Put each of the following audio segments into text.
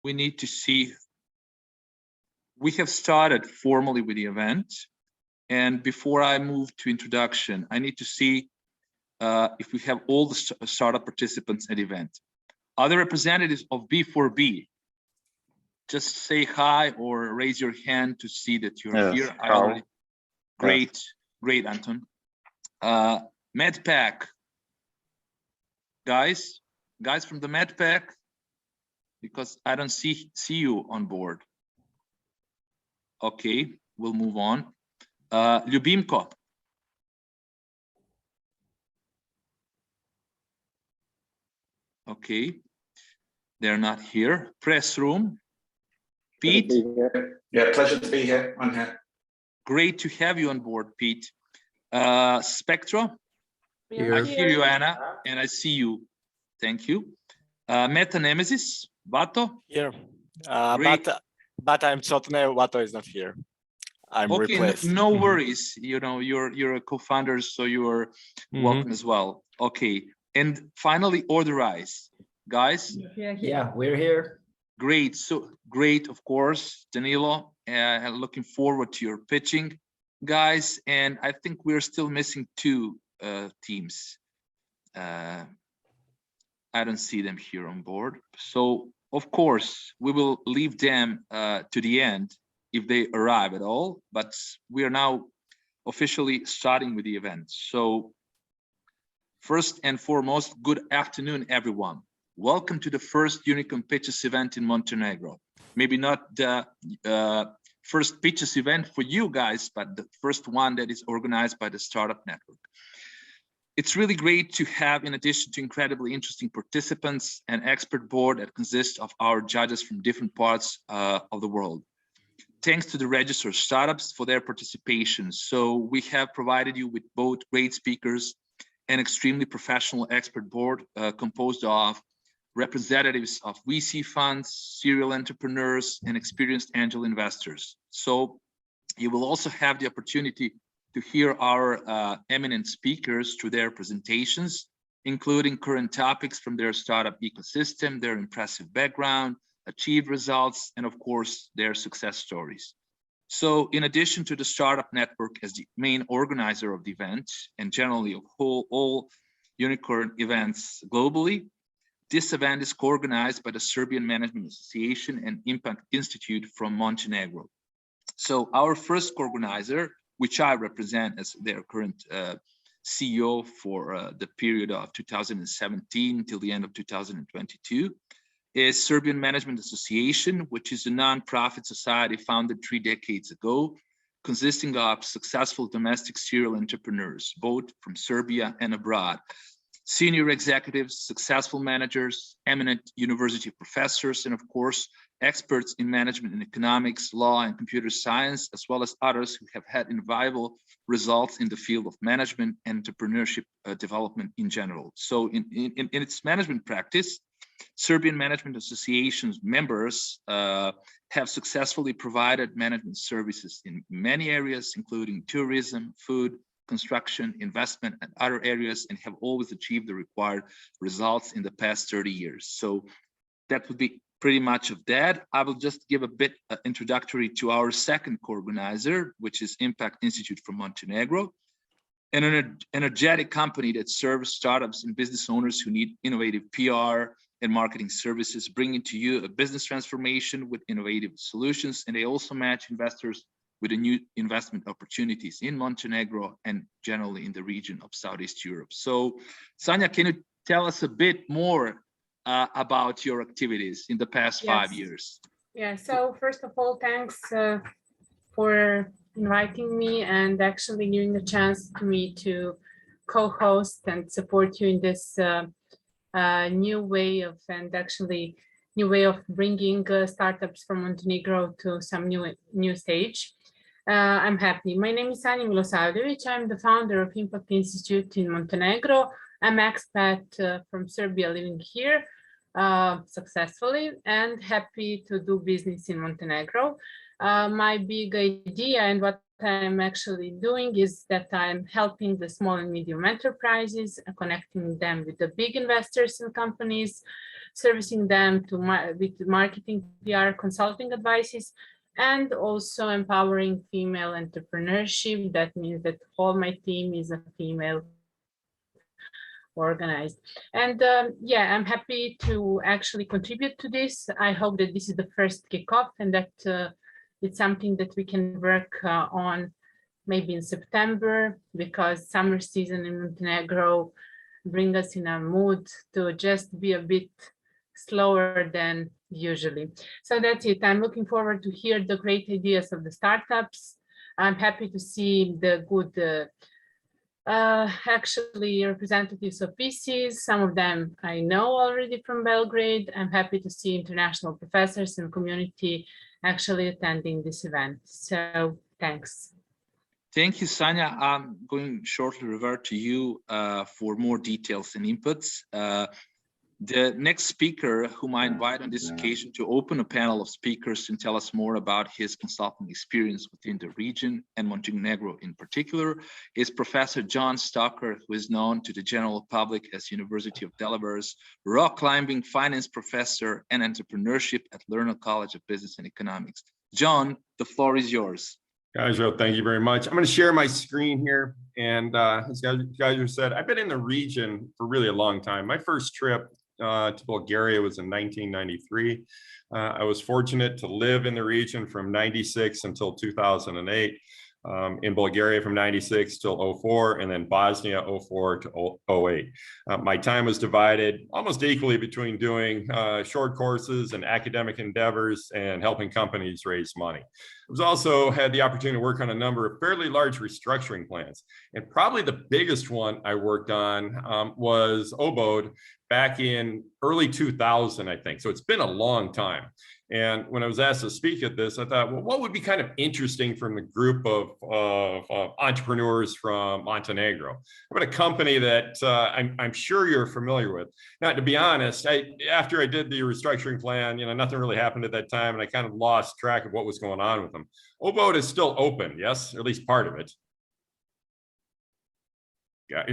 we need to see, we have started formally with the event. And before I move to introduction, I need to see if we have all the startup participants at the event. Other representatives of B4B, just say hi or raise your hand to see that you're here. I already, great, great, Anton. MedPack, guys from the MedPack, because I don't see you on board. Okay, we'll move on. Ljubimko. Okay, they're not here. Press room. Pete. Yeah, pleasure to be here. I'm here. Great to have you on board, Pete. Spectra. Here. I hear you, Anna, and I see you. Thank you. Meta Nemesis, Vato. Here. Great. But I'm Chotne, Vato is not here. I'm okay, replaced. No worries. You know, you're a co-founder, so you're welcome as well. Okay. And finally, Orderize. Guys? Yeah, we're here. Great. So great, of course, Danilo. Looking forward to your pitching, guys. And I think we're still missing two teams. I don't see them here on board. So, of course, we will leave them to the end if they arrive at all. But we are now officially starting with the event. So, first and foremost, good afternoon, everyone. Welcome to the first Unicorn Pitches event in Montenegro. Maybe not the first pitches event for you guys, but the first one that is organized by the Startup Network. It's really great to have, in addition to incredibly interesting participants, an expert board that consists of our judges from different parts of the world. Thanks to the registered startups for their participation. So we have provided you with both great speakers and extremely professional expert board composed of representatives of VC funds, serial entrepreneurs, and experienced angel investors. So you will also have the opportunity to hear our eminent speakers through their presentations, including current topics from their startup ecosystem, their impressive background, achieved results, and of course, their success stories. So in addition to the Startup Network as the main organizer of the event, and generally of all Unicorn events globally, this event is co-organized by the Serbian Management Association and Impact Institute from Montenegro. So our first co-organizer, which I represent as their current CEO for the period of 2017 till the end of 2022, is Serbian Management Association, which is a non-profit society founded 3 decades ago, consisting of successful domestic serial entrepreneurs, both from Serbia and abroad. Senior executives, successful managers, eminent university professors, and of course, experts in management and economics, law, and computer science, as well as others who have had invaluable results in the field of management and entrepreneurship development in general. So in its management practice, Serbian Management Association's members have successfully provided management services in many areas, including tourism, food, construction, investment, and other areas, and have always achieved the required results in the past 30 years. So that would be pretty much of that. I will just give a bit introductory to our second co-organizer, which is Impact Institute from Montenegro, an energetic company that serves startups and business owners who need innovative PR and marketing services, bringing to you a business transformation with innovative solutions. And they also match investors with the new investment opportunities in Montenegro and generally in the region of Southeast Europe. So, Sanja, can you tell us a bit more about your activities in the past 5 years? Yeah, so first of all, thanks for inviting me and actually giving the chance to me to co-host and support you in this new way of bringing startups from Montenegro to some new stage. I'm happy. My name is Sanja Milosavljević. I'm the founder of Impact Institute in Montenegro. I'm expat from Serbia living here successfully and happy to do business in Montenegro. My big idea and what I'm actually doing is that I'm helping the small and medium enterprises, connecting them with the big investors and companies servicing them with marketing, PR, consulting advices, and also empowering female entrepreneurship. That means that all my team is a female organized. And yeah, I'm happy to actually contribute to this. I hope that this is the first kickoff and that it's something that we can work on maybe in September, because summer season in Montenegro bring us in a mood to just be a bit slower than usually. So that's it. I'm looking forward to hear the great ideas of the startups. I'm happy to see the good actually representatives of VCs. Some of them I know already from Belgrade. I'm happy to see international professors and community actually attending this event. So thanks. Thank you, Sanya. I'm going shortly revert to you for more details and inputs. The next speaker whom I invite on this occasion to open a panel of speakers and tell us more about his consulting experience within the region and Montenegro in particular is Professor John Stocker, who is known to the general public as University of Delaware's rock climbing finance professor and entrepreneurship at Lerner College of Business and Economics. John, the floor is yours. Gajo, thank you very much. I'm going to share my screen here. And as Gajo said, I've been in the region for really a long time. My first trip to Bulgaria was in 1993. I was fortunate to live in the region from 96 until 2008. In Bulgaria from 96 till 04, and then Bosnia 04 to 08. My time was divided almost equally between doing short courses and academic endeavors and helping companies raise money. I was also had the opportunity to work on a number of fairly large restructuring plans. And probably the biggest one I worked on was OBOD back in early 2000, I think. So it's been a long time. And when I was asked to speak at this, I thought, well, what would be kind of interesting from the group of entrepreneurs from Montenegro? I'm at a company that I'm sure you're familiar with. Now, to be honest, after I did the restructuring plan, nothing really happened at that time, and I kind of lost track of what was going on with them. OBOD is still open, yes, or at least part of it. Yeah.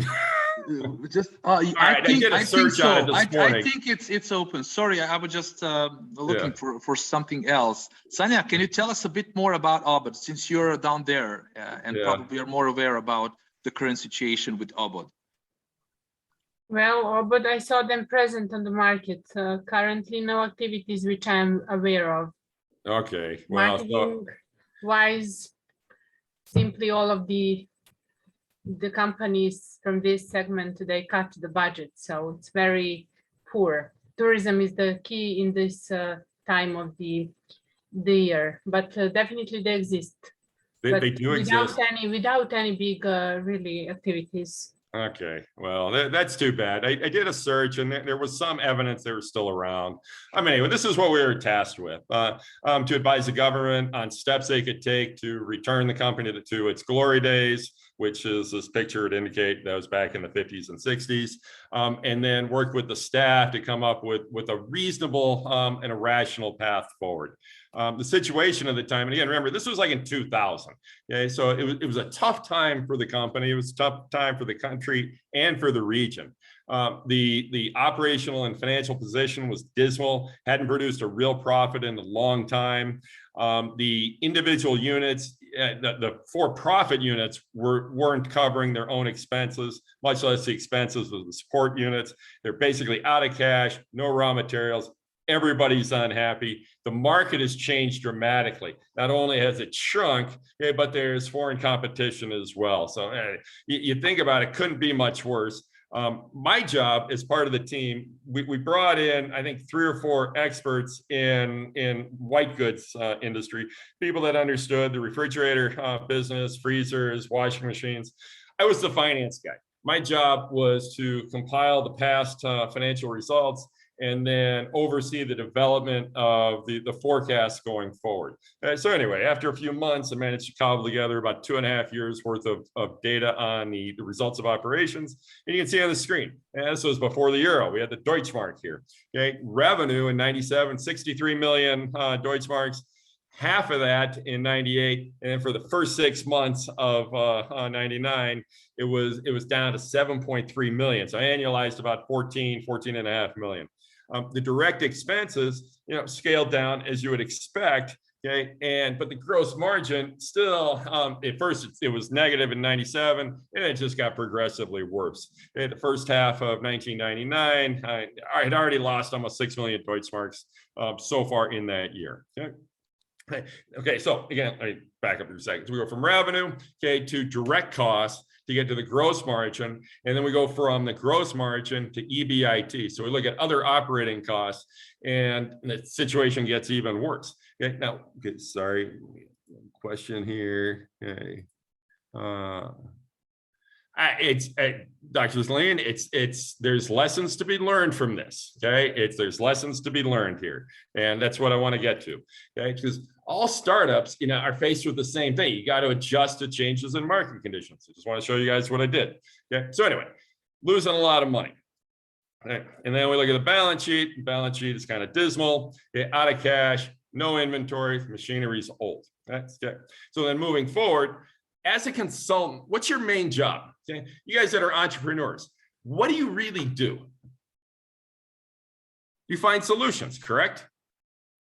I think it's open. Sorry, I was just looking for something else. Sanya, can you tell us a bit more about OBOD, since you're down there and probably are more aware about the current situation with OBOD? Well, OBOD, I saw them present on the market. Currently, no activities which I'm aware of. Okay. Well, marketing-wise, simply all of the companies from this segment, they cut the budget, so it's very poor. Tourism is the key in this time of the year, but definitely they exist. They do exist without any big really activities. Okay, well, that's too bad. I did a search and there was some evidence they were still around. Anyway, this is what we were tasked with, to advise the government on steps they could take to return the company to its glory days, which is this picture would indicate that was back in the 50s and 60s, and then work with the staff to come up with a reasonable and a rational path forward. The situation at the time, and again, remember, this was like in 2000. Okay, so it was a tough time for the company. It was a tough time for the country and for the region. The operational and financial position was dismal, hadn't produced a real profit in a long time. The individual units, the for-profit units weren't covering their own expenses, much less the expenses of the support units. They're basically out of cash, no raw materials. Everybody's unhappy. The market has changed dramatically. Not only has it shrunk, but there's foreign competition as well. So you think about it, couldn't be much worse. My job as part of the team, we brought in, I think, 3 or 4 experts in white goods industry, people that understood the refrigerator business, freezers, washing machines. I was the finance guy. My job was to compile the past financial results and then oversee the development of the forecasts going forward. So anyway, after a few months, I managed to cobble together about 2.5 years worth of data on the results of operations. And you can see on the screen, and this was before the euro. We had the Deutschmark here. Okay, revenue in 97, 63 million Deutschmarks. Half of that in 98, and then for the first 6 months of 99, it was down to 7.3 million. So annualized about 14.5 million. The direct expenses, scaled down as you would expect. Okay, but the gross margin still, at first it was negative in 97, and it just got progressively worse. Okay, the first half of 1999, I had already lost almost 6 million Deutschmarks so far in that year. Okay, so again, let me back up for a second. So we go from revenue, to direct costs to get to the gross margin, and then we go from the gross margin to EBIT. So we look at other operating costs, and the situation gets even worse. Okay, now, sorry, question here. Okay, Dr. Zlin, there's lessons to be learned from this. Okay, there's lessons to be learned here, and that's what I want to get to. Okay, because all startups, are faced with the same thing. You got to adjust to changes in market conditions. I just want to show you guys what I did. Okay, so anyway, losing a lot of money. Okay, and then we look at the balance sheet. The balance sheet is kind of dismal. Okay, out of cash, no inventory, machinery's old. That's okay. So then moving forward, as a consultant, what's your main job? Okay, you guys that are entrepreneurs, what do you really do? You find solutions, correct?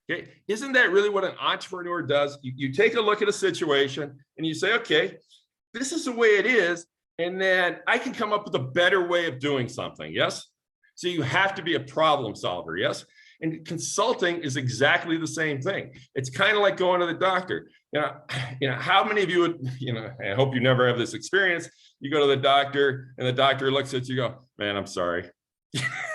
Okay, isn't that really what an entrepreneur does? You take a look at a situation and you say, okay, this is the way it is, and then I can come up with a better way of doing something, yes? So you have to be a problem solver, yes? And consulting is exactly the same thing. It's kind of like going to the doctor. How many of you would, I hope you never have this experience. You go to the doctor and the doctor looks at you and go, man, I'm sorry.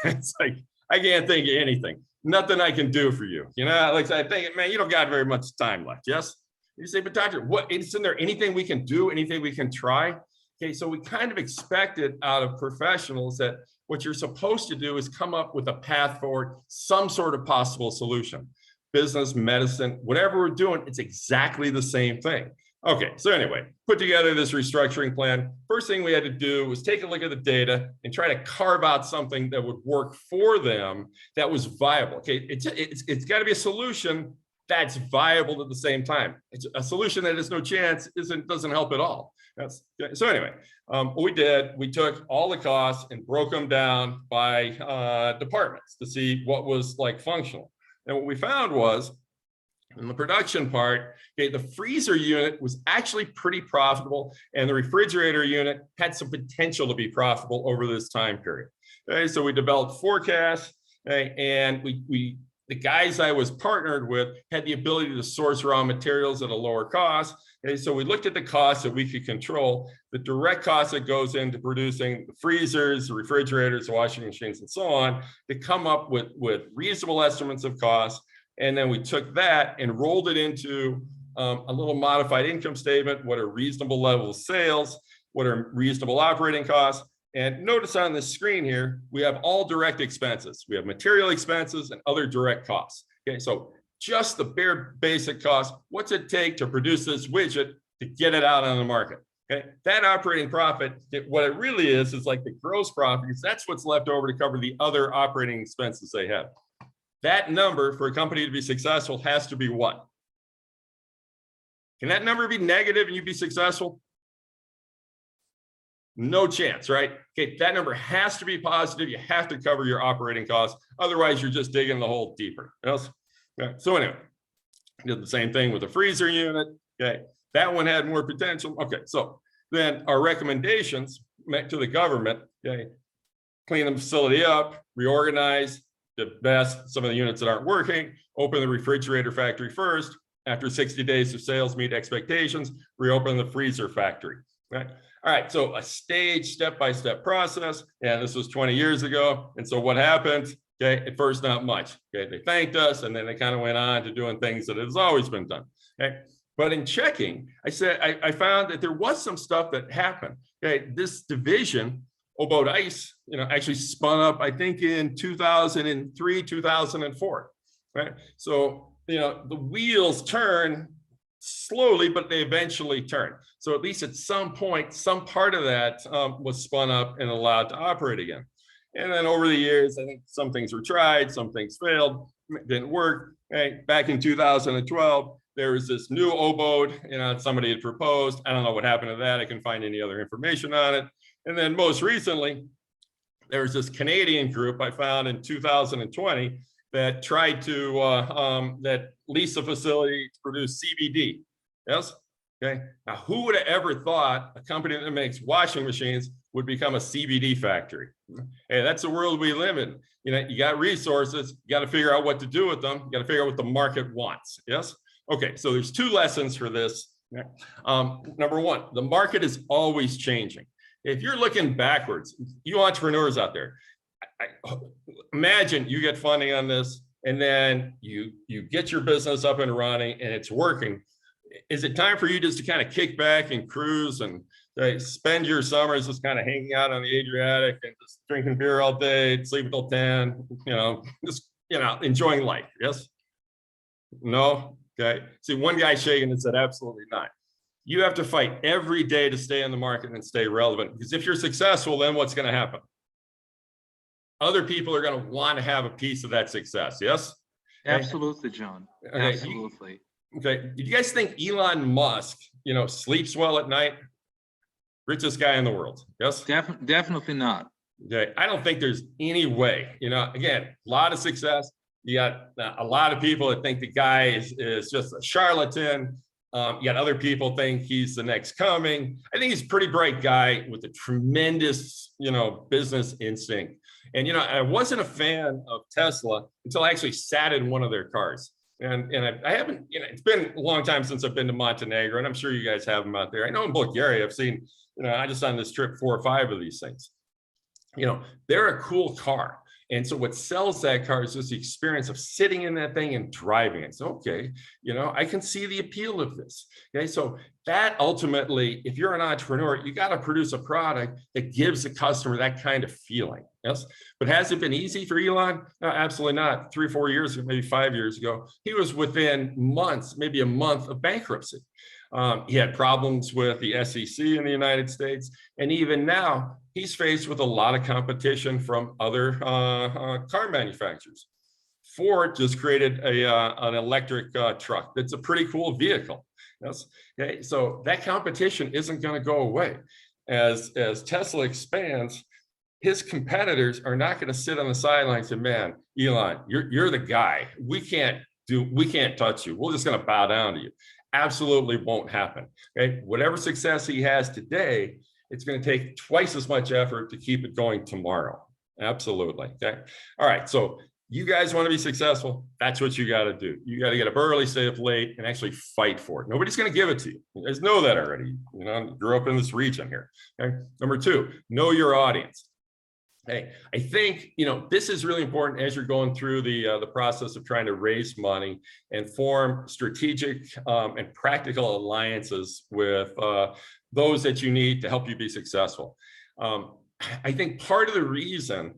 It's like, I can't think of anything. Nothing I can do for you. Like I think, man, you don't got very much time left. Yes. You say, but doctor, isn't there anything we can do? Anything we can try? Okay. So we kind of expected out of professionals that what you're supposed to do is come up with a path forward, some sort of possible solution. Business, medicine, whatever we're doing, it's exactly the same thing. Okay, so anyway, put together this restructuring plan. First thing we had to do was take a look at the data and try to carve out something that would work for them that was viable. Okay, it's got to be a solution that's viable at the same time. It's a solution that has no chance doesn't help at all. So anyway, what we did, we took all the costs and broke them down by departments to see what was like functional. And what we found was, in the production part, okay, the freezer unit was actually pretty profitable, and the refrigerator unit had some potential to be profitable over this time period. Okay, so we developed forecasts, okay, and the guys I was partnered with had the ability to source raw materials at a lower cost. Okay, so we looked at the costs that we could control, the direct cost that goes into producing the freezers, the refrigerators, the washing machines, and so on, to come up with reasonable estimates of costs. And then we took that and rolled it into a little modified income statement. What are reasonable level of sales? What are reasonable operating costs? And notice on the screen here, we have all direct expenses. We have material expenses and other direct costs. Okay, so just the bare basic cost. What's it take to produce this widget to get it out on the market? Okay, that operating profit, what it really is like the gross profit, because that's what's left over to cover the other operating expenses they have. That number for a company to be successful has to be what? Can that number be negative and you be successful? No chance, right? Okay, that number has to be positive. You have to cover your operating costs. Otherwise, you're just digging the hole deeper. Yes? Okay. So anyway, did the same thing with the freezer unit. Okay, that one had more potential. Okay, so then our recommendations to the government, okay, clean the facility up, reorganize, divest some of the units that aren't working, open the refrigerator factory first. After 60 days of sales meet expectations, reopen the freezer factory. Right? All right, so a stage step-by-step process. And this was 20 years ago. And so what happened? Okay, at first, not much. Okay, they thanked us, and then they kind of went on to doing things that has always been done. Okay, but in checking, I found that there was some stuff that happened. Okay, this division, Obod Ice, actually spun up, I think, in 2003, 2004. Right, so the wheels turn slowly, but they eventually turn. So at least at some point, some part of that was spun up and allowed to operate again. And then over the years, I think some things were tried, some things failed, didn't work. Okay. Back in 2012, there was this new Obod, somebody had proposed. I don't know what happened to that. I couldn't find any other information on it. And then most recently, there's this Canadian group I found in 2020 that tried to that lease a facility to produce CBD. Yes. Okay. Now, who would have ever thought a company that makes washing machines would become a CBD factory? Hey, that's the world we live in. You know, you got resources, you got to figure out what to do with them. You got to figure out what the market wants. Yes. Okay. So there's two lessons for this. Number one, the market is always changing. If you're looking backwards, you entrepreneurs out there, imagine you get funding on this and then you get your business up and running and it's working. Is it time for you just to kind of kick back and cruise and spend your summers just kind of hanging out on the Adriatic and just drinking beer all day, sleeping till 10, just, enjoying life? Yes? No? Okay. See, one guy shaking and said, absolutely not. You have to fight every day to stay in the market and stay relevant, because if you're successful, then what's going to happen? Other people are going to want to have a piece of that success. Yes? Absolutely, John. Okay. Absolutely. Okay. Do you guys think Elon Musk, sleeps well at night? Richest guy in the world. Yes? Definitely not. Okay. I don't think there's any way, again, a lot of success. You got a lot of people that think the guy is just a charlatan. You got other people think he's the next coming. I think he's a pretty bright guy with a tremendous, business instinct. And, I wasn't a fan of Tesla until I actually sat in one of their cars. And I haven't, it's been a long time since I've been to Montenegro, and I'm sure you guys have them out there. I know in Bulgaria, I've seen, I just on this trip 4 or 5 of these things. They're a cool car. And so what sells that car is just the experience of sitting in that thing and driving it. So, okay, I can see the appeal of this. Okay, so that ultimately, if you're an entrepreneur, you got to produce a product that gives the customer that kind of feeling. Yes, but has it been easy for Elon? No, absolutely not. 3 or 4 years ago, maybe 5 years ago, he was within months, maybe a month of bankruptcy. He had problems with the SEC in the United States. And even now, he's faced with a lot of competition from other car manufacturers. Ford just created an electric truck. That's a pretty cool vehicle. Yes. Okay. So that competition isn't going to go away. As Tesla expands, his competitors are not going to sit on the sidelines and, man, Elon, you're the guy. We can't touch you. We're just going to bow down to you. Absolutely won't happen. Okay. Whatever success he has today, it's going to take twice as much effort to keep it going tomorrow. Absolutely. Okay. All right. So you guys want to be successful. That's what you got to do. You got to get up early, stay up late, and actually fight for it. Nobody's going to give it to you. You guys know that already. Grew up in this region here. Okay. Number 2, know your audience. Hey, I think, this is really important as you're going through the process of trying to raise money and form strategic and practical alliances with those that you need to help you be successful. I think part of the reason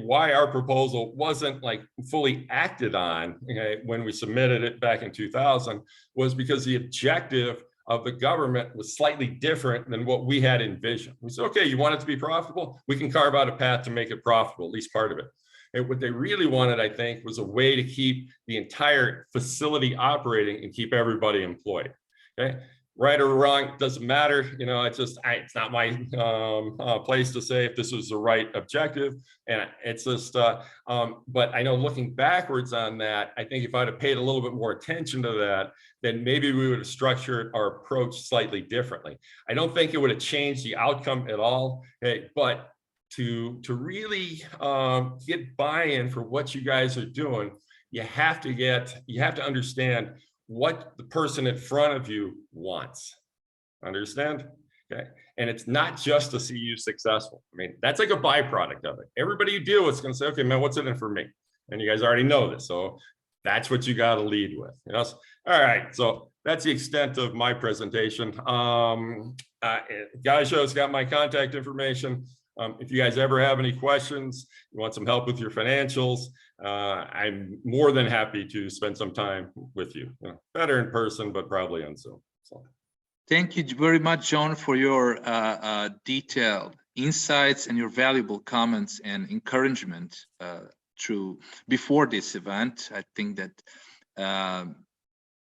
why our proposal wasn't fully acted on when we submitted it back in 2000 was because the objective of the government was slightly different than what we had envisioned. We said, okay, you want it to be profitable? We can carve out a path to make it profitable, at least part of it. And what they really wanted, I think, was a way to keep the entire facility operating and keep everybody employed. Okay, right or wrong, doesn't matter. It's not my place to say if this was the right objective. And it's just, but I know looking backwards on that, I think if I'd have paid a little bit more attention to that, then maybe we would have structured our approach slightly differently. I don't think it would have changed the outcome at all, but to really get buy-in for what you guys are doing, you have to understand what the person in front of you wants. Understand? Okay. And it's not just to see you successful. I mean, that's like a byproduct of it. Everybody you deal with is going to say, okay, man, what's in it for me? And you guys already know this. So that's what you got to lead with. All right. So that's the extent of my presentation. Gajo's got my contact information. If you guys ever have any questions, you want some help with your financials, I'm more than happy to spend some time with you. Better in person, but probably on Zoom. So. Thank you very much, John, for your detailed insights and your valuable comments and encouragement before this event. I think that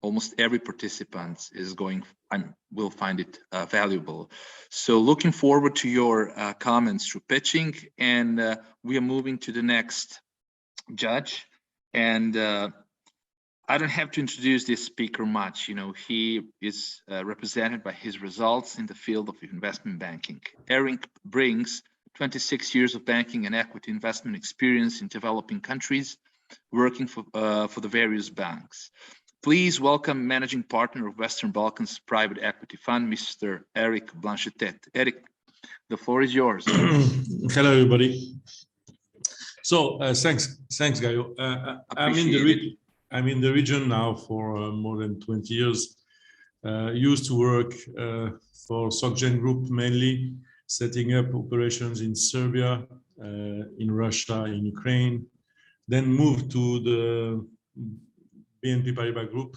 almost every participant is going and will find it valuable. So looking forward to your comments through pitching, and we are moving to the next judge. And I don't have to introduce this speaker much. You know, he is represented by his results in the field of investment banking. Eric brings 26 years of banking and equity investment experience in developing countries, working for the various banks. Please welcome Managing Partner of Western Balkans Private Equity Fund, Mr. Eric Blanchette. Eric, the floor is yours. Hello, everybody. So thanks, Gaio. I'm in the region now for more than 20 years. Used to work for SocGen Group mainly, setting up operations in Serbia, in Russia, in Ukraine, then moved to the BNP Paribas Group.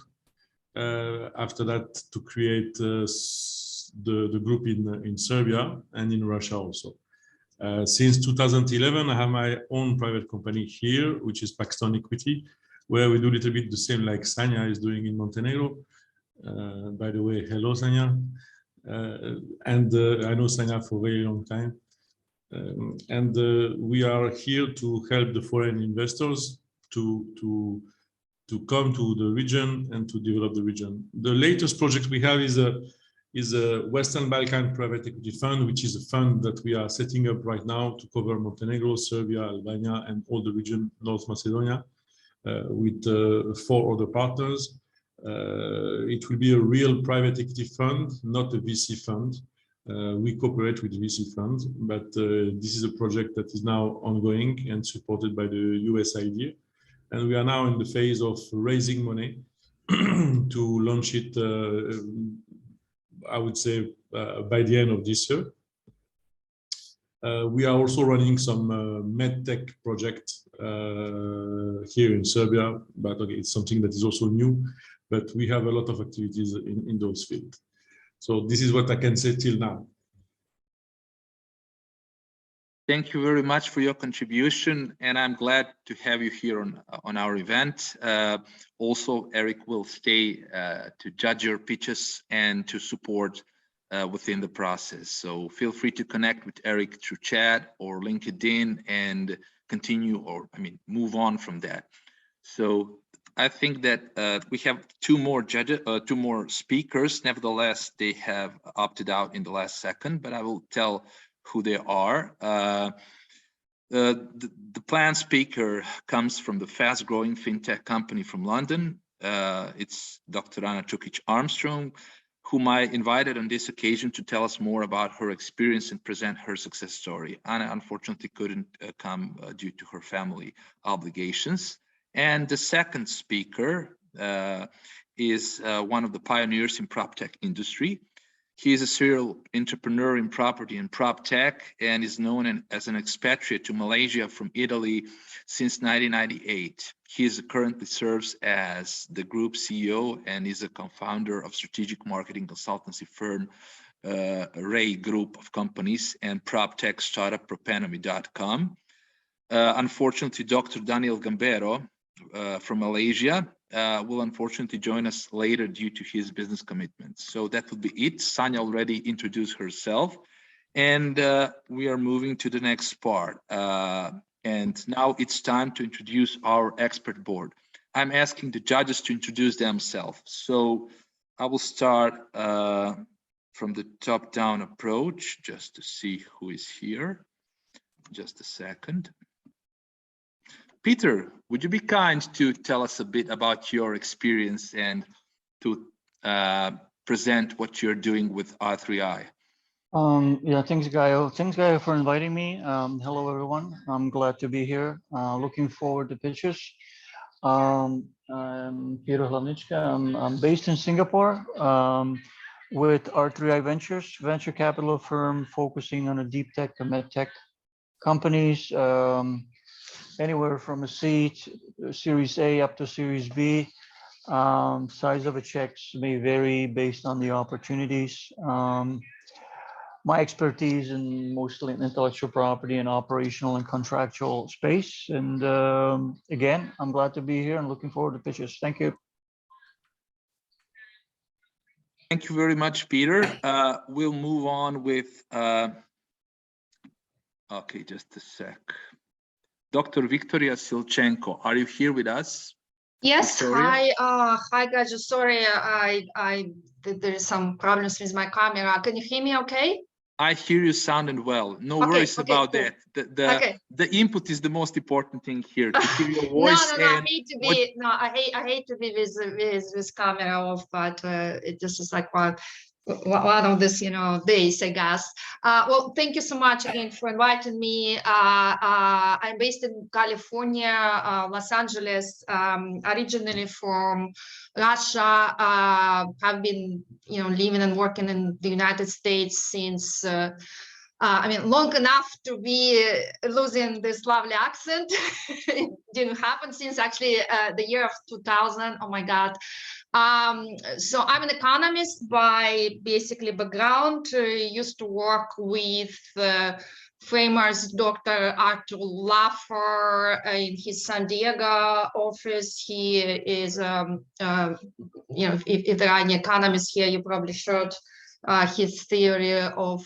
After that, to create the group in Serbia and in Russia also. Since 2011, I have my own private company here, which is Pakistan Equity, where we do a little bit the same like Sanya is doing in Montenegro. By the way, hello, Sanya. I know Sanya for a very long time. We are here to help the foreign investors to come to the region and to develop the region. The latest project we have is a Western Balkan Private Equity Fund, which is a fund that we are setting up right now to cover Montenegro, Serbia, Albania, and all the region, North Macedonia, with 4 other partners. It will be a real private equity fund, not a VC fund. We cooperate with VC funds, but this is a project that is now ongoing and supported by the US idea. And we are now in the phase of raising money to launch it, I would say, by the end of this year. We are also running some medtech project here in Serbia, but okay, it's something that is also new, but we have a lot of activities in those fields. So this is what I can say till now. Thank you very much for your contribution, and I'm glad to have you here on our event. Also, Eric will stay to judge your pitches and to support within the process. So feel free to connect with Eric through chat or LinkedIn and continue, or move on from that. So I think that we have two more speakers. Nevertheless, they have opted out in the last second, but I will tell who they are. The planned speaker comes from the fast-growing fintech company from London. It's Dr. Anna Čukić-Armstrong, whom I invited on this occasion to tell us more about her experience and present her success story. Anna unfortunately couldn't come due to her family obligations. And the second speaker is one of the pioneers in PropTech industry. He is a serial entrepreneur in property and prop tech and is known as an expatriate to Malaysia from Italy since 1998. He currently serves as the group CEO and is a co-founder of strategic marketing consultancy firm Ray Group of companies and prop tech startup Propanami.com. Unfortunately, Dr. Daniel Gambero from Malaysia will unfortunately join us later due to his business commitments. So that would be it. Sanya already introduced herself, and we are moving to the next part. And now it's time to introduce our expert board. I'm asking the judges to introduce themselves. So I will start from the top-down approach just to see who is here. Just a second. Peter, would you be kind to tell us a bit about your experience and to present what you're doing with R3I? Yeah, thanks, Gaio. Thanks, Gaio, for inviting me. Hello, everyone. I'm glad to be here. Looking forward to pitches. I'm Peter Hlavnička. I'm based in Singapore with R3I Ventures, venture capital firm focusing on a deep tech to med tech companies. Anywhere from a seed, Series A up to Series B. Size of a checks may vary based on the opportunities. My expertise in mostly in intellectual property and operational and contractual space. And again, I'm glad to be here and looking forward to pitches. Thank you. Thank you very much, Peter. We'll move on with, okay, just a sec. Dr. Victoria Silchenko, are you here with us? Yes, Victoria? hi guys. Sorry, there is some problems with my camera. Can you hear me okay? I hear you sounding well. No Okay, worries okay, about cool. that. Okay. The input is the most important thing here, to hear your No, voice. no, I and hate to what- be, I hate to be with camera off, but it just is like one of these, days, I guess. Well, thank you so much again for inviting me. I'm based in California, Los Angeles, originally from Russia. Have been, living and working in the United States since long enough to be losing this lovely accent. It didn't happen since actually the year of 2000. Oh my God. So I'm an economist by basically background. Used to work with famous Dr. Arthur Laffer in his San Diego office. He is, if there are any economists here, you probably heard his theory of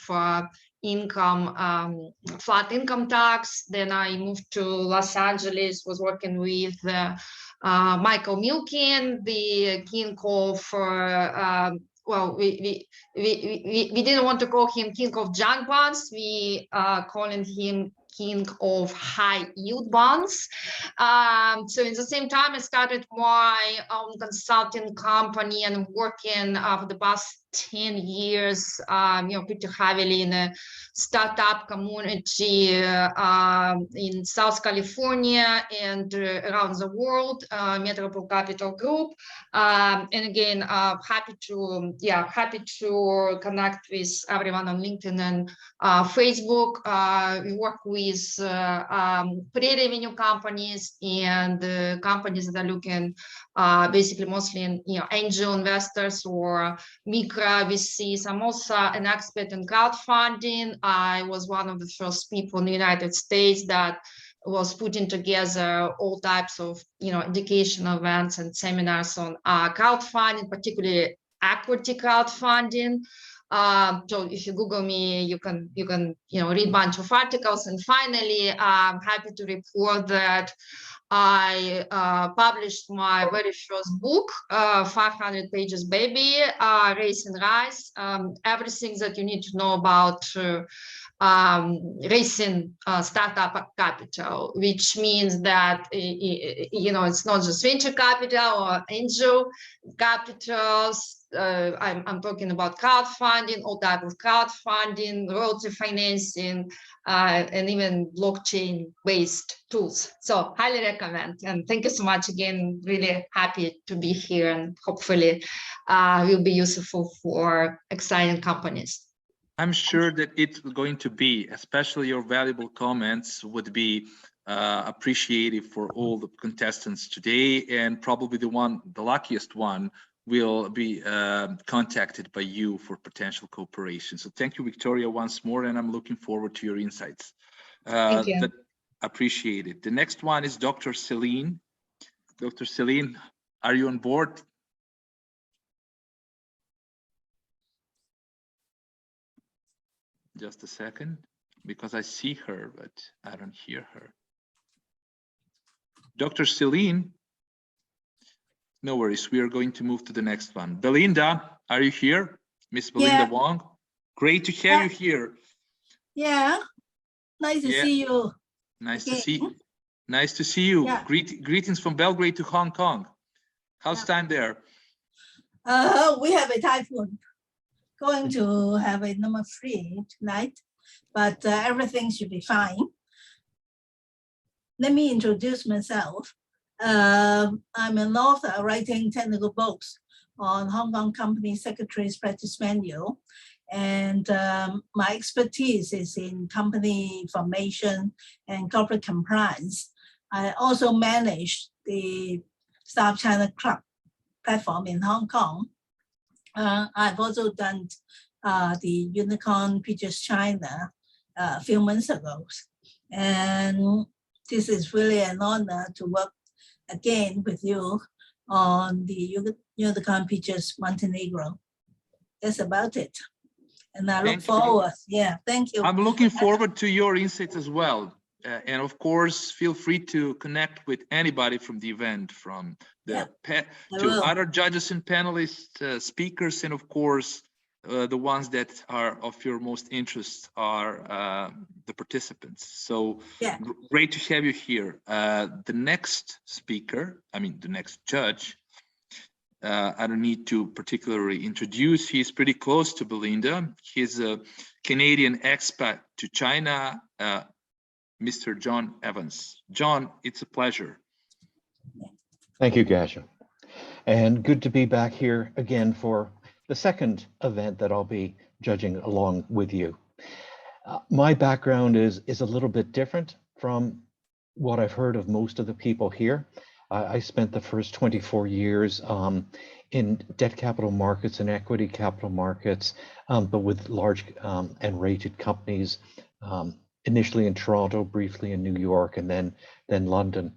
income, flat income tax. Then I moved to Los Angeles, was working with Michael Milken, the king of, we didn't want to call him king of junk bonds. We calling him king of high yield bonds. So in the same time, I started my own consulting company and working for the past 10 years, pretty heavily in a startup community in South California and around the world, Metropole Capital Group. And again, happy to connect with everyone on LinkedIn and Facebook. We work with pre-revenue companies and companies that are looking basically mostly in angel investors or micro VCs. I'm also an expert in crowdfunding. I was one of the first people in the United States that was putting together all types of educational events and seminars on crowdfunding, particularly equity crowdfunding. So if you Google me, you can read a bunch of articles. And finally, I'm happy to report that I published my very first book, 500 pages, baby, Race and Rise, everything that you need to know about raising startup capital, which means that it's not just venture capital or angel capitals. I'm talking about crowdfunding, all type of crowdfunding, royalty financing, and even blockchain-based tools. So highly recommend. And thank you so much again. Really happy to be here, and hopefully will be useful for exciting companies. I'm sure that it's going to be, especially your valuable comments would be appreciated for all the contestants today, and probably the luckiest one will be contacted by you for potential cooperation. So thank you, Victoria, once more, and I'm looking forward to your insights. Thank you. Appreciate it. The next one is Dr. Celine. Dr. Celine, are you on board? Just a second, because I see her, but I don't hear her. Dr. Celine, no worries, we are going to move to the next one. Belinda, are you here? Miss Belinda Wong? Great to have you here. Yeah, nice to see you. Nice to see you. Yeah. Greetings from Belgrade to Hong Kong. How's time there? We have a typhoon. Going to have a number 3 tonight, but everything should be fine. Let me introduce myself. I'm an author writing technical books on Hong Kong Company Secretary's Practice Manual. And my expertise is in company formation and corporate compliance. I also manage the South China Club platform in Hong Kong. I've also done the Unicorn Pictures China a few months ago. And this is really an honor to work again with you on the Unicorn Pictures Montenegro. that's about it. And I look Thank you. forward. Yeah, thank you. I'm looking forward to your insights as well. And of course, feel free to connect with anybody from the event, from the I to will. other judges and panelists, speakers, and of course, the ones that are of your most interest are the participants. So Yeah. great to have you here. The next speaker, I mean, the next judge, I don't need to particularly introduce. He's pretty close to Belinda. He's a Canadian expat to China, Mr. John Evans. John, it's a pleasure. Thank you, Gasha. And good to be back here again for the second event that I'll be judging along with you. My background is a little bit different from what I've heard of most of the people here. I spent the first 24 years in debt capital markets and equity capital markets, but with large and rated companies, initially in Toronto, briefly in New York, and then London.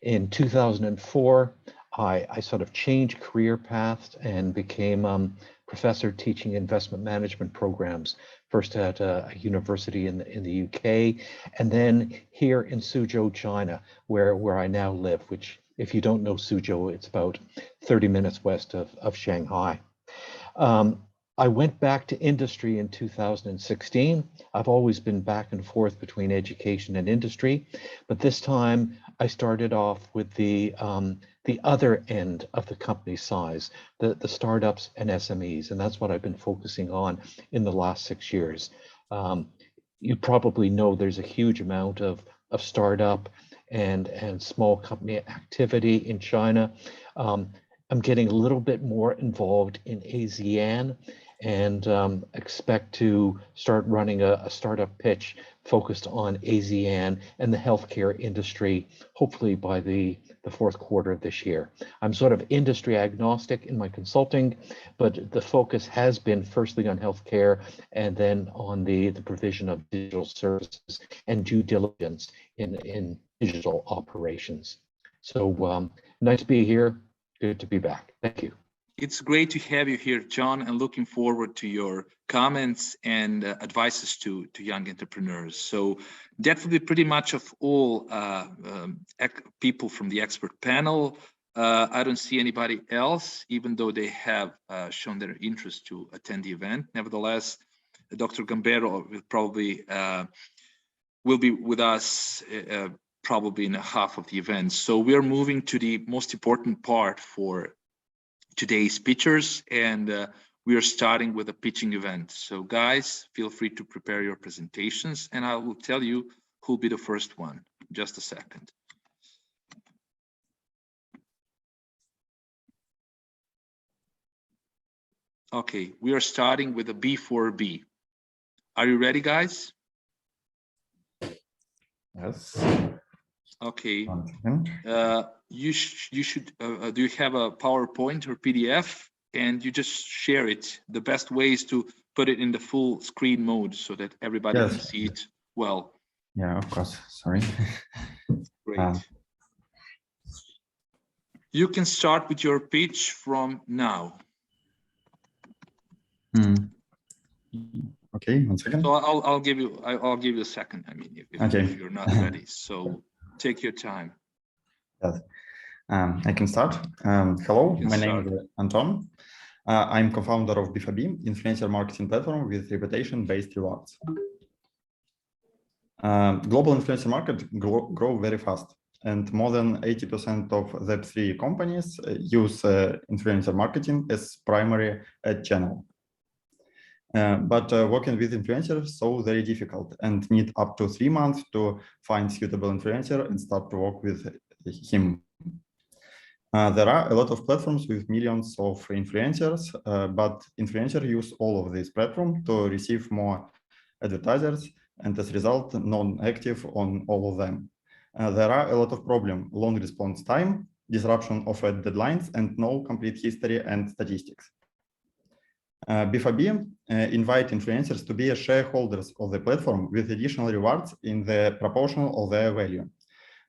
In 2004, I sort of changed career paths and became professor teaching investment management programs, first at a university in the UK, and then here in Suzhou, China, where I now live, which, if you don't know Suzhou, it's about 30 minutes west of Shanghai. I went back to industry in 2016. I've always been back and forth between education and industry, but this time I started off with the other end of the company size, the startups and SMEs, and that's what I've been focusing on in the last 6 years. You probably know there's a huge amount of startup and small company activity in China. I'm getting a little bit more involved in ASEAN and expect to start running a startup pitch focused on ASEAN and the healthcare industry, hopefully by the fourth quarter of this year. I'm sort of industry agnostic in my consulting, but the focus has been firstly on healthcare and then on the provision of digital services and due diligence in digital operations. So nice to be here. Good to be back. Thank you. It's great to have you here, John, and looking forward to your comments and advices to young entrepreneurs. So that will be pretty much of all people from the expert panel. I don't see anybody else, even though they have shown their interest to attend the event. Nevertheless, Dr. Gambero will be with us probably in half of the event. So we are moving to the most important part for today's pitchers, and we are starting with a pitching event. So guys, feel free to prepare your presentations, and I will tell you who'll be the first one. Just a second. Okay, we are starting with a B4B. Are you ready, guys? Yes. Okay. You should. Do you have a PowerPoint or PDF? And you just share it. The best way is to put it in the full screen mode so that everybody can see it well. Yeah, of course. Sorry. Great. You can start with your pitch from now. Okay, 1 second. So I'll give you a second. I mean, if you're not ready, so take your time. Yes. I can start. Hello, my name is Anton. I'm co-founder of B4B, influencer marketing platform with reputation-based rewards. Global influencer market grow very fast, and more than 80% of Web3 companies use influencer marketing as primary ad channel. But working with influencers is so very difficult and need up to 3 months to find suitable influencer and start to work with him. There are a lot of platforms with millions of influencers, but influencers use all of these platforms to receive more advertisers, and as a result, non-active on all of them. There are a lot of problems: long response time, disruption of ad deadlines, and no complete history and statistics. B4B invite influencers to be shareholders of the platform with additional rewards in the proportion of their value.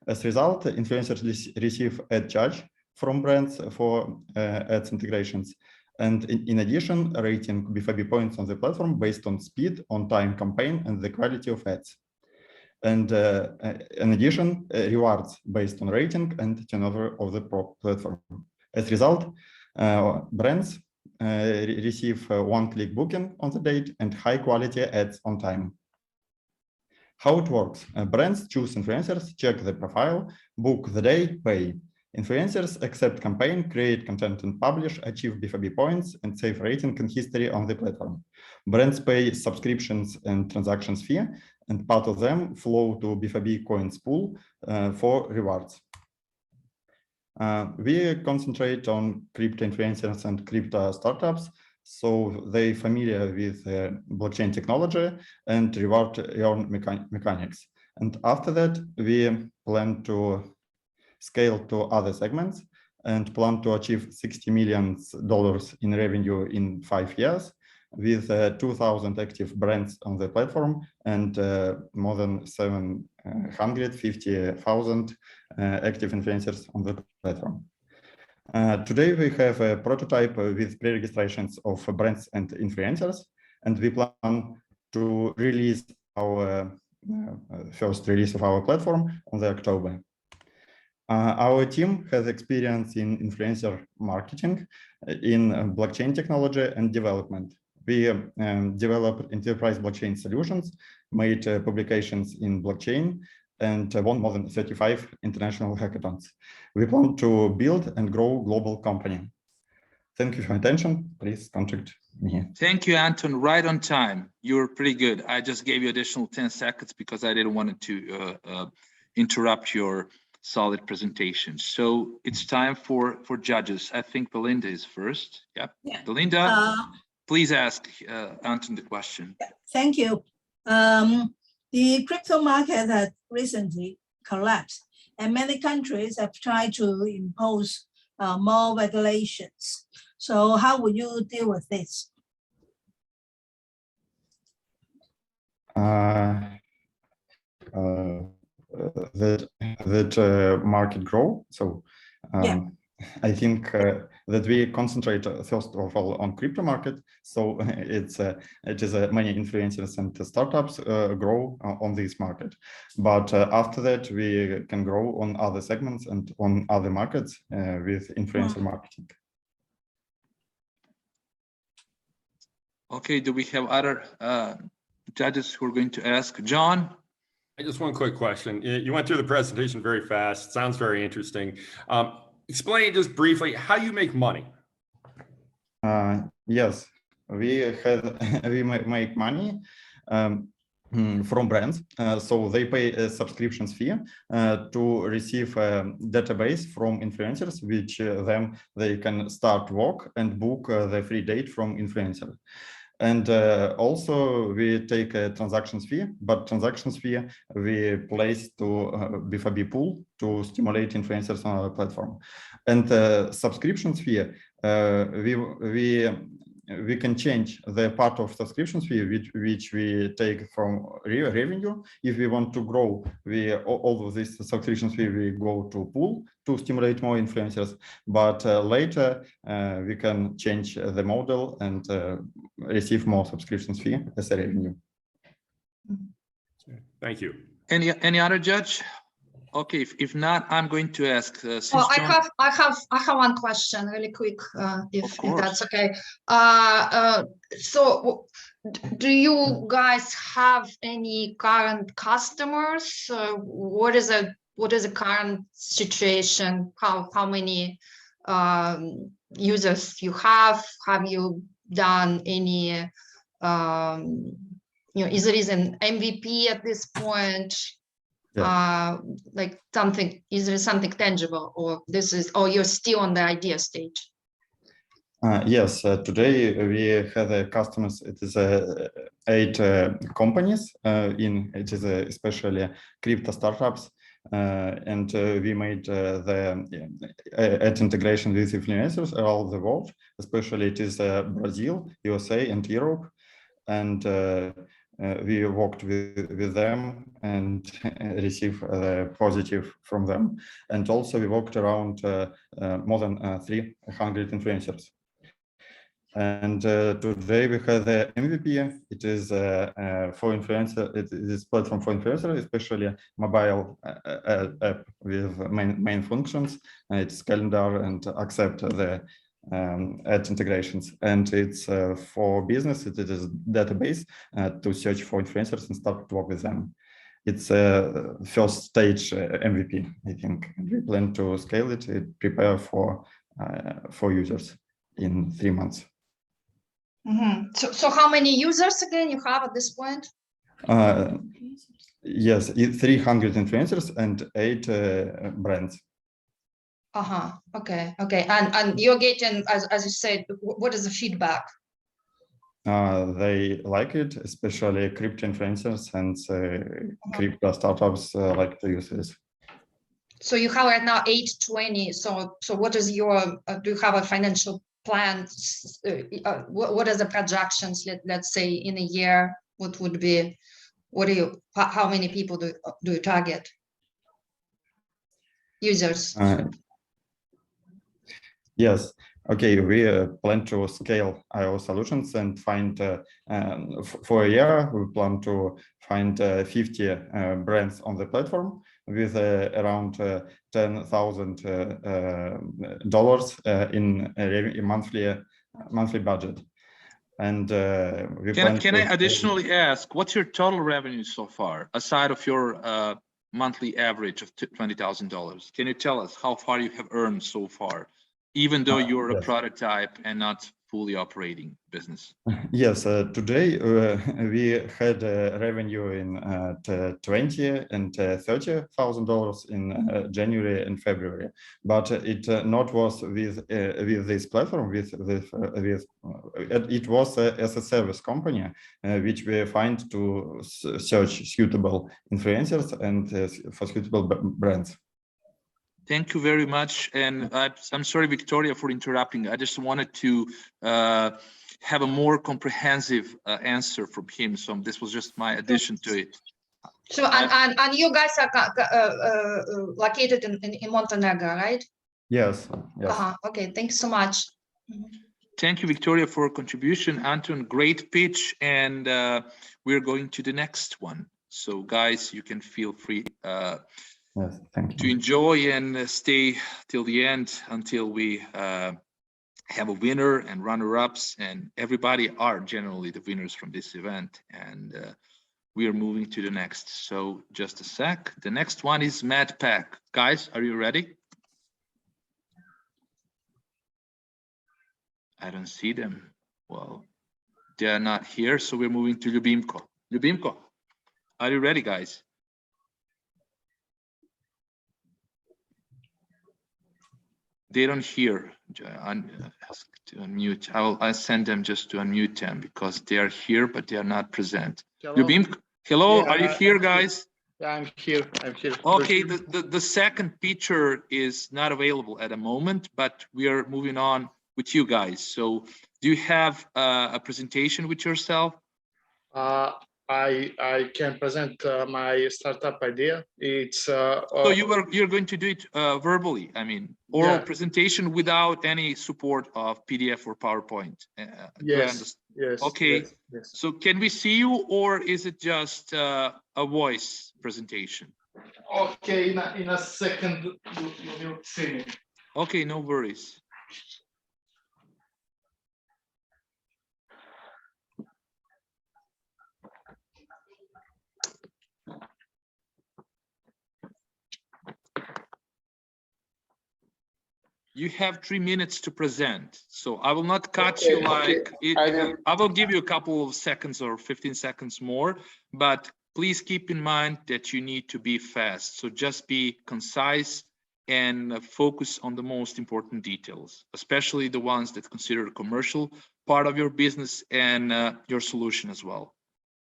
As a result, influencers receive ad charge from brands for ads integrations, And in addition, rating B2B points on the platform based on speed, on-time campaign, and the quality of ads. And in addition, rewards based on rating and turnover of the platform. As a result, brands receive one-click booking on the date and high-quality ads on time. How it works? Brands choose influencers, check the profile, book the day, pay. Influencers accept campaign, create content and publish, achieve B2B points, and save rating and history on the platform. Brands pay subscriptions and transactions fee, and part of them flow to B2B coins pool for rewards. We concentrate on crypto influencers and crypto startups, so they're familiar with blockchain technology and reward earn mechanics. And after that, we plan to scale to other segments and plan to achieve $60 million in revenue in 5 years with 2,000 active brands on the platform and more than 750,000 active influencers on the platform. Today, we have a prototype with pre-registrations of brands and influencers, and we plan to release our first release of our platform on the October. Our team has experience in influencer marketing, in blockchain technology and development. We developed enterprise blockchain solutions, made publications in blockchain, and won more than 35 international hackathons. We plan to build and grow global company. Thank you for your attention. Please contact me. Thank you, Anton. Right on time. You were pretty good. I just gave you additional 10 seconds because I didn't want to interrupt your solid presentation. So it's time for judges. I think Belinda is first. Yep. Yeah. Belinda, please ask Anton the question. Thank you. The crypto market has recently collapsed, and many countries have tried to impose more regulations. So how will you deal with this? That market grow. So yeah. I think that we concentrate first of all on crypto market. So it is many influencers and startups grow on this market. But after that, we can grow on other segments and on other markets with influencer marketing. Okay, do we have other judges who are going to ask? John? Just one quick question. You went through the presentation very fast. Sounds very interesting. Explain just briefly how you make money. Yes, we make money from brands. So they pay a subscriptions fee to receive a database from influencers, which then they can start work and book the free date from influencer. And also we take a transactions fee, but transactions fee we place to B2B pool to stimulate influencers on our platform. And subscriptions fee, we can change the part of subscriptions fee which we take from revenue. If we want to grow, all of this subscriptions fee we go to pool to stimulate more influencers. But later we can change the model and receive more subscriptions fee as a revenue. Thank you. Any other judge? Okay, if not, I'm going to ask. Well, I have one question, really quick, if that's okay. So, do you guys have any current customers? What is the current situation? How many users you have? Have you done any? Is there an MVP at this point? Yeah. Like something, is there something tangible, or you're still on the idea stage? Yes, today we have customers. It is 8 companies it is especially crypto startups, and we made the ad integration with influencers around the world. Especially it is Brazil, USA, and Europe, and we worked with them and received positive from them. And also we worked around more than 300 influencers. And today we have the MVP. It is for influencer. It is platform for influencers, especially mobile app with main functions. It's calendar and accept the ad integrations. And it's for business. It is database to search for influencers and start to work with them. It's a first stage MVP, I think. We plan to scale it, prepare for users in 3 months. So how many users again you have at this point? Yes, 300 influencers and 8 brands. Okay. And you're getting, as you said, what is the feedback? They like it, especially crypto influencers and crypto startups like to use this. So you have right now 820. So what is your? Do you have a financial plan? What are the projections? Let's say in a year, what would be? What do you? How many people do you target? Users. Yes. Okay, we plan to scale our solutions and find for a year, we plan to find 50 brands on the platform with around $10,000 in a monthly budget. And we can I additionally ask, what's your total revenue so far, aside of your monthly average of $20,000? Can you tell us how far you have earned so far, even though you're a prototype and not fully operating business? Yes, today we had revenue in $20,000 and $30,000 in January and February, but it not was with this platform. It was as a service company, which we find to search suitable influencers and for suitable brands. Thank you very much. And I'm sorry, Victoria, for interrupting. I just wanted to have a more comprehensive answer from him. So this was just my addition to it. So, and you guys are located in Montenegro, right? Yes. Okay, thanks so much. Thank you, Victoria, for contribution. Anton, great pitch. And we're going to the next one. So guys, you can feel free yes, thank you. to enjoy and stay till the end until we have a winner and runner-ups, and everybody are generally the winners from this event. And we are moving to the next. So just a sec. The next one is Matt Pack. Guys, are you ready? I don't see them. Well, they are not here. So we're moving to Ljubimko. Ljubimko, are you ready, guys? They don't hear. Ask to unmute. I'll send them just to unmute them because they are here, but they are not present. Ljubimko, hello, Yeah, are you here, guys? Yeah, I'm here. Okay, the second picture is not available at the moment, but we are moving on with you guys. So do you have a presentation with yourself? I can present my startup idea. It's so you're going to do it verbally. I mean, oral presentation without any support of PDF or PowerPoint. Yes. Okay. Yes. So can we see you, or is it just a voice presentation? Okay. In a second, you will see me. Okay, no worries. You have 3 minutes to present, so I will not cut you like it. I will give you a couple of seconds or 15 seconds more, but please keep in mind that you need to be fast. So just be concise and focus on the most important details, especially the ones that consider the commercial part of your business and your solution as well.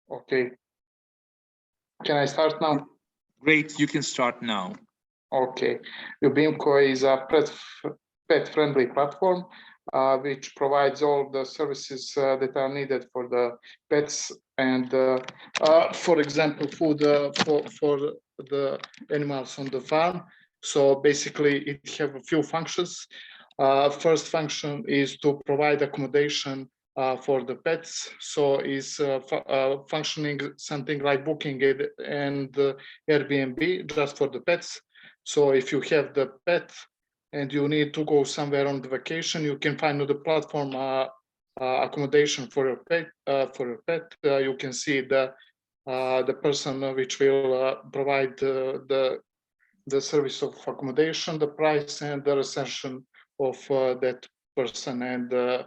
Okay. Can I start now? Great, you can start now. Okay. Ljubimko is a pet-friendly platform which provides all the services that are needed for the pets and, for example, food for the animals on the farm. So basically, it has a few functions. First function is to provide accommodation for the pets. So is functioning something like booking it and Airbnb just for the pets. So if you have the pet and you need to go somewhere on the vacation, you can find on the platform accommodation for your pet. You can see the person which will provide the service of accommodation, the price, and the recension of that person and the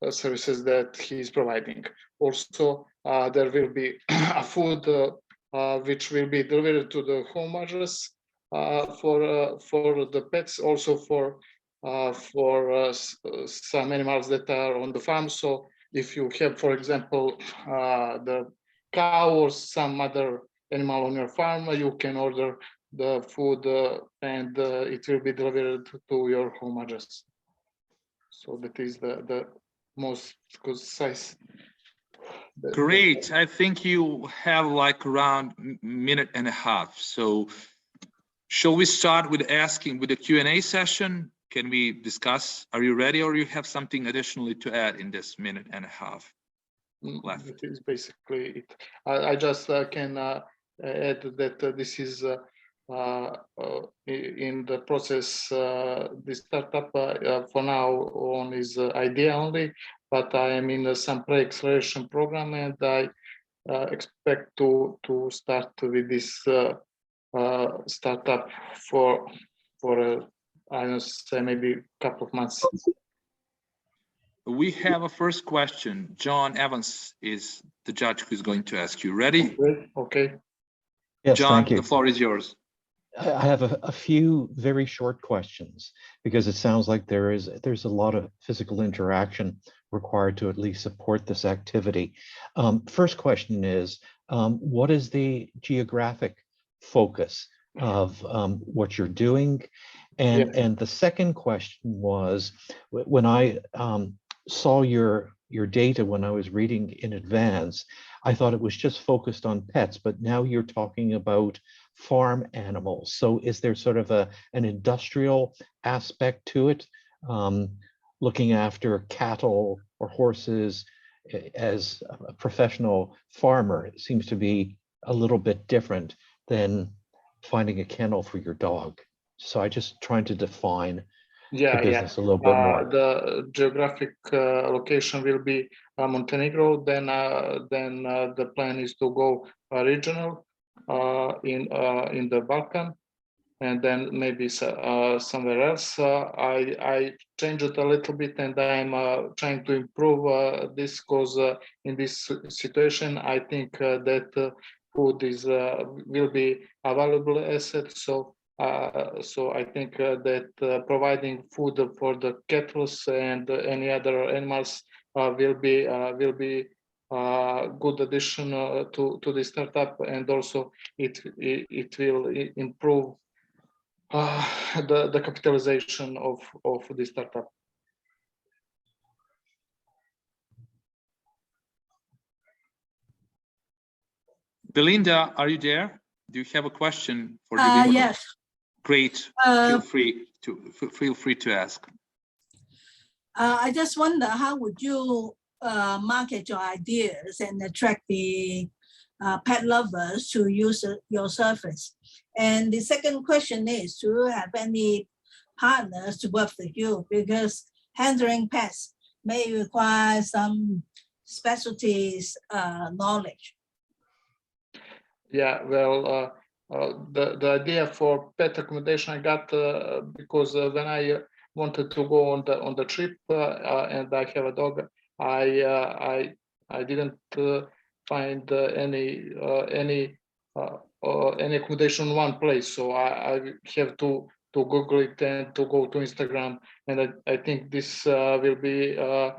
services that he is providing. Also, there will be a food which will be delivered to the home address for the pets, also for some animals that are on the farm. So if you have, for example, the cow or some other animal on your farm, you can order the food and it will be delivered to your home address. So that is the most concise. Great. I think you have like around minute and a half. So shall we start with the Q&A session? Can we discuss? Are you ready, or you have something additionally to add in this minute and a half left? That is basically it. I just can add that this is in the process. The startup for now on is idea only, but I am in some pre-acceleration program, and I expect to start with this startup for I don't say maybe a couple of months. We have a first question. John Evans is the judge who's going to ask you. Ready? Okay. Yes, John, thank you. the floor is yours. I have a few very short questions because it sounds like there's a lot of physical interaction required to at least support this activity. First question is, what is the geographic focus of what you're doing? And the second question was, when I saw your data when I was reading in advance, I thought it was just focused on pets, but now you're talking about farm animals. So is there sort of an industrial aspect to it, looking after cattle or horses as a professional farmer? It seems to be a little bit different than finding a kennel for your dog. So I just trying to define the business a little bit more. The geographic location will be Montenegro. Then the plan is to go regional in the Balkan, and then maybe somewhere else. I changed it a little bit, and I'm trying to improve this, because in this situation, I think that food is will be a valuable asset. So I think that providing food for the cattle and any other animals will be good addition to the startup, and also it will improve the capitalization of the startup. Belinda, are you there? Do you have a question for Unicorn? Yes. Great. Feel free to ask. I just wonder, how would you market your ideas and attract the pet lovers to use your service? And the second question is, do you have any partners to work with you? Because handling pets may require some specialties knowledge. Yeah, well, the idea for pet accommodation I got because when I wanted to go on the trip and I have a dog, I didn't find any accommodation in one place, so I have to Google it and to go to Instagram, and I think this will be a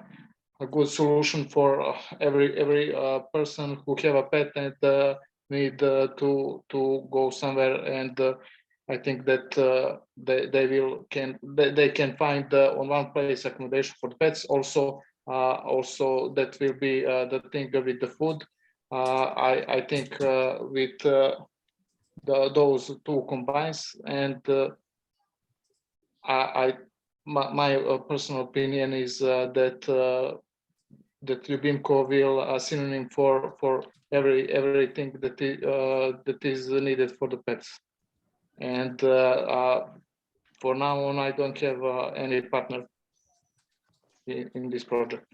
good solution for every person who have a pet and need to go somewhere, and I think that they can find on one place accommodation for the pets. Also that will be the thing with the food. I think with those two combines, and I my personal opinion is that Ljubimko will synonym for everything that is needed for the pets. And for now on, I don't have any partner in this project.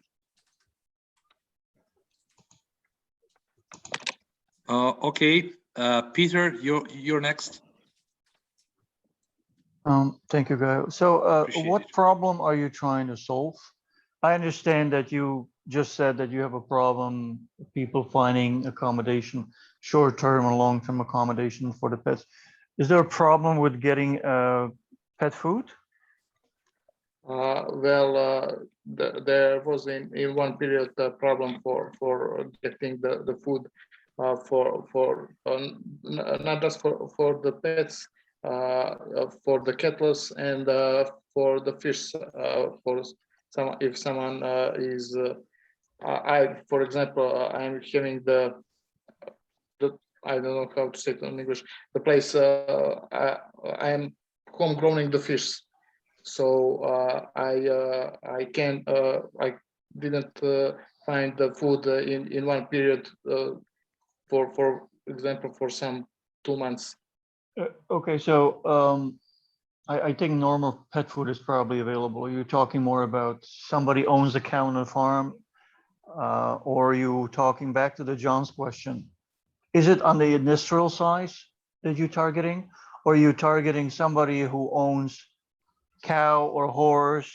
Okay, Peter, you're next. Thank you, Guy. So Appreciate what it. problem are you trying to solve? I understand that you just said that you have a problem, people finding accommodation, short-term and long-term accommodation for the pets. Is there a problem with getting pet food? There was in one period a problem for getting the food for not just for the pets, for the cattle and for the fish. For some, if someone is, for example, I'm having the I don't know how to say it in English. The place I am homegrowing the fish. So I didn't find the food in one period for example for some 2 months. Okay, so I think normal pet food is probably available. You're talking more about somebody owns a cow on a farm, or are you talking back to the John's question? Is it on the industrial size that you're targeting, or are you targeting somebody who owns cow or horse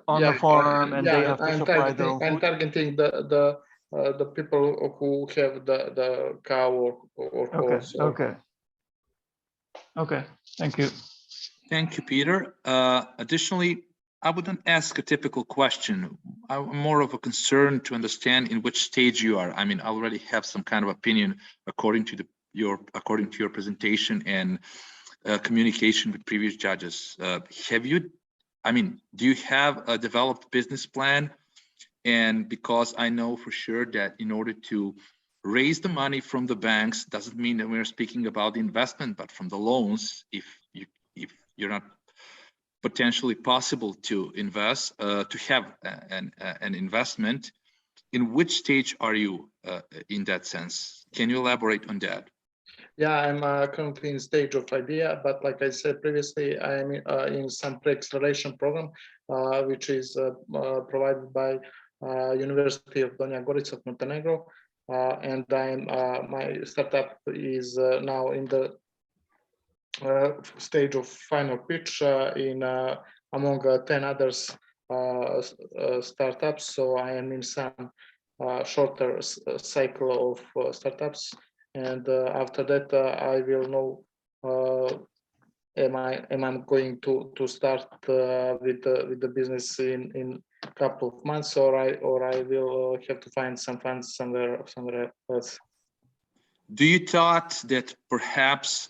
on the farm and they have to supply their own food? I'm targeting the people who have the cow or horse. Okay, thank you. Thank you, Peter. Additionally, I wouldn't ask a typical question. I'm more of a concern to understand in which stage you are. I mean, I already have some kind of opinion according to your presentation and communication with previous judges. Do you have a developed business plan? And because I know for sure that in order to raise the money from the banks, doesn't mean that we're speaking about the investment, but from the loans, if you're not potentially possible to invest, to have an investment, in which stage are you in that sense? Can you elaborate on that? Yeah, I'm currently in stage of idea, but like I said previously, I'm in some pre-acceleration program, which is provided by University of Donja Gorica of Montenegro, and my startup is now in the stage of final pitch among 10 others startups. So I am in some shorter cycle of startups. And after that, I will know am I going to start with the business in a couple of months, or I will have to find some funds somewhere else. Do you thought that perhaps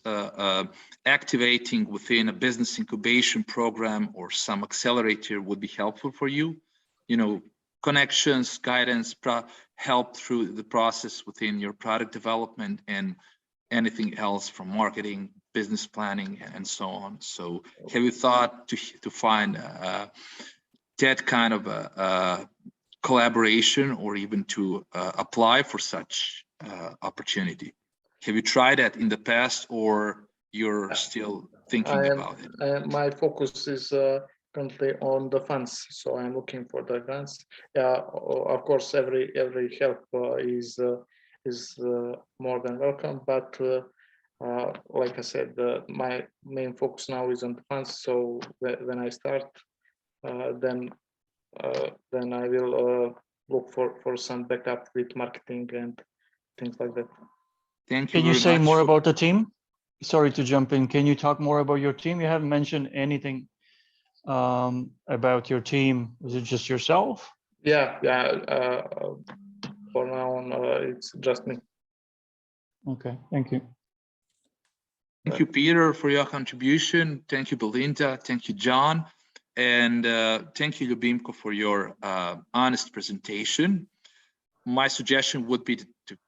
activating within a business incubation program or some accelerator would be helpful for you? You know, connections, guidance, help through the process within your product development and anything else from marketing, business planning, and so on. So have you thought to find that kind of a collaboration or even to apply for such opportunity? Have you tried that in the past, or you're still thinking about it? My focus is currently on the funds, so I'm looking for the grants. Of course, every help is more than welcome, but like I said, my main focus now is on the funds. So when I start, then I will look for some backup with marketing and things like that. Thank you. Can you say more about the team? Sorry to jump in. Can you talk more about your team? You haven't mentioned anything about your team. Is it just yourself? Yeah. For now on, it's just me. Okay, thank you. Thank you, Peter, for your contribution. Thank you, Belinda. Thank you, John. And thank you, Ljubimko, for your honest presentation. My suggestion would be to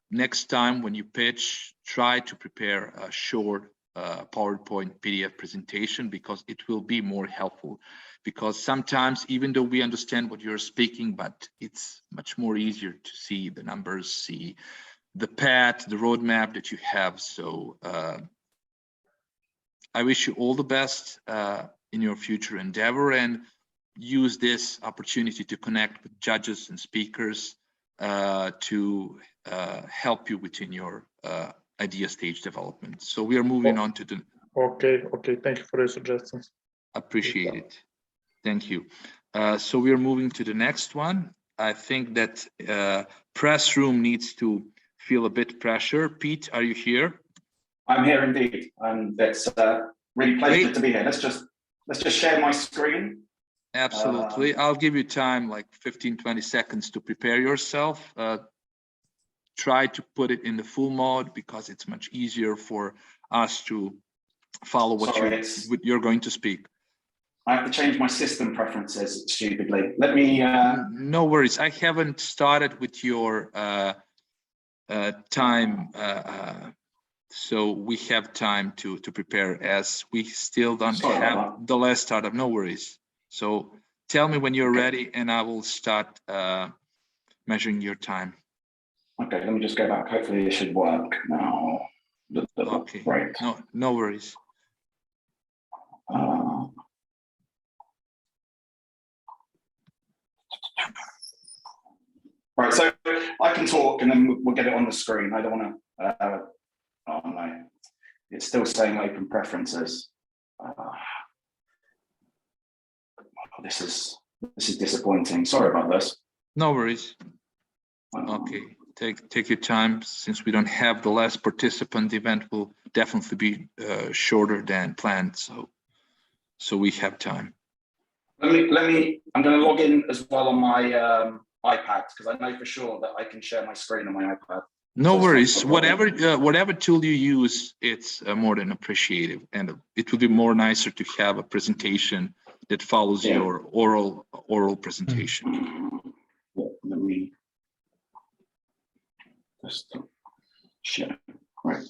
next time when you pitch, try to prepare a short PowerPoint PDF presentation, because it will be more helpful. Because sometimes, even though we understand what you're speaking, but it's much more easier to see the numbers, see the path, the roadmap that you have. So I wish you all the best in your future endeavor, and use this opportunity to connect with judges and speakers to help you within your idea stage development. So we are moving on to the. Okay, thank you for your suggestions. Appreciate it. Thank you. So we are moving to the next one. I think that press room needs to feel a bit pressure. Pete, are you here? I'm here indeed, and it's really pleasure to be here. Let's just share my screen. Absolutely. I'll give you time, like 15-20 seconds to prepare yourself. Try to put it in the full mode, because it's much easier for us to follow what you're going to speak. I have to change my system preferences stupidly. Let me. No worries. I haven't started with your time, so we have time to prepare, as we still don't have the last startup. No worries. So tell me when you're ready, and I will start measuring your time. Okay, let me just go back. Hopefully it should work now. Okay. Right. No worries. Right, so I can talk and then we'll get it on the screen. I don't want to. Oh no, it's still saying open preferences. This is disappointing. Sorry about this. No worries. Okay, take your time. Since we don't have the last participant, the event will definitely be shorter than planned. So we have time. Let me. I'm going to log in as well on my iPad, because I know for sure that I can share my screen on my iPad. No worries. Whatever tool you use, it's more than appreciated, and it would be more nicer to have a presentation that follows your oral presentation. Let me just share. Right.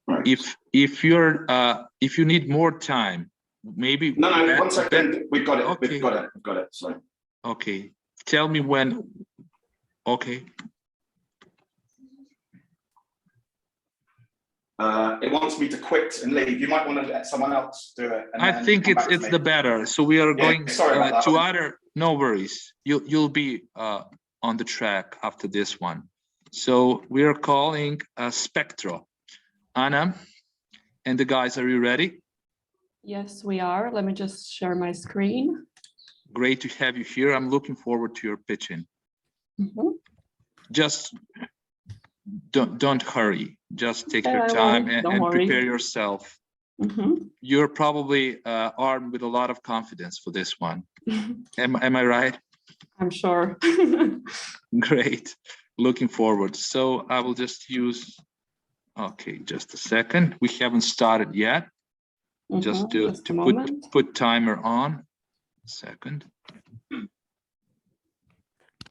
Right. If you need more time, maybe. No, 1 second. We've got it. Okay. We've got it. So. Okay. Tell me when. Okay. It wants me to quit and leave. You might want to let someone else do it. I think it's the better. So we are going to other. No worries. You'll be on the track after this one. So we are calling Spectro. Anna and the guys, are you ready? Yes, we are. Let me just share my screen. Great to have you here. I'm looking forward to your pitching. Just don't hurry. Just take your time and prepare yourself. You're probably armed with a lot of confidence for this one. Am I right? I'm sure. Great. Looking forward. So I will just use. Okay, just a second. We haven't started yet. Just to put timer on. Second.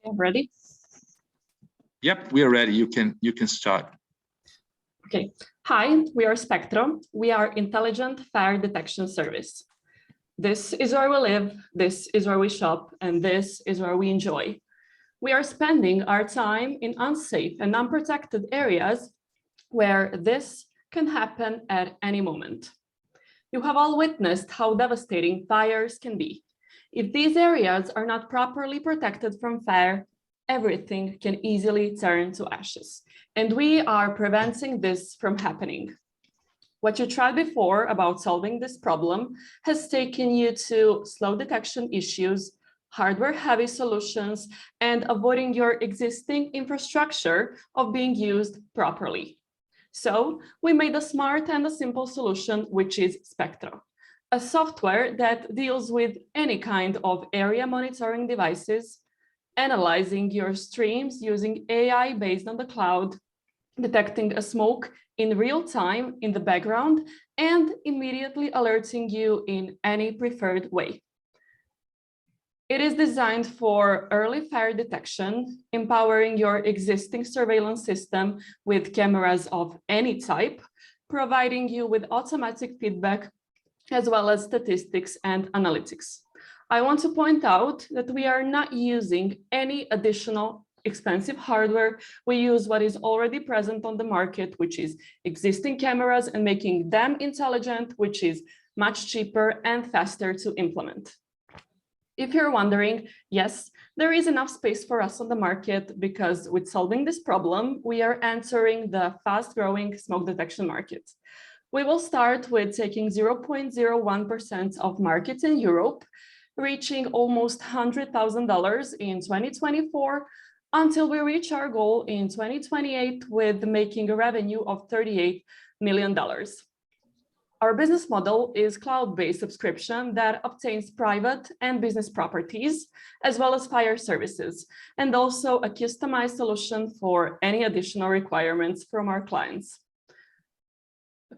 Ready? Yep, we are ready. You can start. Okay. Hi, we are Spectro. We are Intelligent Fire Detection Service. This is where we live, this is where we shop, and this is where we enjoy. We are spending our time in unsafe and unprotected areas where this can happen at any moment. You have all witnessed how devastating fires can be. If these areas are not properly protected from fire, everything can easily turn to ashes. And we are preventing this from happening. What you tried before about solving this problem has taken you to slow detection issues, hardware-heavy solutions, and avoiding your existing infrastructure of being used properly. So we made a smart and a simple solution, which is Spectro, a software that deals with any kind of area monitoring devices, analyzing your streams using AI based on the cloud, detecting a smoke in real time in the background, and immediately alerting you in any preferred way. It is designed for early fire detection, empowering your existing surveillance system with cameras of any type, providing you with automatic feedback as well as statistics and analytics. I want to point out that we are not using any additional expensive hardware. We use what is already present on the market, which is existing cameras, and making them intelligent, which is much cheaper and faster to implement. If you're wondering, yes, there is enough space for us on the market because with solving this problem, we are entering the fast-growing smoke detection market. We will start with taking 0.01% of markets in Europe, reaching almost $100,000 in 2024, until we reach our goal in 2028 with making a revenue of $38 million. Our business model is cloud-based subscription that obtains private and business properties, as well as fire services, and also a customized solution for any additional requirements from our clients.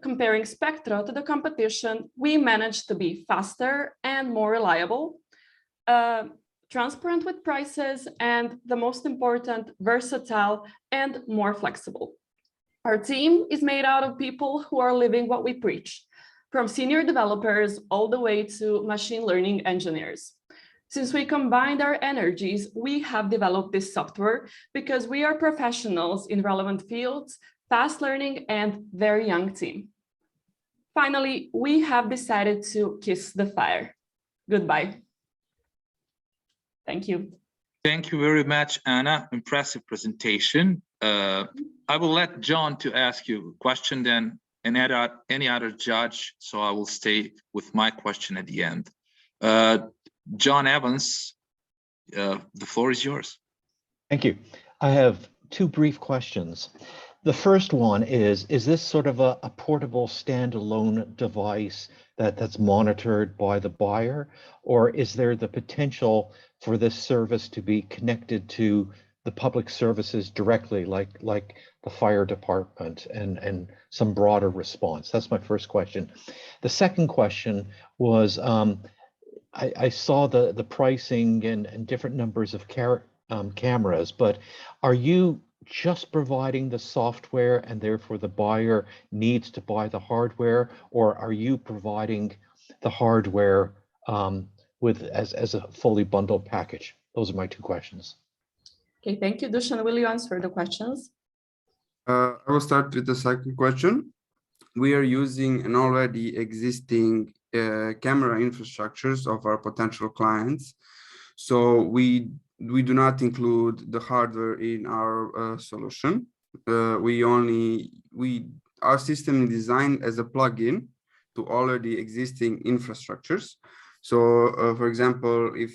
Comparing Spectra to the competition, we managed to be faster and more reliable, transparent with prices, and the most important, versatile and more flexible. Our team is made out of people who are living what we preach, from senior developers all the way to machine learning engineers. Since we combined our energies, we have developed this software because we are professionals in relevant fields, fast learning, and very young team. Finally, we have decided to kiss the fire. Goodbye. Thank you. Thank you very much, Anna. Impressive presentation. I will let John to ask you a question then, and any other judge. So I will stay with my question at the end. John Evans, the floor is yours. Thank you. I have two brief questions. The first one is this sort of a portable standalone device that's monitored by the buyer, or is there the potential for this service to be connected to the public services directly, like the fire department and some broader response? That's my first question. The second question was, I saw the pricing and different numbers of cameras, but are you just providing the software and therefore the buyer needs to buy the hardware, or are you providing the hardware as a fully bundled package? Those are my two questions. Okay, thank you. Dusan, will you answer the questions? I will start with the second question. We are using an already existing camera infrastructures of our potential clients. So we do not include the hardware in our solution. Our system is designed as a plugin to already existing infrastructures. So for example, if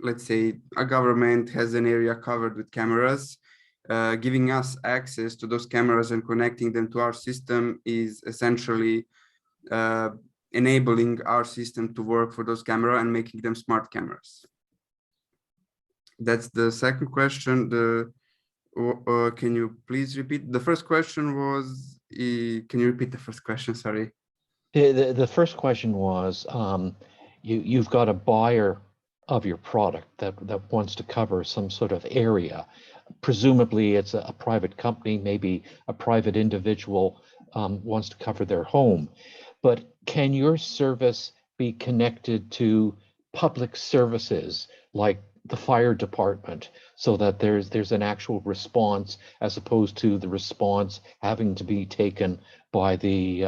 let's say a government has an area covered with cameras, giving us access to those cameras and connecting them to our system is essentially enabling our system to work for those cameras and making them smart cameras. That's the second question. Can you please repeat? The first question was, can you repeat the first question? Sorry. The first question was, you've got a buyer of your product that wants to cover some sort of area. Presumably it's a private company, maybe a private individual wants to cover their home. But can your service be connected to public services like the fire department, so that there's an actual response as opposed to the response having to be taken by the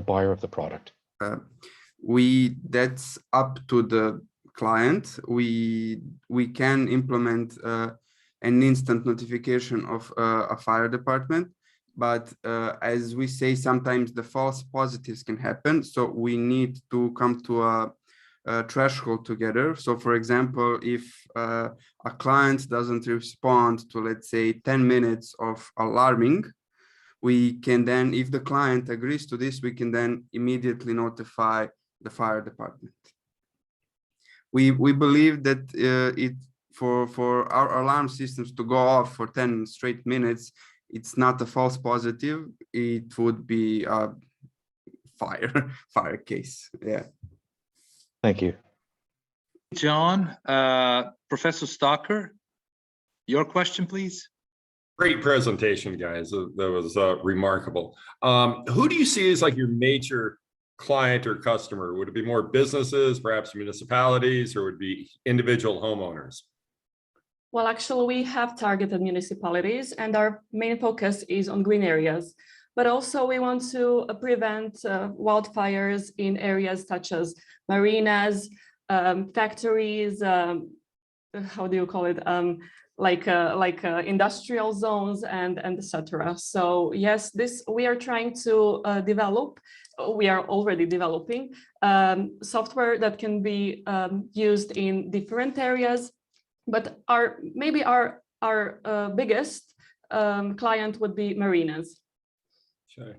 buyer of the product? That's up to the client. We can implement an instant notification of a fire department, but as we say, sometimes the false positives can happen. So we need to come to a threshold together. So for example, if a client doesn't respond to, let's say, 10 minutes of alarming, we can then, if the client agrees to this, we can then immediately notify the fire department. We believe that for our alarm systems to go off for 10 straight minutes, it's not a false positive. It would be a fire case. Yeah. Thank you. John. Professor Stocker, your question, please. Great presentation, guys. That was remarkable. Who do you see as like your major client or customer? Would it be more businesses, perhaps municipalities, or would it be individual homeowners? Well, actually, we have targeted municipalities, and our main focus is on green areas. But also, we want to prevent wildfires in areas such as marinas, factories, how do you call it? Industrial zones and etc. So yes, this we are trying to develop. We are already developing software that can be used in different areas, but our biggest client would be marinas. Okay.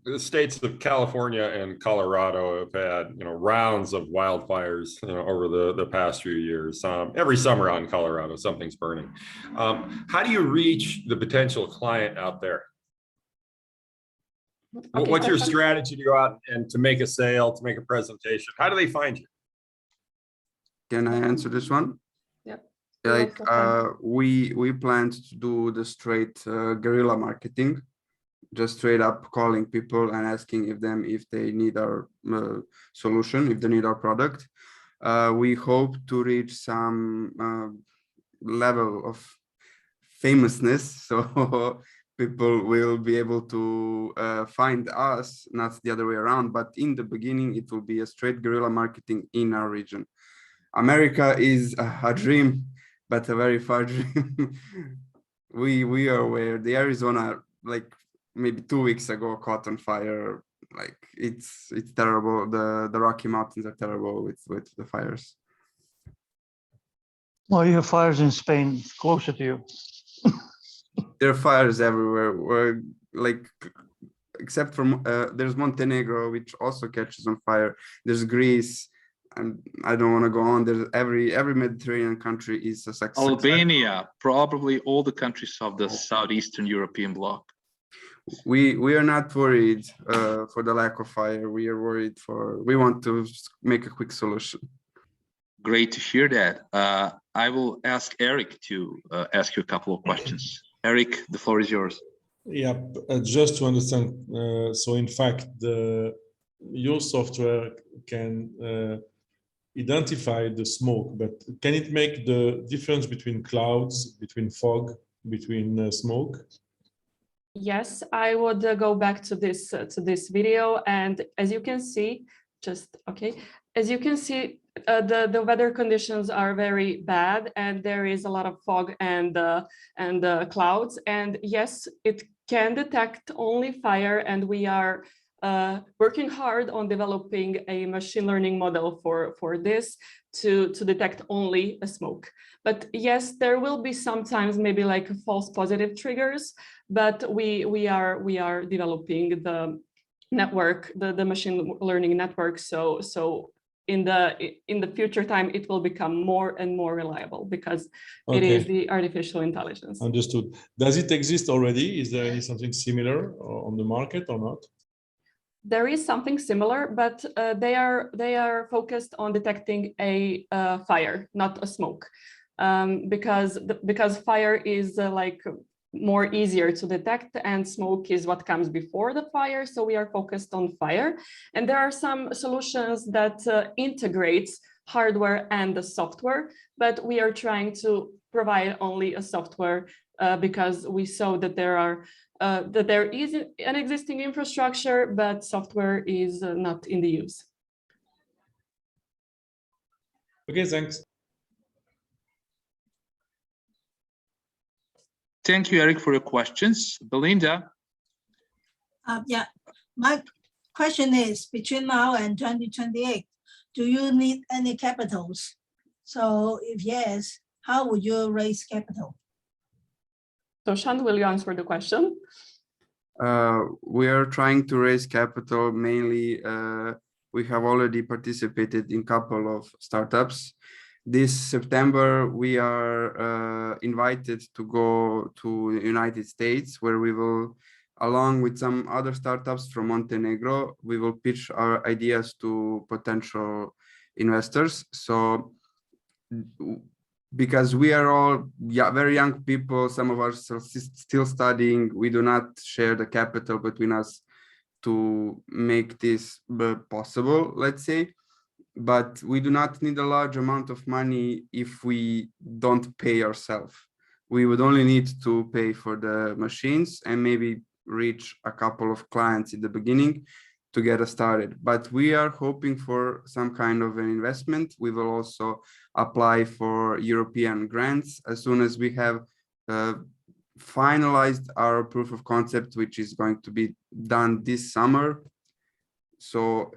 The states of California and Colorado have had, rounds of wildfires, over the past few years. Every summer out in Colorado, something's burning. How do you reach the potential client out there? Okay, what's your strategy to go out and to make a sale, to make a presentation? How do they find you? Can I answer this one? Yeah. Like we planned to do the straight guerrilla marketing, just straight up calling people and asking if they need our solution, if they need our product. We hope to reach some level of famousness, so people will be able to find us, not the other way around. But in the beginning, it will be a straight guerrilla marketing in our region. America is a dream, but a very far dream. we are aware. The Arizona, like maybe 2 weeks ago, caught on fire. Like it's terrible. The Rocky Mountains are terrible with the fires. Well, you have fires in Spain closer to you. There are fires everywhere. We're like, except from there's Montenegro, which also catches on fire. There's Greece, and I don't want to go on. There's every Mediterranean country is a success. Albania, probably all the countries of the Southeastern European bloc. We are not worried for the lack of fire. We are worried we want to make a quick solution. Great to hear that. I will ask Eric to ask you a couple of questions. Eric, the floor is yours. Yeah, just to understand. So in fact, your software can identify the smoke, but can it make the difference between clouds, between fog, between smoke? Yes, I would go back to this video, and as you can see, as you can see, the weather conditions are very bad, and there is a lot of fog and clouds. And yes, it can detect only fire, and we are working hard on developing a machine learning model for this to detect only a smoke. But yes, there will be sometimes maybe like false positive triggers, but we are developing the network, the machine learning network. So in the future time, it will become more and more reliable because it is the artificial intelligence. Understood. Does it exist already? Is there something similar on the market or not? There is something similar, but they are focused on detecting a fire, not a smoke, because fire is like more easier to detect, and smoke is what comes before the fire. So we are focused on fire, and there are some solutions that integrates hardware and the software, but we are trying to provide only a software because we saw that there is an existing infrastructure, but software is not in the use. Okay, thanks. Thank you, Eric, for your questions. Belinda? Yeah, my question is, between now and 2028, do you need any capitals? So if yes, how would you raise capital? So Shant, will you answer the question? We are trying to raise capital mainly. We have already participated in a couple of startups. This September, we are invited to go to the United States, where we will, along with some other startups from Montenegro, we will pitch our ideas to potential investors. So because we are all very young people, some of us are still studying, we do not share the capital between us to make this possible, let's say. But we do not need a large amount of money if we don't pay ourselves. We would only need to pay for the machines and maybe reach a couple of clients in the beginning to get us started. But we are hoping for some kind of an investment. We will also apply for European grants as soon as we have finalized our proof of concept, which is going to be done this summer. So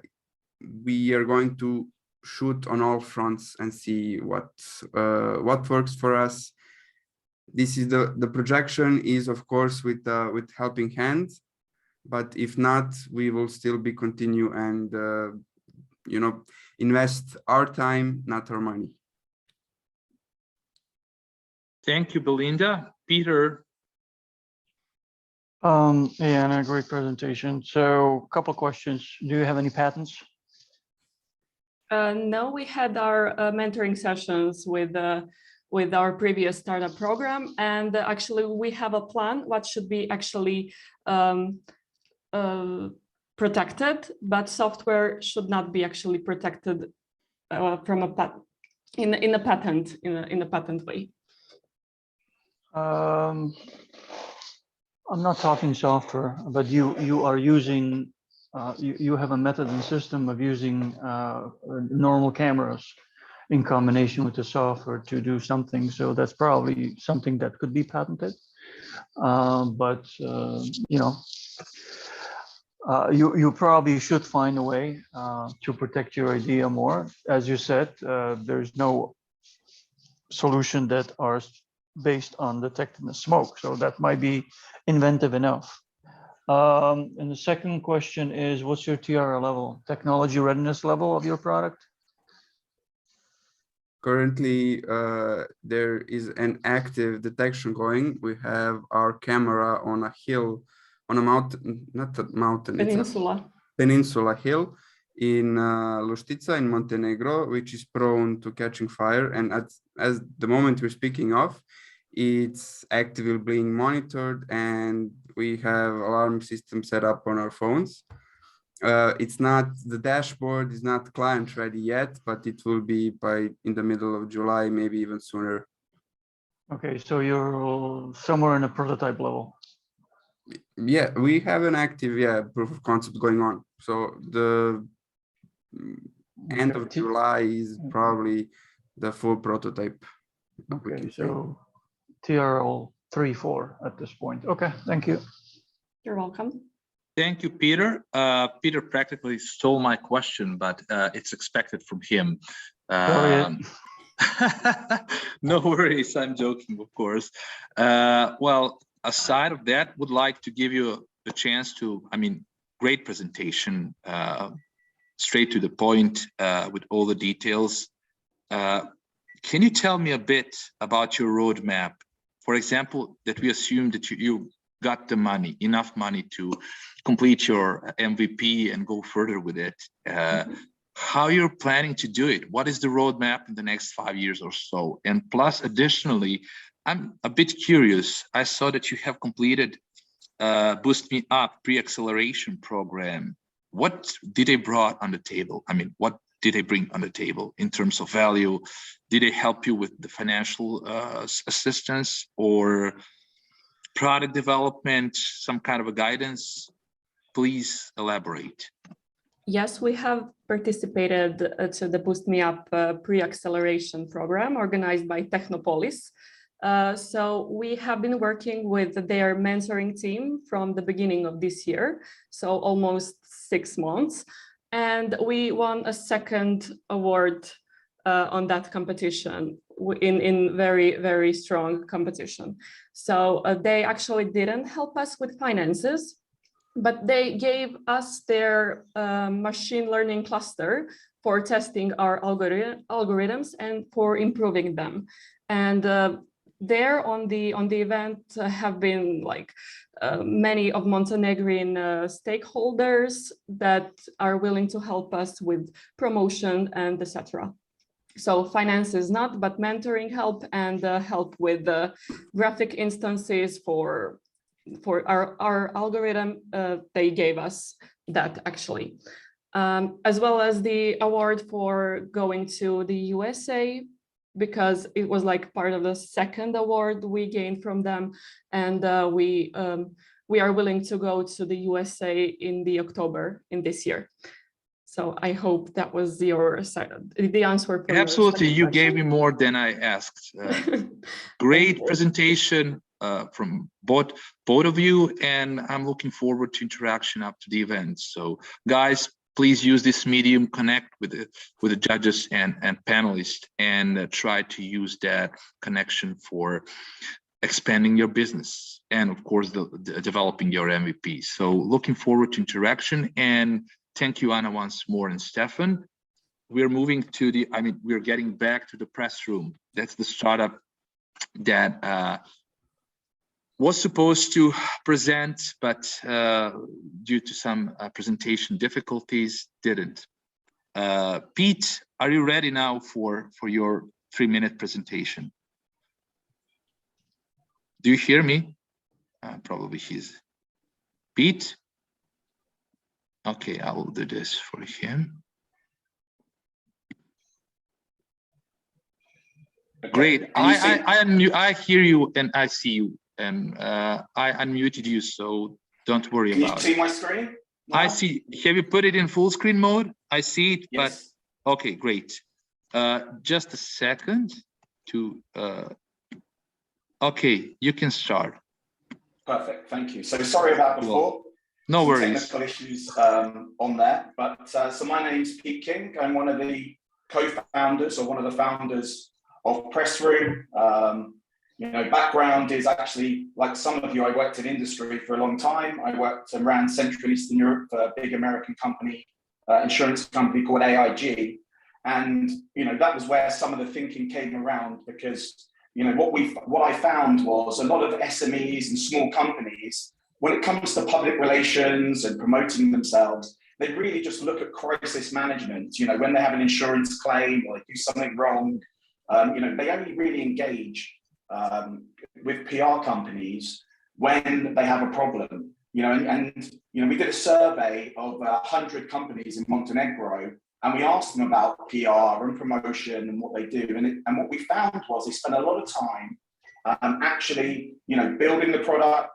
we are going to shoot on all fronts and see what works for us. This is the projection is, of course, with helping hands, but if not, we will still be continue and invest our time, not our money. Thank you, Belinda. Peter. Yeah, and a great presentation. So, a couple of questions. Do you have any patents? No, we had our mentoring sessions with our previous startup program, and actually we have a plan what should be actually protected, but software should not be actually protected from a in a patent way. I'm not talking software, but you are using you have a method and system of using normal cameras in combination with the software to do something. So that's probably something that could be patented. But you probably should find a way to protect your idea more. As you said, there's no solution that are based on detecting the smoke. So that might be inventive enough. And the second question is, what's your TRL level, technology readiness level of your product? Currently, there is an active detection going. We have our camera on a hill, on a mountain, not a mountain, Peninsula. it's a peninsula hill in Luštica in Montenegro, which is prone to catching fire. And as the moment we're speaking of, it's actively being monitored, and we have alarm system set up on our phones. It's not, the dashboard is not client ready yet, but it will be in the middle of July, maybe even sooner. Okay, so you're somewhere in a prototype level. Yeah, we have an active proof of concept going on. So the end of July is probably the full prototype. Okay, so TRL 3-4 at this point. Okay, thank you. You're welcome. Thank you, Peter. Peter practically stole my question, but it's expected from him. No worries, I'm joking, of course. Well, aside of that, would like to give you the chance to, great presentation, straight to the point with all the details. Can you tell me a bit about your roadmap? For example, that we assume that you got the money, enough money to complete your MVP and go further with it. How you're planning to do it? What is the roadmap in the next 5 years or so? And plus, additionally, I'm a bit curious. I saw that you have completed Boost Me Up pre-acceleration program. What did they brought on the table? What did they bring on the table in terms of value? Did they help you with the financial assistance or product development, some kind of a guidance? Please elaborate. Yes, we have participated to the Boost Me Up pre-acceleration program organized by Technopolis. So we have been working with their mentoring team from the beginning of this year, so almost 6 months. And we won a second award on that competition in very, very strong competition. So they actually didn't help us with finances, but they gave us their machine learning cluster for testing our algorithms and for improving them. And there on the event have been many of Montenegrin stakeholders that are willing to help us with promotion and etc. So finance is not, but mentoring help and help with the graphic instances for our algorithm. They gave us that actually, as well as the award for going to the USA, because it was like part of the second award we gained from them, and we are willing to go to the USA in the October in this year. So I hope that was the answer. For Absolutely, you gave me more than I asked. Great presentation from both of you, and I'm looking forward to interaction after the event. So guys, please use this medium, connect with the judges and panelists, and try to use that connection for expanding your business and of course developing your MVP. So looking forward to interaction, and thank you, Anna, once more, and Stefan. We're moving to we're getting back to the press room. That's the startup that was supposed to present, but due to some presentation difficulties, didn't. Pete, are you ready now for your 3-minute presentation? Do you hear me? Probably he's Pete. Okay, I will do this for him. Great. I hear you and I see you, and I unmuted you, so don't worry about it. Can you see my screen? No? I see. Have you put it in full screen mode? I see it, yes. But okay, great. Just a second to. Okay, you can start. Perfect. Thank you. So sorry about before. No worries. Technical issues on there, but so my name's Pete King. I'm one of the co-founders, or one of the founders of Pressroom. You know, background is actually, like some of you, I worked in industry for a long time. I worked and ran Central and Eastern Europe for a big American company, insurance company called AIG, and you know that was where some of the thinking came around, because you know what I found was a lot of SMEs and small companies, when it comes to public relations and promoting themselves, they really just look at crisis management. You know, when they have an insurance claim or they do something wrong, you know, they only really engage with PR companies when they have a problem. You know, and you know, we did a survey of 100 companies in Montenegro, and we asked them about PR and promotion and what they do. And what we found was they spend a lot of time actually, you know, building the product,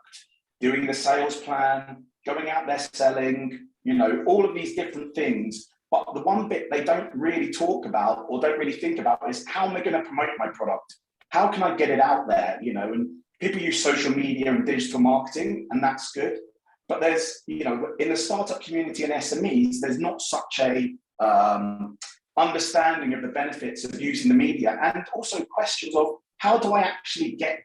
doing the sales plan, going out there selling, you know, all of these different things. But the one bit they don't really talk about or don't really think about is, how am I going to promote my product? How can I get it out there? You know, and people use social media and digital marketing, and that's good. But there's, you know, in the startup community and SMEs, there's not such a understanding of the benefits of using the media, and also questions of, how do I actually get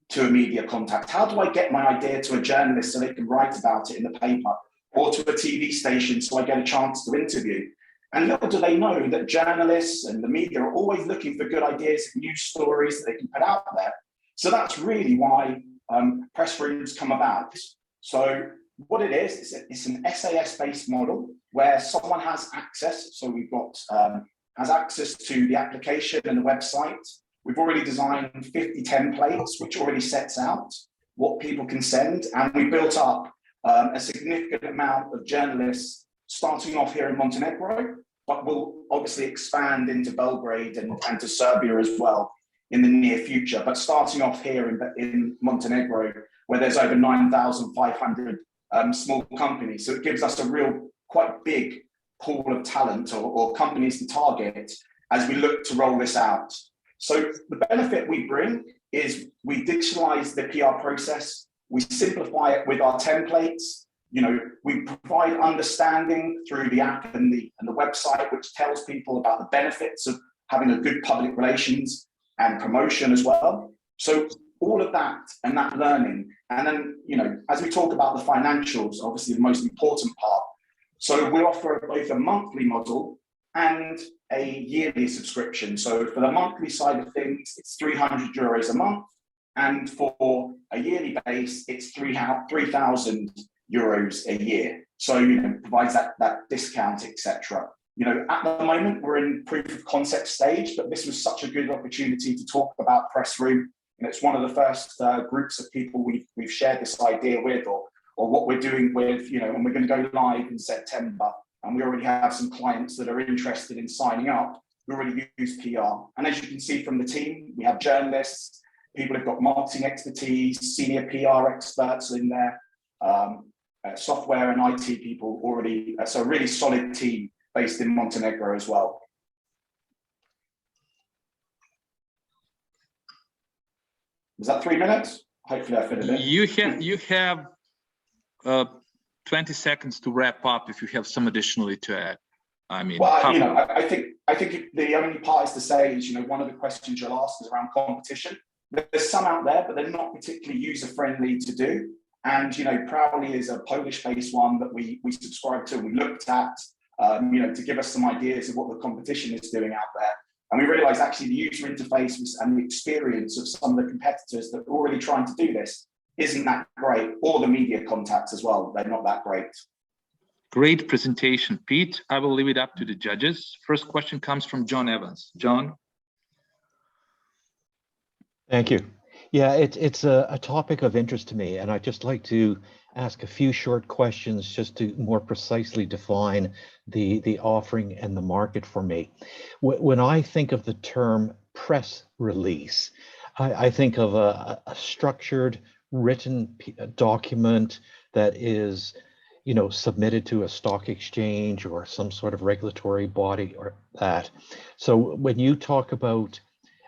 to a media contact? How do I get my idea to a journalist so they can write about it in the paper, or to a TV station so I get a chance to interview? And little do they know that journalists and the media are always looking for good ideas, news stories that they can put out there. So that's really why press rooms come about. So what it is, it's an SAS-based model where someone has access. So we've got has access to the application and the website. We've already designed 50 templates, which already sets out what people can send. And we built up a significant amount of journalists starting off here in Montenegro, but we'll obviously expand into Belgrade and to Serbia as well in the near future. But starting off here in Montenegro, where there's over 9,500 small companies. So it gives us a real, quite big pool of talent or companies to target as we look to roll this out. So the benefit we bring is we digitalize the PR process, we simplify it with our templates, you know, we provide understanding through the app and the website, which tells people about the benefits of having a good public relations and promotion as well. So all of that and that learning, and then, you know, as we talk about the financials, obviously the most important part. So we offer both a monthly model and a yearly subscription. So for the monthly side of things, it's €300 a month. And for a yearly base, it's €3,000 a year. So, you know, provides that discount, etc. At the moment, we're in proof of concept stage, but this was such a good opportunity to talk about Press Room. And it's one of the first groups of people we've shared this idea with, or what we're doing with, and we're going to go live in September. And we already have some clients that are interested in signing up who already use PR. And as you can see from the team, we have journalists, people who've got marketing expertise, senior PR experts in there, software and IT people already. So a really solid team based in Montenegro as well. Was that 3 minutes? Hopefully I fit it in. You have 20 seconds to wrap up if you have some additionally to add. I mean, well, I think the only part is to say is, one of the questions you'll ask is around competition. There's some out there, but they're not particularly user-friendly to do. And, Proudly is a Polish-based one that we subscribe to and we looked at, to give us some ideas of what the competition is doing out there. And we realized actually the user interface and the experience of some of the competitors that are already trying to do this isn't that great, or the media contacts as well. They're not that great. Great presentation, Pete. I will leave it up to the judges. First question comes from John Evans. John. Thank you. Yeah, it's a topic of interest to me, and I'd just like to ask a few short questions just to more precisely define the offering and the market for me. When I think of the term press release, I think of a structured written document that is, submitted to a stock exchange or some sort of regulatory body or that. So when you talk about,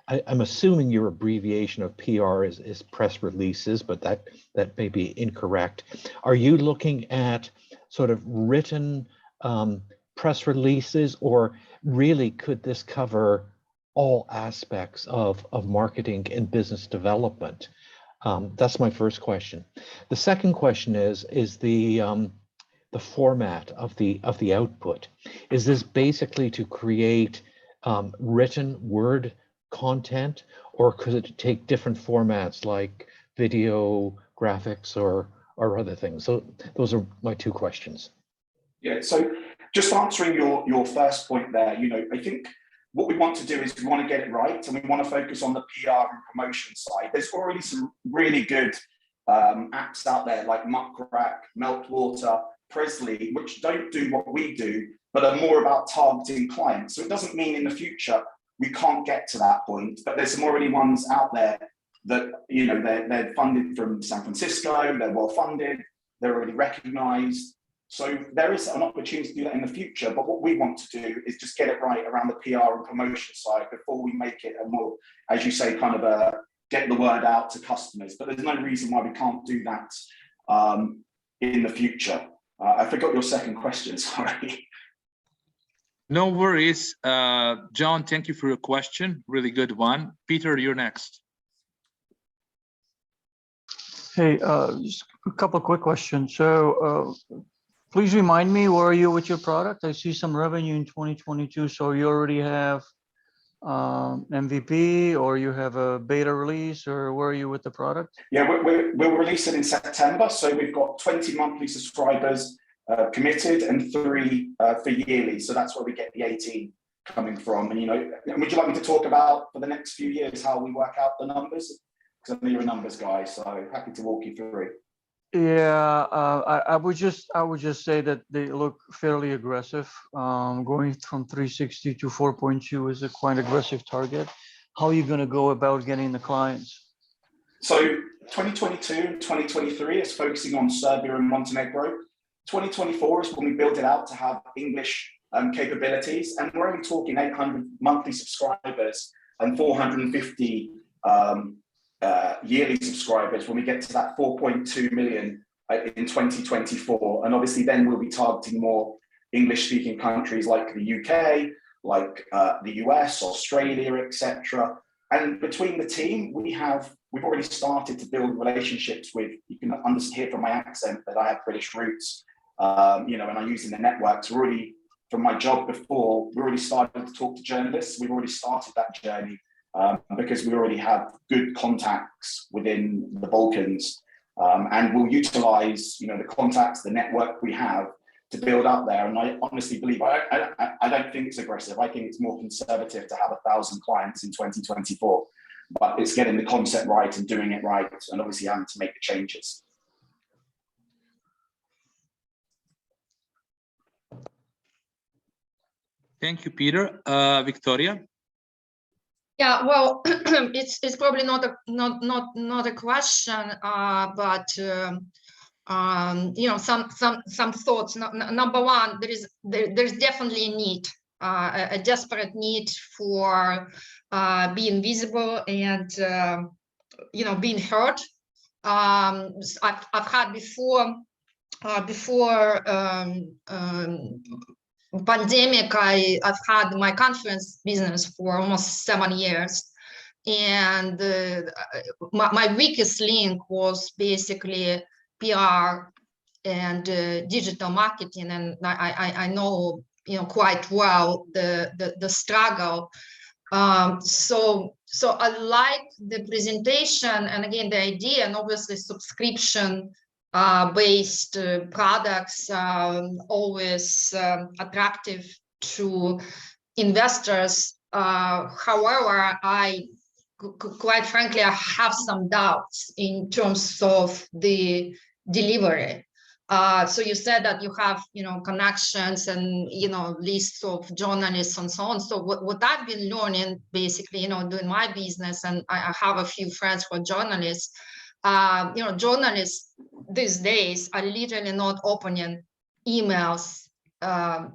I'm assuming your abbreviation of PR is press releases, but that may be incorrect. Are you looking at sort of written press releases, or really could this cover all aspects of marketing and business development? That's my first question. The second question is the format of the output. Is this basically to create written word content, or could it take different formats like video, graphics, or other things? So those are my two questions. Yeah, so just answering your first point there, I think what we want to do is we want to get it right, and we want to focus on the PR and promotion side. There's already some really good apps out there like Muckrack, Meltwater, Presley, which don't do what we do, but are more about targeting clients. So it doesn't mean in the future we can't get to that point, but there's some already ones out there that, they're funded from San Francisco, they're well funded, they're already recognized. So there is an opportunity to do that in the future, but what we want to do is just get it right around the PR and promotion side before we make it a more, as you say, kind of get the word out to customers. But there's no reason why we can't do that in the future. I forgot your second question, sorry. No worries. John, thank you for your question. Really good one. Peter, you're next. Hey, just a couple of quick questions. So please remind me, where are you with your product? I see some revenue in 2022. So you already have MVP, or you have a beta release, or where are you with the product? Yeah, we'll release it in September. So we've got 20 monthly subscribers committed and 3 for yearly. So that's where we get the 18 coming from. And, would you like me to talk about for the next few years how we work out the numbers? Because I know you're a numbers guy, so happy to walk you through. Yeah, I would just say that they look fairly aggressive. Going from 360 to 4.2 is a quite aggressive target. How are you going to go about getting the clients? So 2022 and 2023 is focusing on Serbia and Montenegro. 2024 is when we build it out to have English capabilities, and we're only talking 800 monthly subscribers and 450 yearly subscribers when we get to that 4.2 million in 2024. And obviously then we'll be targeting more English speaking countries like the UK, like the US, Australia, etc. And between the team, we've already started to build relationships with, you can hear from my accent that I have British roots, and I'm using the networks. We're already, from my job before, we already started to talk to journalists. We've already started that journey because we already have good contacts within the Balkans, and we'll utilize, the contacts, the network we have to build up there. And I honestly believe, I don't think it's aggressive. I think it's more conservative to have 1,000 clients in 2024, but it's getting the concept right and doing it right, and obviously having to make the changes. Thank you, Peter. Victoria. Yeah, well, it's probably not a question, but you know, some thoughts. Number one, there's definitely a need, a desperate need for being visible and you know, being heard. I've had before pandemic, I've had my conference business for almost 7 years, and my weakest link was basically PR and digital marketing, and I know, you know, quite well the struggle. So I like the presentation, and again the idea, and obviously subscription based products always attractive to investors. However, quite frankly, I have some doubts in terms of the delivery. So you said that you have, you know, connections and, you know, lists of journalists and so on. So what I've been learning, basically, you know, doing my business, and I have a few friends who are journalists. You know, journalists these days are literally not opening emails,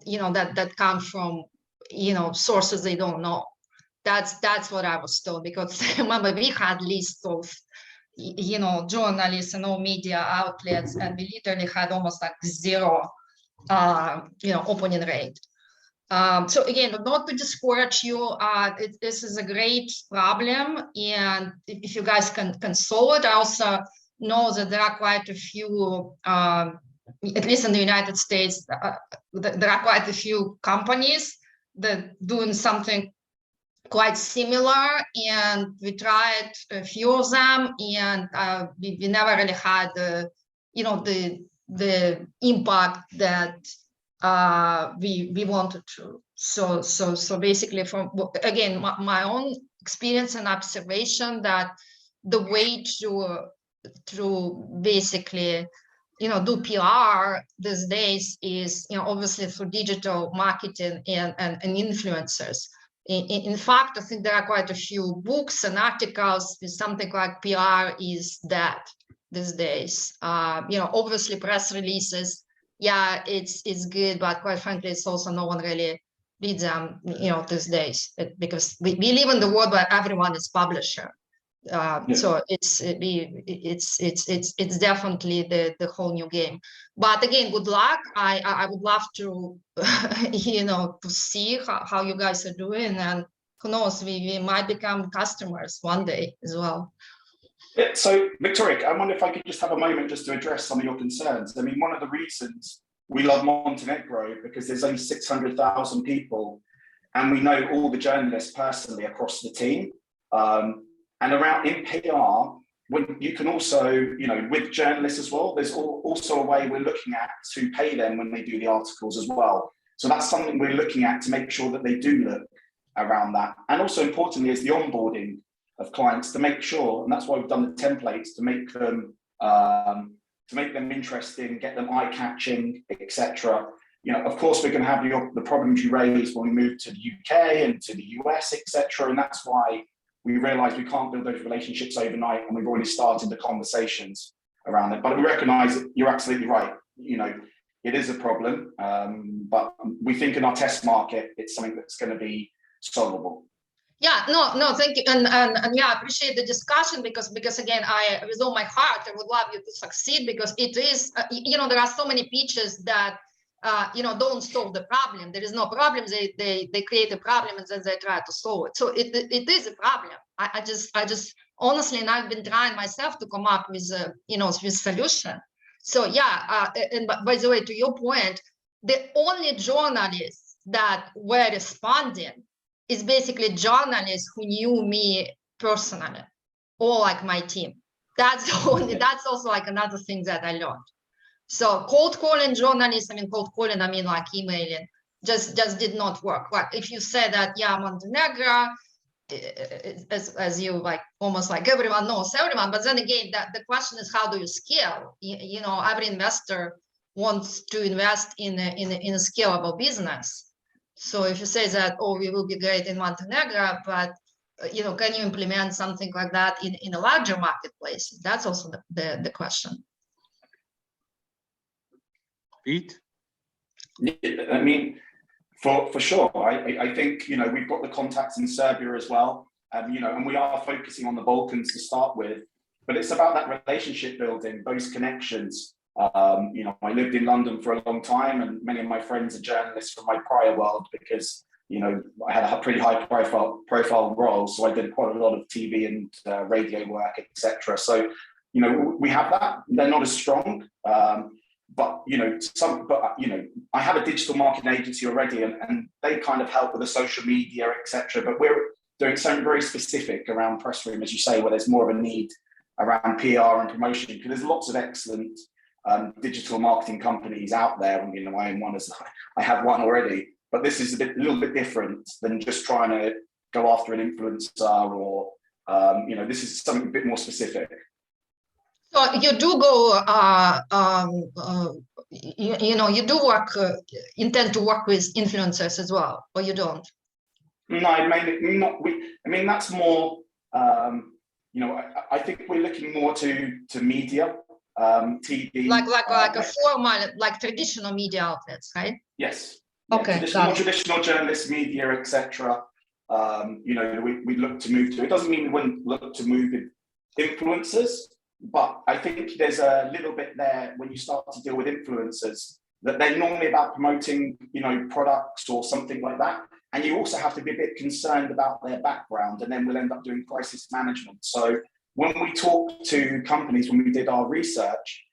you know, that come from, you know, sources they don't know. That's what I was told, because I remember we had lists of, you know, journalists and all media outlets, and we literally had almost like zero, you know, opening rate. So again, not to discourage you, this is a great problem, and if you guys can solve it. I also know that there are quite a few, at least in the United States, there are quite a few companies that doing something quite similar, and we tried a few of them, and we never really had you know, the impact that we wanted to. So basically, from again my own experience and observation, that the way to basically, you know, do PR these days is, you know, obviously through digital marketing and influencers. In fact, I think there are quite a few books and articles with something like PR is dead these days. You know, obviously press releases, yeah, it's good, but quite frankly, it's also no one really reads them, you know, these days, because we live in the world where everyone is publisher. So it's definitely the whole new game. But again, good luck. I would love to you know, to see how you guys are doing, and who knows, we might become customers one day as well. Yeah, so Victoria, I wonder if I could just have a moment just to address some of your concerns. I mean, one of the reasons we love Montenegro, because there's only 600,000 people, and we know all the journalists personally across the team. And around in PR, when you can also, you know, with journalists as well, there's also a way we're looking at to pay them when they do the articles as well. So that's something we're looking at to make sure that they do look around that. And also importantly is the onboarding of clients, to make sure, and that's why we've done the templates, to make them interesting, get them eye-catching, etc. You know, of course, we're going to have the problems you raised when we move to the UK and to the US, etc. And that's why we realize we can't build those relationships overnight, and we've already started the conversations around it. But we recognize that you're absolutely right. You know, it is a problem, but we think in our test market, it's something that's going to be solvable. Yeah, no, thank you, and yeah, I appreciate the discussion, because again, with all my heart, I would love you to succeed, because it is, you know, there are so many pitches that you know, don't solve the problem. There is no problem. They create a problem and then they try to solve it. So it is a problem. I just honestly, and I've been trying myself to come up with a, you know, with solution. So yeah, and by the way, to your point, the only journalists that were responding is basically journalists who knew me personally, or like my team. That's the only. That's also like another thing that I learned. So cold calling journalists, I mean, cold calling, I mean like emailing, just did not work. Like if you say that, yeah, Montenegro, as you like, almost like everyone knows everyone, but then again, the question is, how do you scale? You know, every investor wants to invest in a scalable business. So if you say that, oh, we will be great in Montenegro, but you know, can you implement something like that in a larger marketplace? That's also the question. Pete? I mean, for sure. I think, you know, we've got the contacts in Serbia as well, you know, and we are focusing on the Balkans to start with, but it's about that relationship building, those connections. You know, I lived in London for a long time, and many of my friends are journalists from my prior world because, you know, I had a pretty high profile role, so I did quite a lot of TV and radio work, etc. So, you know, we have that. They're not as strong, but you know, I have a digital marketing agency already, and they kind of help with the social media, etc. But we're doing something very specific around press room, as you say, where there's more of a need around PR and promotion, because there's lots of excellent digital marketing companies out there, and you know, I am one, as I have one already. But this is a little bit different than just trying to go after an influencer, or you know, this is something a bit more specific. So you do go, you know, you do work, intend to work with influencers as well, or you don't? No, mainly not. I mean, that's more. You know, I think we're looking more to media, TV, like a formal, like traditional media outlets, right? Yes. Okay. More traditional journalists, media, etc. You know, we look to move to. It doesn't mean we wouldn't look to move with influencers, but I think there's a little bit there when you start to deal with influencers that they're normally about promoting, you know, products or something like that. And you also have to be a bit concerned about their background, and then we'll end up doing crisis management. So when we talk to companies, when we did our research,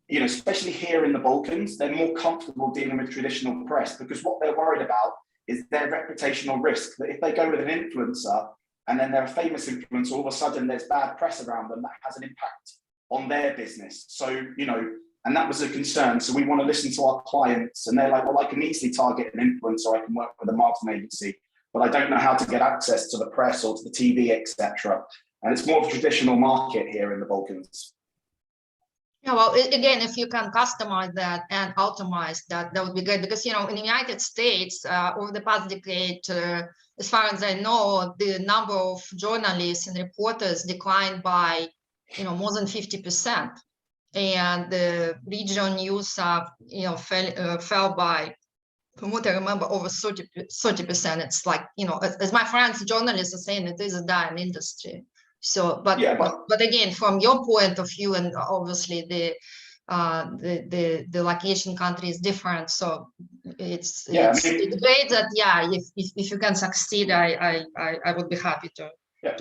you know, especially here in the Balkans, they're more comfortable dealing with traditional press, because what they're worried about is their reputational risk, that if they go with an influencer and then they're a famous influencer, all of a sudden there's bad press around them that has an impact on their business. So, you know, and that was a concern. So we want to listen to our clients, and they're like, well, I can easily target an influencer, I can work with a marketing agency, but I don't know how to get access to the press or to the TV, etc. And it's more of a traditional market here in the Balkans. Yeah, well, again, if you can customize that and automate that, that would be good. Because, you know, in the United States, over the past decade, as far as I know, the number of journalists and reporters declined by, you know, more than 50%. And the regional news, you know, fell by, from what I remember, over 30%. It's like, you know, as my friends journalists are saying, it is a dying industry. So, but again, from your point of view, and obviously the location country is different. So it's great that, yeah, if you can succeed, I would be happy to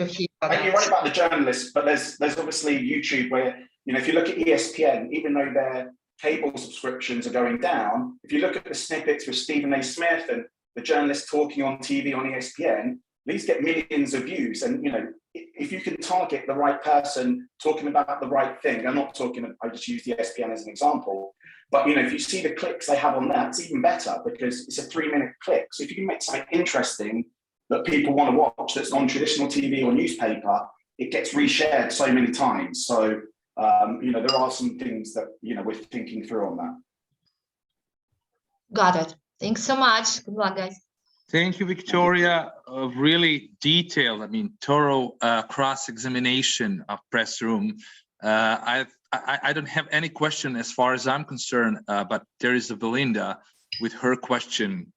hear about that. You're right about the journalists, but there's obviously YouTube where, you know, if you look at ESPN, even though their cable subscriptions are going down, if you look at the snippets with Stephen A. Smith and the journalists talking on TV on ESPN, these get millions of views. And, you know, if you can target the right person talking about the right thing, I'm not talking, I just use the ESPN as an example, but, you know, if you see the clicks they have on that, it's even better because it's a 3-minute click. So if you can make something interesting that people want to watch that's on traditional TV or newspaper, it gets reshared so many times. So, you know, there are some things that, you know, we're thinking through on that. Got it. Thanks so much. Good luck, guys. Thank you, Victoria. Really detailed, I mean, thorough cross-examination of press room. I don't have any question as far as I'm concerned, but there is a Belinda with her question.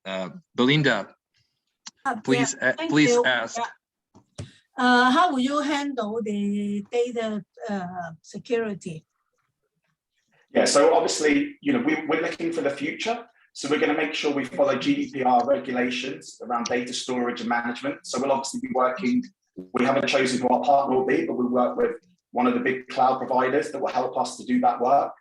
Belinda, please, please ask. How will you handle the data security? Yeah, so obviously, you know, we're looking for the future. So we're going to make sure we follow GDPR regulations around data storage and management. So we'll obviously be working, we haven't chosen who our partner will be, but we'll work with one of the big cloud providers that will help us to do that work.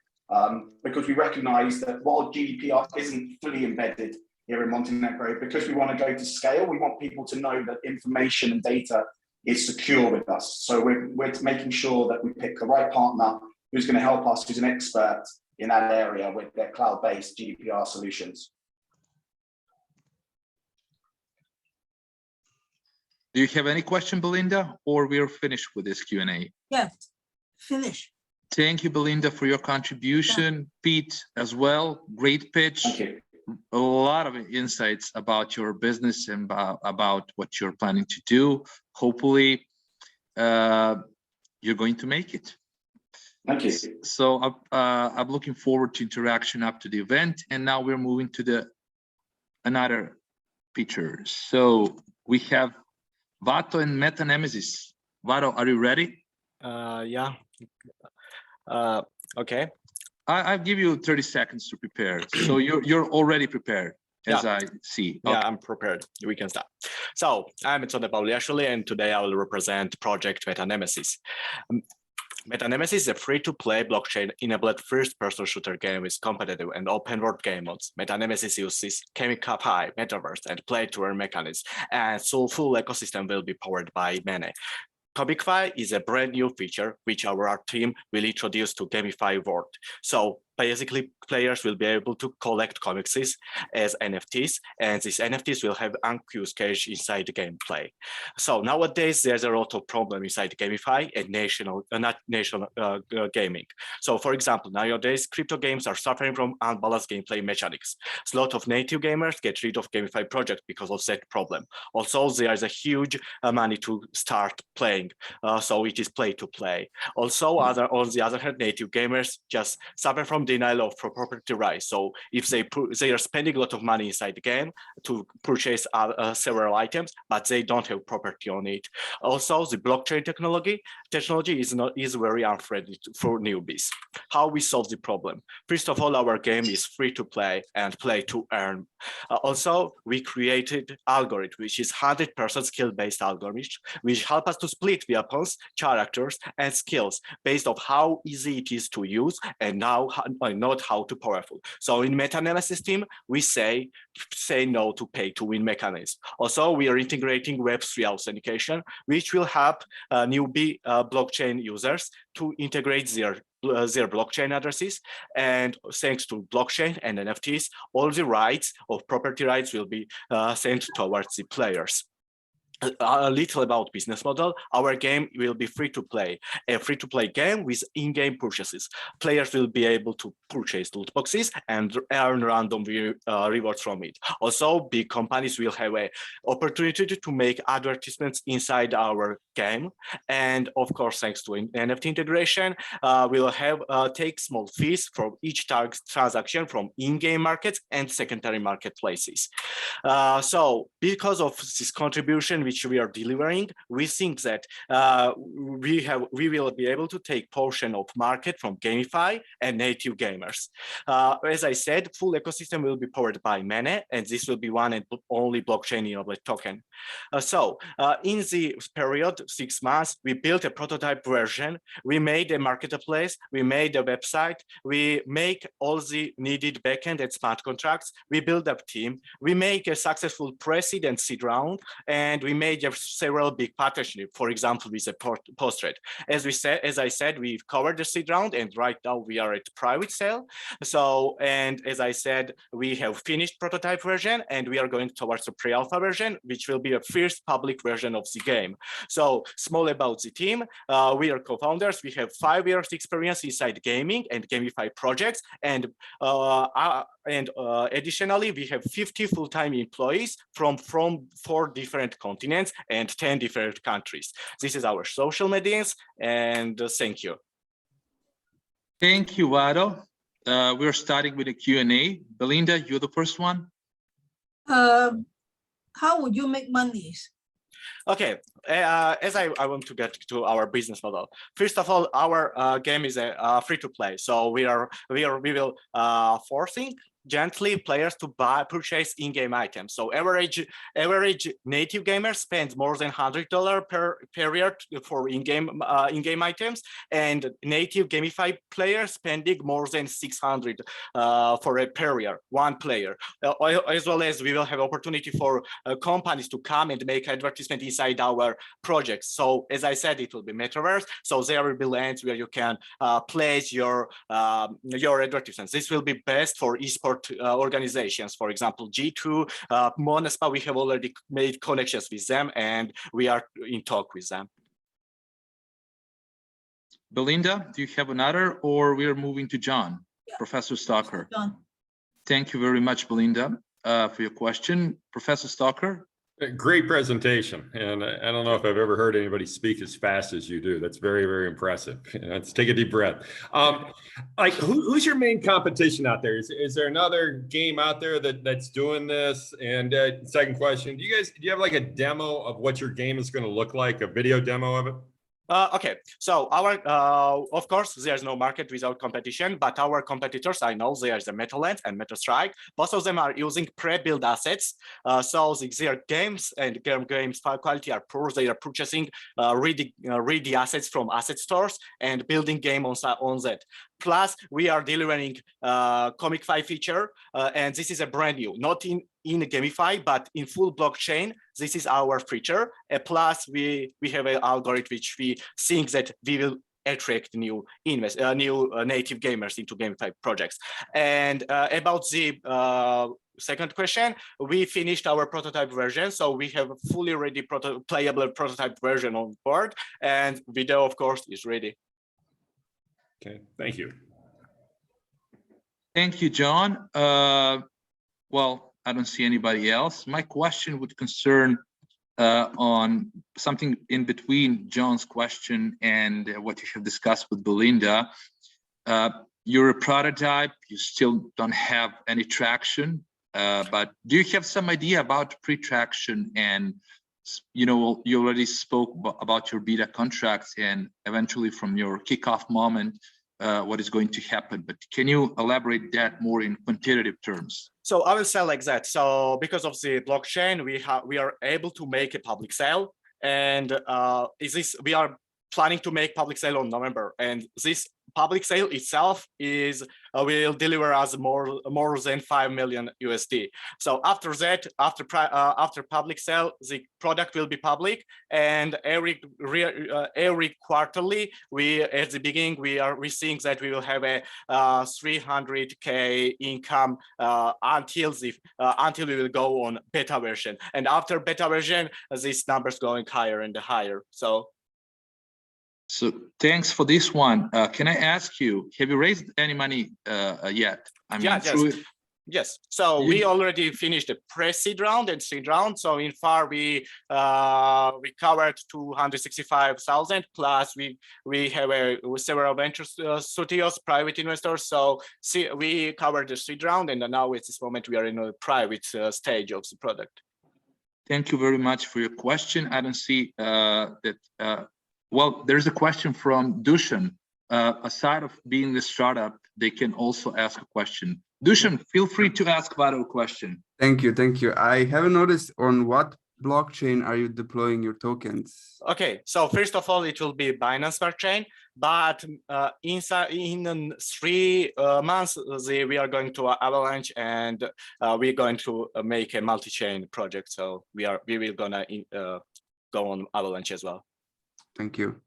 Because we recognize that while GDPR isn't fully embedded here in Montenegro, because we want to go to scale, we want people to know that information and data is secure with us. So we're making sure that we pick the right partner who's going to help us, who's an expert in that area with their cloud-based GDPR solutions. Do you have any question, Belinda, or we're finished with this Q&A? Yeah, finish. Thank you, Belinda, for your contribution. Pete, as well, great pitch. Thank you. A lot of insights about your business and about what you're planning to do. Hopefully, you're going to make it. Thank you. So I'm looking forward to interaction up to the event. And now we're moving to another feature. So we have Vato and Meta Nemesis. Vato, are you ready? Yeah. Okay. I'll give you 30 seconds to prepare. So you're already prepared, as I see. Yeah, Okay. I'm prepared. We can start. So I'm Antonio Pauliashvili, and today I will represent project Meta Nemesis. Meta Nemesis is a free-to-play blockchain-enabled first-person shooter game with competitive and open-world game modes. Meta Nemesis uses chemical pie, metaverse, and play-to-earn mechanisms, and so full ecosystem will be powered by many. Comicify is a brand new feature which our team will introduce to gamify world. So basically, players will be able to collect comics as NFTs, and these NFTs will have unused cash inside the gameplay. So nowadays, there's a lot of problem inside gamify and not national gaming. So for example, nowadays, crypto games are suffering from unbalanced gameplay mechanics. So a lot of native gamers get rid of gamify projects because of that problem. Also, there is a huge money to start playing, so it is play to play. Also, on the other hand, native gamers just suffer from denial of property rights. So if they are spending a lot of money inside the game to purchase several items, but they don't have property on it. Also, the blockchain technology is very unfriendly for newbies. How we solve the problem? First of all, our game is free to play and play to earn. Also, we created algorithm, which is 100% skill-based algorithm, which help us to split weapons, characters, and skills based on how easy it is to use and not how too powerful. So in Meta Nemesis team, we say no to pay to win mechanism. Also, we are integrating Web3 authentication, which will help newbie blockchain users to integrate their blockchain addresses. And thanks to blockchain and NFTs, all the rights of property rights will be sent towards the players. A little about business model. Our game will be free to play, a free to play game with in-game purchases. Players will be able to purchase loot boxes and earn random rewards from it. Also, big companies will have an opportunity to make advertisements inside our game. And of course, thanks to NFT integration, we'll have take small fees from each transaction from in-game markets and secondary marketplaces. So because of this contribution which we are delivering, we think that we will be able to take portion of market from gamify and native gamers. As I said, full ecosystem will be powered by many, and this will be one and only blockchain-enabled token. So in the period 6 months, we built a prototype version. We made a marketplace. We made a website. We make all the needed backend and smart contracts. We build a team. We make a successful pre-seed and seed round, and we made several big partnerships. For example, with a Postred. As I said, we've covered the seed round, and right now we are at private sale. So, and as I said, we have finished prototype version, and we are going towards the pre-alpha version, which will be a first public version of the game. So, small about the team. We are co-founders. We have 5 years experience inside gaming and gamify projects, and additionally, we have 50 full-time employees from 4 different continents and 10 different countries. This is our social medias, and thank you. Thank you, Vado. We're starting with a Q&A. Belinda, you're the first one. How would you make money? Okay, as I want to get to our business model. First of all, our game is a free to play, so we will forcing gently players to purchase in-game items. So average native gamer spends more than $100 per period for in-game items, and native gamified players spending more than $600 for a period, one player. As well as we will have opportunity for companies to come and make advertisement inside our projects. So as I said, it will be metaverse. So there will be lands where you can place your advertisements. This will be best for esport organizations. For example, G2, Monespa, we have already made connections with them and we are in talk with them. Belinda, do you have another, or we are moving to John, Yeah. Professor Stalker? John. Thank you very much, Belinda, for your question. Professor Stalker? Great presentation. And I don't know if I've ever heard anybody speak as fast as you do. That's very, very impressive. Let's take a deep breath. Like, who's your main competition out there? Is there another game out there that's doing this? And second question, do you have like a demo of what your game is going to look like, a video demo of it? Okay, so our of course there's no market without competition, but our competitors, I know there's the Metaland and MetaStrike. Both of them are using pre-built assets. So their games and games quality are poor. They are purchasing ready assets from asset stores and building game on that. Plus, we are delivering Comicify feature, and this is a brand new, not in Gamify, but in full blockchain. This is our feature. Plus, we have an algorithm which we think that we will attract new native gamers into Gamify projects. And about the second question, we finished our prototype version, so we have a fully ready playable prototype version on board, and video, of course, is ready. Okay, thank you. Thank you, John. Well, I don't see anybody else. My question would concern on something in between John's question and what you have discussed with Belinda. You're a prototype, you still don't have any traction, but do you have some idea about pre-traction? And you know, you already spoke about your beta contracts and eventually from your kickoff moment, what is going to happen, but can you elaborate that more in quantitative terms? So I will say like that. So because of the blockchain, we are able to make a public sale, and we are planning to make public sale on November, and this public sale itself will deliver us more than 5 million USD. So after that, after public sale, the product will be public, and every quarterly, at the beginning we think that we will have a 300K income until we will go on beta version, and after beta version, these numbers going higher and higher. So thanks for this one. Can I ask you, have you raised any money yet? I mean, yes. So we already finished the pre-seed round and seed round. So in far we covered 265,000 plus we have several venture studios, private investors. So we covered the seed round, and now at this moment we are in a private stage of the product. Thank you very much for your question. I don't see that. Well, there's a question from Dushan. Aside of being the startup, they can also ask a question. Dushan, feel free to ask Vado a question. Thank you. I haven't noticed on what blockchain are you deploying your tokens? Okay, so first of all, it will be Binance Smart Chain, but in 3 months, we are going to Avalanche, and we're going to make a multi-chain project. So we will gonna go on Avalanche as well. Thank you.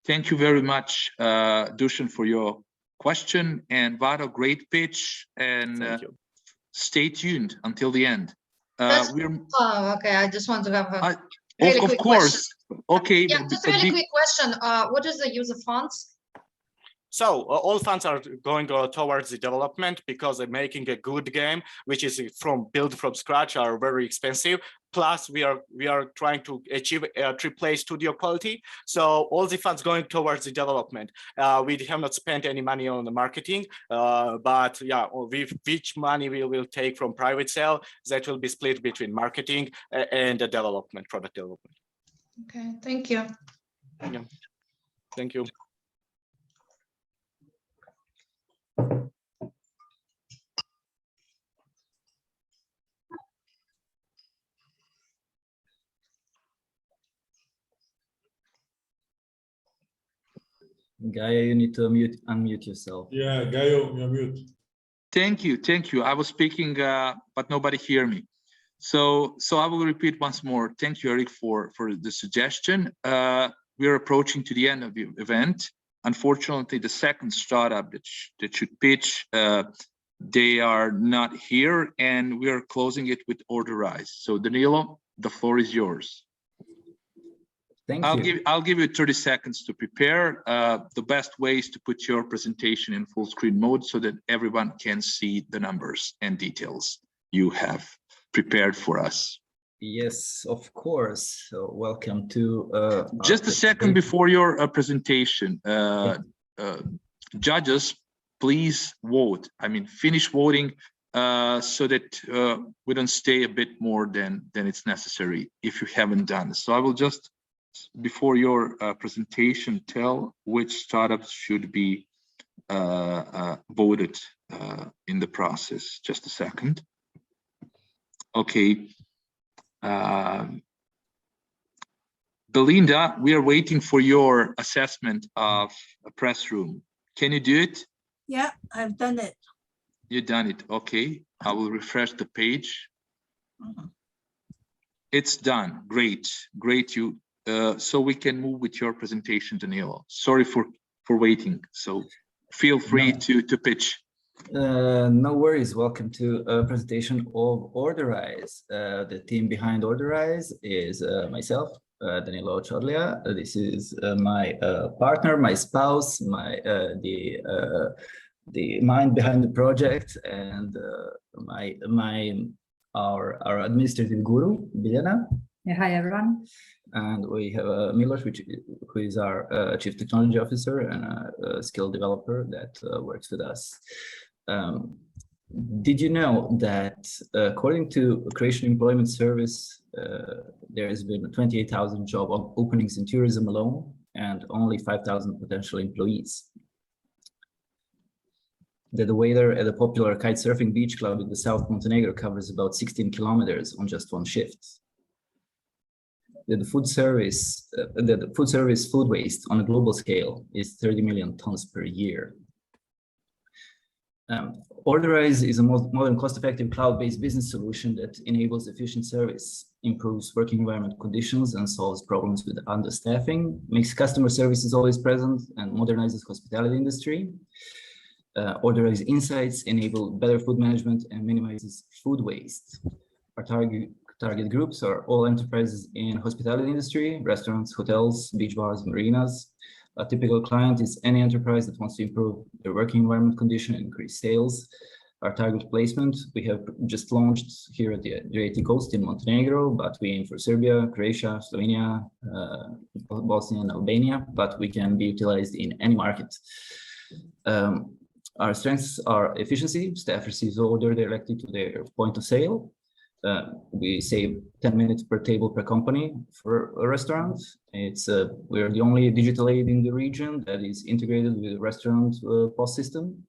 Thank you very much, Dushan, for your question. And Vado, great pitch. And stay tuned until the end. Okay, I just want to have a really quick question. Okay. Yeah, just a really quick question. What is the use of funds? So all funds are going towards the development, because they're making a good game, which is built from scratch, are very expensive. Plus, we are trying to achieve a AAA studio quality. So all the funds going towards the development. We have not spent any money on the marketing, but yeah, which money we will take from private sale, that will be split between marketing and the development, product development. Okay, thank you. Yeah. Thank you. Gaia, you need to unmute yourself. Yeah, Gaio, you're mute. Thank you, thank you. I was speaking, but nobody hear me. So I will repeat once more. Thank you, Eric, for the suggestion. We are approaching to the end of the event. Unfortunately, the second startup that should pitch, they are not here, and we are closing it with Orderize. So Danilo, the floor is yours. Thank you. I'll give you 30 seconds to prepare. The best way is to put your presentation in full screen mode so that everyone can see the numbers and details you have prepared for us. Yes, of course. So welcome to just a second before your presentation. Judges, please vote. I mean, finish voting so that we don't stay a bit more than it's necessary if you haven't done. So I will just, before your presentation, tell which startups should be voted in the process. Just a second. Okay. Belinda, we are waiting for your assessment of a press room. Can you do it? Yeah, I've done it. You've done it. Okay. I will refresh the page. It's done. Great. Great. So we can move with your presentation, Danilo. Sorry for waiting. So feel free to pitch. No worries. Welcome to a presentation of Orderize. The team behind Orderize is myself, Danilo Chodlia. This is my partner, my spouse, the mind behind the project, and our administrative guru, Biljana. Yeah, hi everyone. And we have Milos, who is our chief technology officer and a skilled developer that works with us. Did you know that according to Croatian Employment Service, there has been 28,000 job openings in tourism alone and only 5,000 potential employees? That the weather at a popular kite surfing beach club in the South Montenegro covers about 16 kilometers on just one shift. That the food service food waste on a global scale is 30 million tons per year. Orderize is a modern, cost-effective, cloud-based business solution that enables efficient service, improves working environment conditions, and solves problems with understaffing, makes customer services always present, and modernizes hospitality industry. Orderize insights enable better food management and minimizes food waste. Our target groups are all enterprises in hospitality industry, restaurants, hotels, beach bars, marinas. A typical client is any enterprise that wants to improve their working environment condition and increase sales. Our target placement, we have just launched here at the Adriatic coast in Montenegro, but we aim for Serbia, Croatia, Slovenia, Bosnia, and Albania, but we can be utilized in any market. Our strengths are efficiency. Staff receives order directly to their point of sale. We save 10 minutes per table per company for a restaurant. We're the only digital aid in the region that is integrated with the restaurant POS system.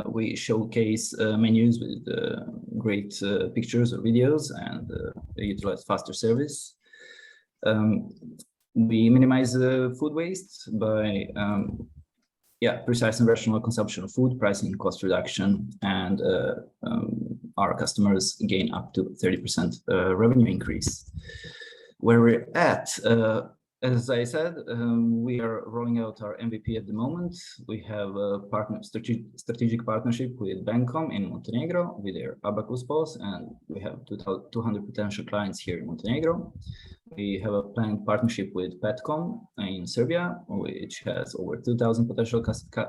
We showcase menus with great pictures or videos and utilize faster service. We minimize food waste by precise and rational consumption of food, pricing and cost reduction, and our customers gain up to 30% revenue increase. Where we're at, as I said, we are rolling out our MVP at the moment. We have a strategic partnership with Bankom in Montenegro with their Abacus POS, and we have 200 potential clients here in Montenegro. We have a planned partnership with Petcom in Serbia, which has over 2,000 potential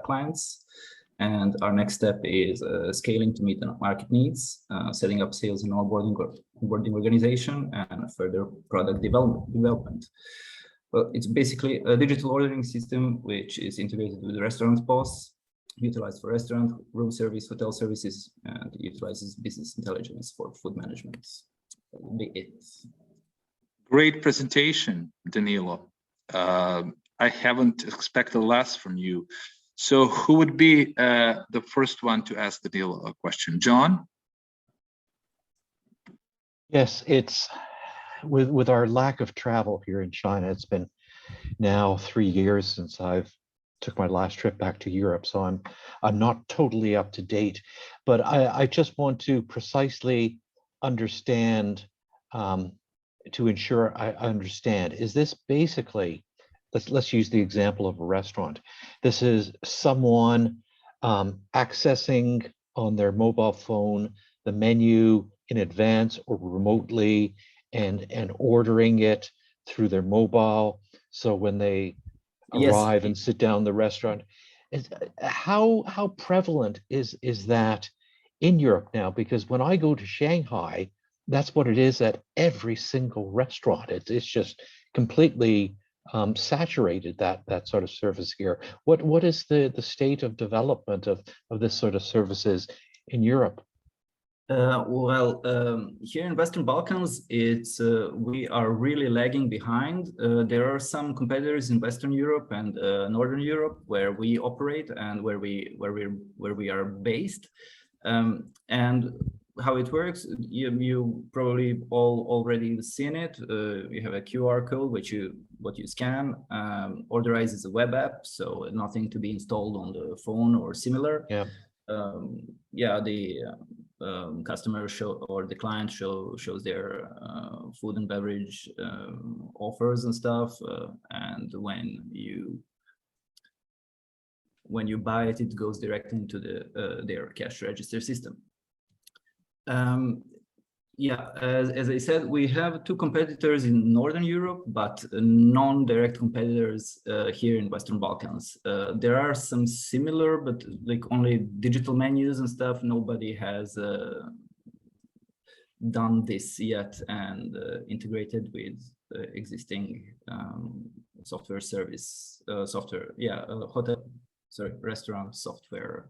clients. And our next step is scaling to meet the market needs, setting up sales and onboarding organization, and further product development. Well, it's basically a digital ordering system which is integrated with the restaurant POS, utilized for restaurant, room service, hotel services, and utilizes business intelligence for food management. That would be it. Great presentation, Danilo. I haven't expected less from you. So who would be the first one to ask Danilo a question? John? Yes, it's with our lack of travel here in China, it's been now 3 years since I've took my last trip back to Europe, so I'm not totally up to date. But I just want to precisely understand, to ensure I understand. Is this basically, let's use the example of a restaurant. This is someone accessing on their mobile phone the menu in advance or remotely, and ordering it through their mobile. So when they arrive and sit down in the restaurant, how prevalent is that in Europe now? Because when I go to Shanghai, that's what it is at every single restaurant. It's just completely saturated, that sort of service here. What is the state of development of this sort of services in Europe? Here in Western Balkans, we are really lagging behind. There are some competitors in Western Europe and Northern Europe where we operate and where we are based. And how it works, you probably all already seen it. You have a QR code what you scan. Orderize is a web app, so nothing to be installed on the phone or similar. The customer or the client shows their food and beverage offers and stuff, and when you buy it, it goes directly into their cash register system. As I said, we have two competitors in Northern Europe, but non-direct competitors here in Western Balkans. There are some similar, but like only digital menus and stuff. Nobody has done this yet and integrated with existing restaurant software.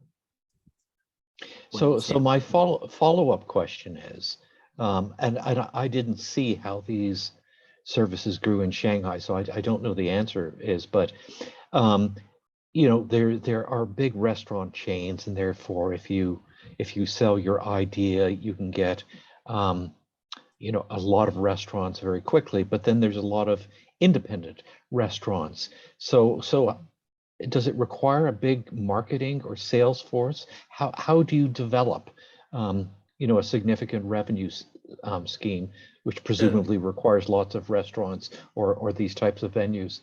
So my follow-up question is, and I didn't see how these services grew in Shanghai, so I don't know the answer is, but there are big restaurant chains, and therefore if you sell your idea, you can get a lot of restaurants very quickly. But then there's a lot of independent restaurants. So does it require a big marketing or sales force? How do you develop a significant revenue scheme, which presumably requires lots of restaurants or these types of venues?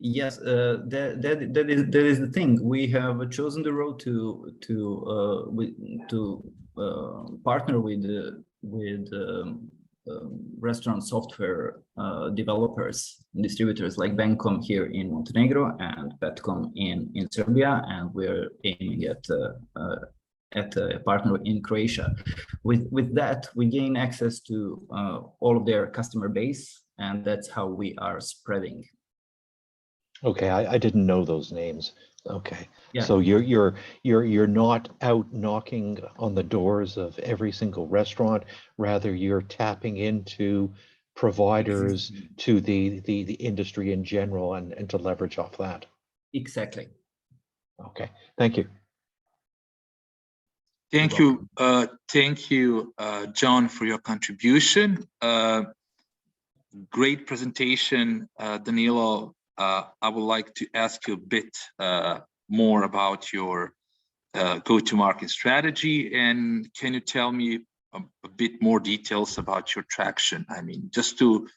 Yes, that is the thing. We have chosen the road to partner with restaurant software developers and distributors like Bankom here in Montenegro and Petkom in Serbia, and we're aiming at a partner in Croatia. With that, we gain access to all of their customer base, and that's how we are spreading. Okay, I didn't know those names. Okay, yeah. So you're not out knocking on the doors of every single restaurant. Rather, you're tapping into providers to the industry in general and to leverage off that. Exactly. Okay, thank you. Thank you, John, for your contribution. Great presentation, Danilo. I would like to ask you a bit more about your go-to-market strategy, and can you tell me a bit more details about your traction? I mean, just to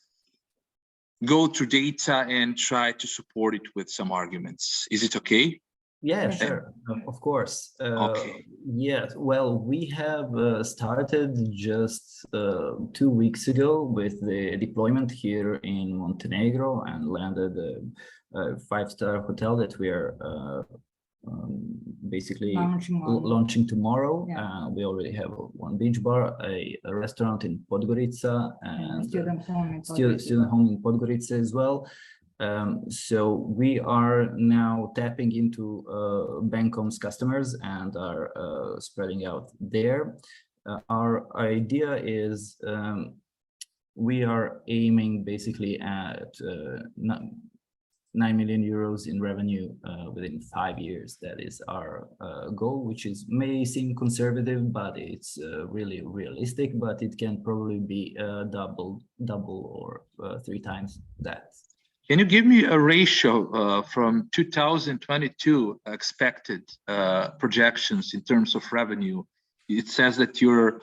go through data and try to support it with some arguments. Is it okay? Yeah, sure, of course. Okay. Yes, well, we have started just 2 weeks ago with the deployment here in Montenegro and landed a 5-star hotel that we are basically launching tomorrow. Yeah. We already have one beach bar, a restaurant in Podgorica, and student home in Podgorica as well. So we are now tapping into Bankom's customers and are spreading out there. Our idea is we are aiming basically at 9 million euros in revenue within 5 years. That is our goal, which may seem conservative, but it's really realistic. But it can probably be double or 3 times that. Can you give me a ratio from 2022 expected projections in terms of revenue? It says that you're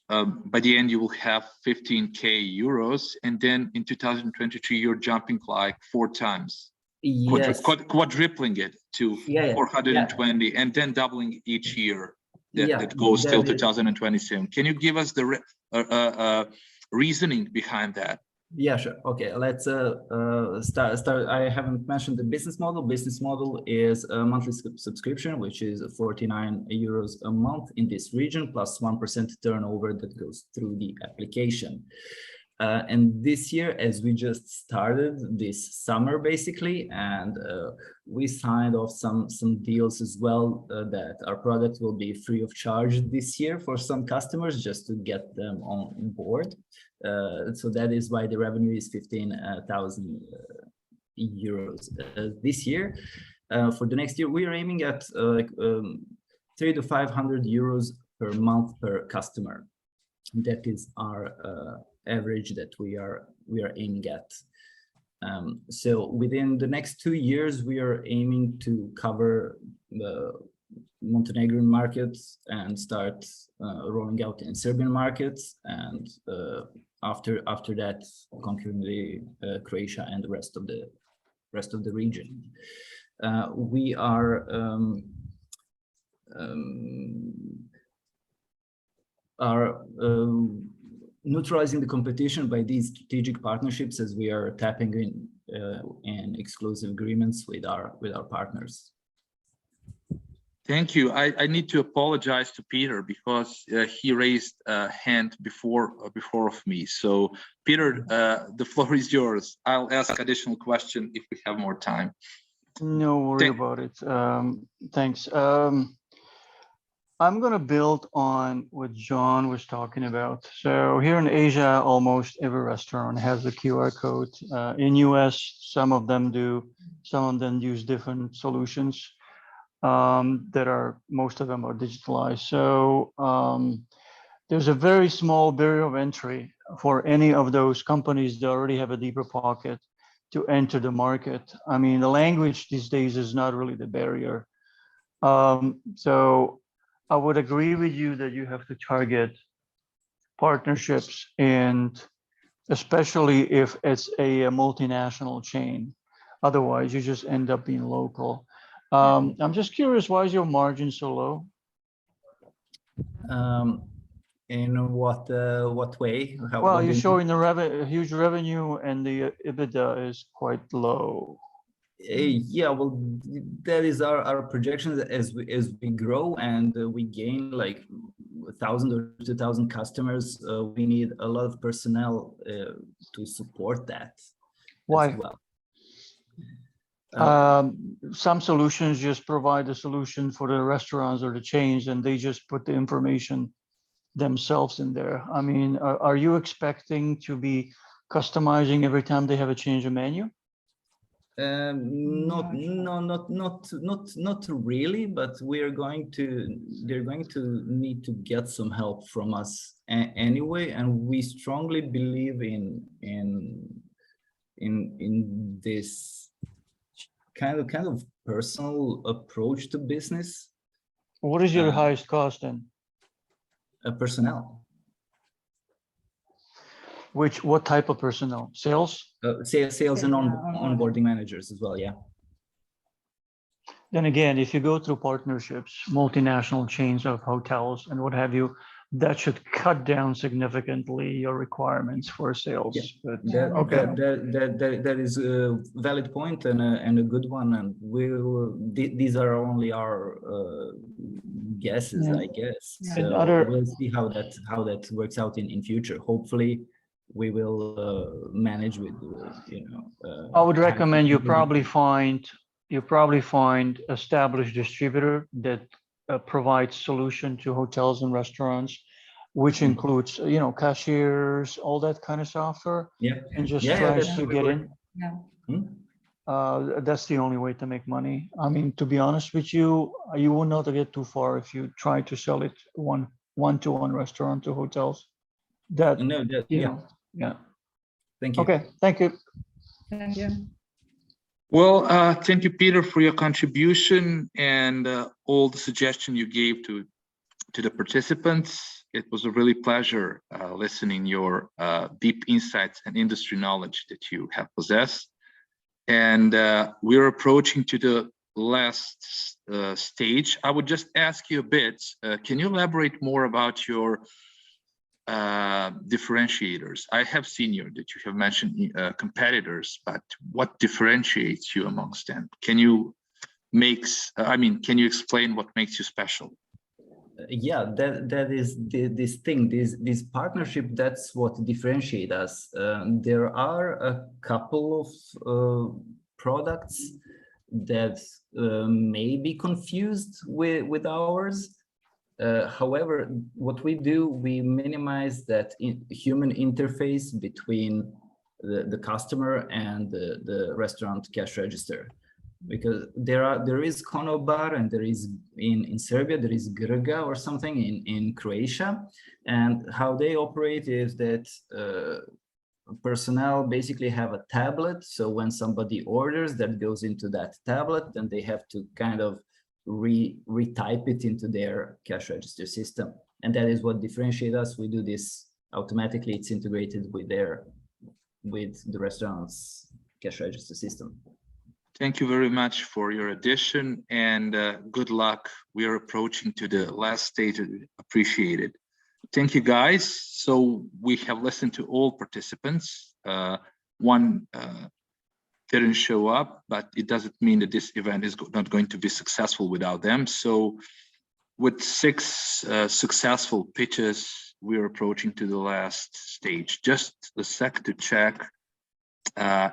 by the end you will have 15k euros, and then in 2023 you're jumping like 4 times, Yes. quadrupling it to Yeah, 420, and then doubling each year. That goes that till is- 2027. Can you give us the reasoning behind that? Yeah, sure. Okay, let's start. I haven't mentioned the business model. Business model is a monthly subscription, which is 49 euros a month in this region, plus 1% turnover that goes through the application. And this year, as we just started this summer, basically, and we signed off some deals as well that our product will be free of charge this year for some customers, just to get them on board. So that is why the revenue is 15,000 euros this year. For the next year, we are aiming at 300 to 500 euros per month per customer. That is our average that we are aiming at. So within the next 2 years, we are aiming to cover the Montenegrin markets and start rolling out in Serbian markets, and after that, conquering the Croatia and the rest of the region. We are neutralizing the competition by these strategic partnerships, as we are tapping in exclusive agreements with our partners. Thank you. I need to apologize to Peter because he raised a hand before of me. So Peter, the floor is yours. I'll ask additional question if we have more time. No worry about it. Thanks. I'm going to build on what John was talking about. So here in Asia, almost every restaurant has a QR code. In US, some of them do. Some of them use different solutions. Most of them are digitalized. So there's a very small barrier of entry for any of those companies that already have a deeper pocket to enter the market. I mean, the language these days is not really the barrier. So I would agree with you that you have to target partnerships, and especially if it's a multinational chain. Otherwise, you just end up being local. I'm just curious, why is your margin so low? In what way? Well, you're showing the huge revenue, and the EBITDA is quite low. Yeah, well, that is our projections as we grow and we gain like 1,000 or 2,000 customers. We need a lot of personnel to support that. Why? As well. Some solutions just provide the solution for the restaurants or the chains, and they just put the information themselves in there. I mean, are you expecting to be customizing every time they have a change of menu? Not really, but they're going to need to get some help from us anyway, and we strongly believe in this kind of personal approach to business. What is your highest cost then? Personnel. What type of personnel? Sales? Sales and onboarding managers as well, yeah. Then again, if you go through partnerships, multinational chains of hotels and what have you, that should cut down significantly your requirements for sales. Yeah. That is a valid point and a good one, and these are only our guesses, I guess. Yeah. So we'll see how that works out in future. Hopefully, we will manage with I would recommend you probably find established distributor that provides solution to hotels and restaurants, which includes cashiers, all that kind of software. Yeah. And just tries to get in. Yeah. That's the only way to make money. I mean, to be honest with you, you will not get too far if you try to sell it one-to-one restaurant to hotels. Yeah. Thank you. Okay, thank you. Thank you. Well, thank you, Peter, for your contribution and all the suggestions you gave to the participants. It was a really pleasure listening your deep insights and industry knowledge that you have possessed. And we're approaching to the last stage. I would just ask you a bit, can you elaborate more about your differentiators? I have seen you that you have mentioned competitors, but what differentiates you amongst them? Can you can you explain what makes you special? Yeah, that is this partnership. That's what differentiates us. There are a couple of products that may be confused with ours. However, what we do, we minimize that human interface between the customer and the restaurant cash register, because there is Konobar and there is in Serbia, there is Grga or something in Croatia, and how they operate is that personnel basically have a tablet. So when somebody orders, that goes into that tablet, then they have to kind of retype it into their cash register system, and that is what differentiates us. We do this automatically. It's integrated with the restaurant's cash register system. Thank you very much for your addition, and good luck. We are approaching to the last stage. Appreciate it. Thank you, guys. So we have listened to all participants. One didn't show up, but it doesn't mean that this event is not going to be successful without them. So with 6 successful pitches, we're approaching to the last stage. Just a sec to check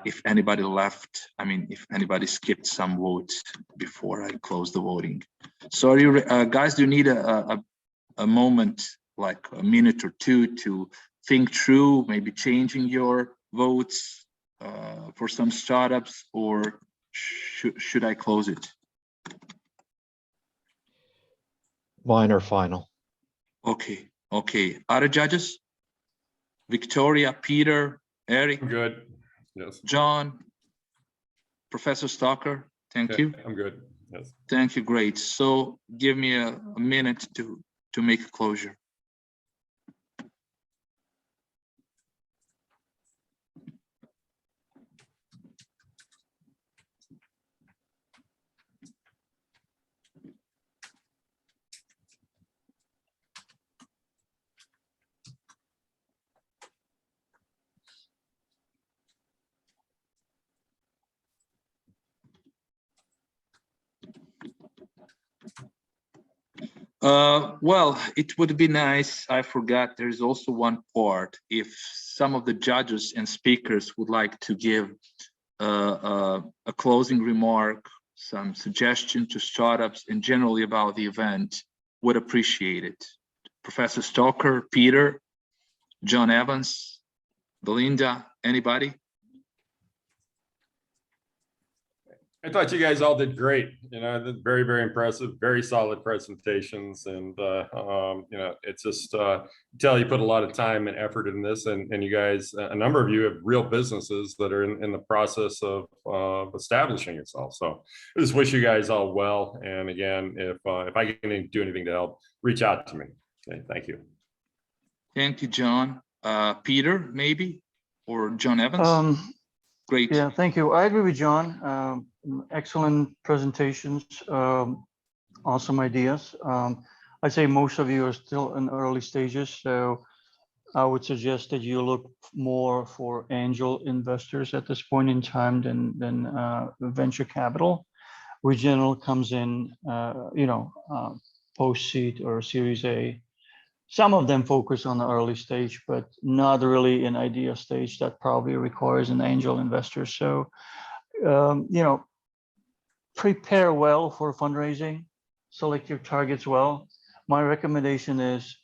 if anybody left, if anybody skipped some votes before I close the voting. Sorry, guys, do you need a moment, like a minute or two to think through, maybe changing your votes for some startups, or should I close it? Mine are final. Okay. Other judges? Victoria, Peter, Eric? I'm good. Yes. John, Professor Stalker, thank you. I'm good. Yes. Thank you, great. So give me a minute to make a closure. Well, it would be nice. I forgot there's also one part. If some of the judges and speakers would like to give a closing remark, some suggestion to startups and generally about the event, would appreciate it. Professor Stalker, Peter, John Evans, Belinda, anybody? I thought you guys all did great. Very, very impressive, very solid presentations. And, it's just tell you put a lot of time and effort in this. And you guys, a number of you have real businesses that are in the process of establishing itself. So I just wish you guys all well. And again, if I can do anything to help, reach out to me. Okay, thank you. Thank you, John. Peter, maybe, or John Evans? Great. Yeah, thank you. I agree with John. Excellent presentations, awesome ideas. I'd say most of you are still in early stages, so I would suggest that you look more for angel investors at this point in time than venture capital, which generally comes in, post-seed or Series A. Some of them focus on the early stage, but not really in idea stage. That probably requires an angel investor. So, prepare well for fundraising, select your targets well. My recommendation is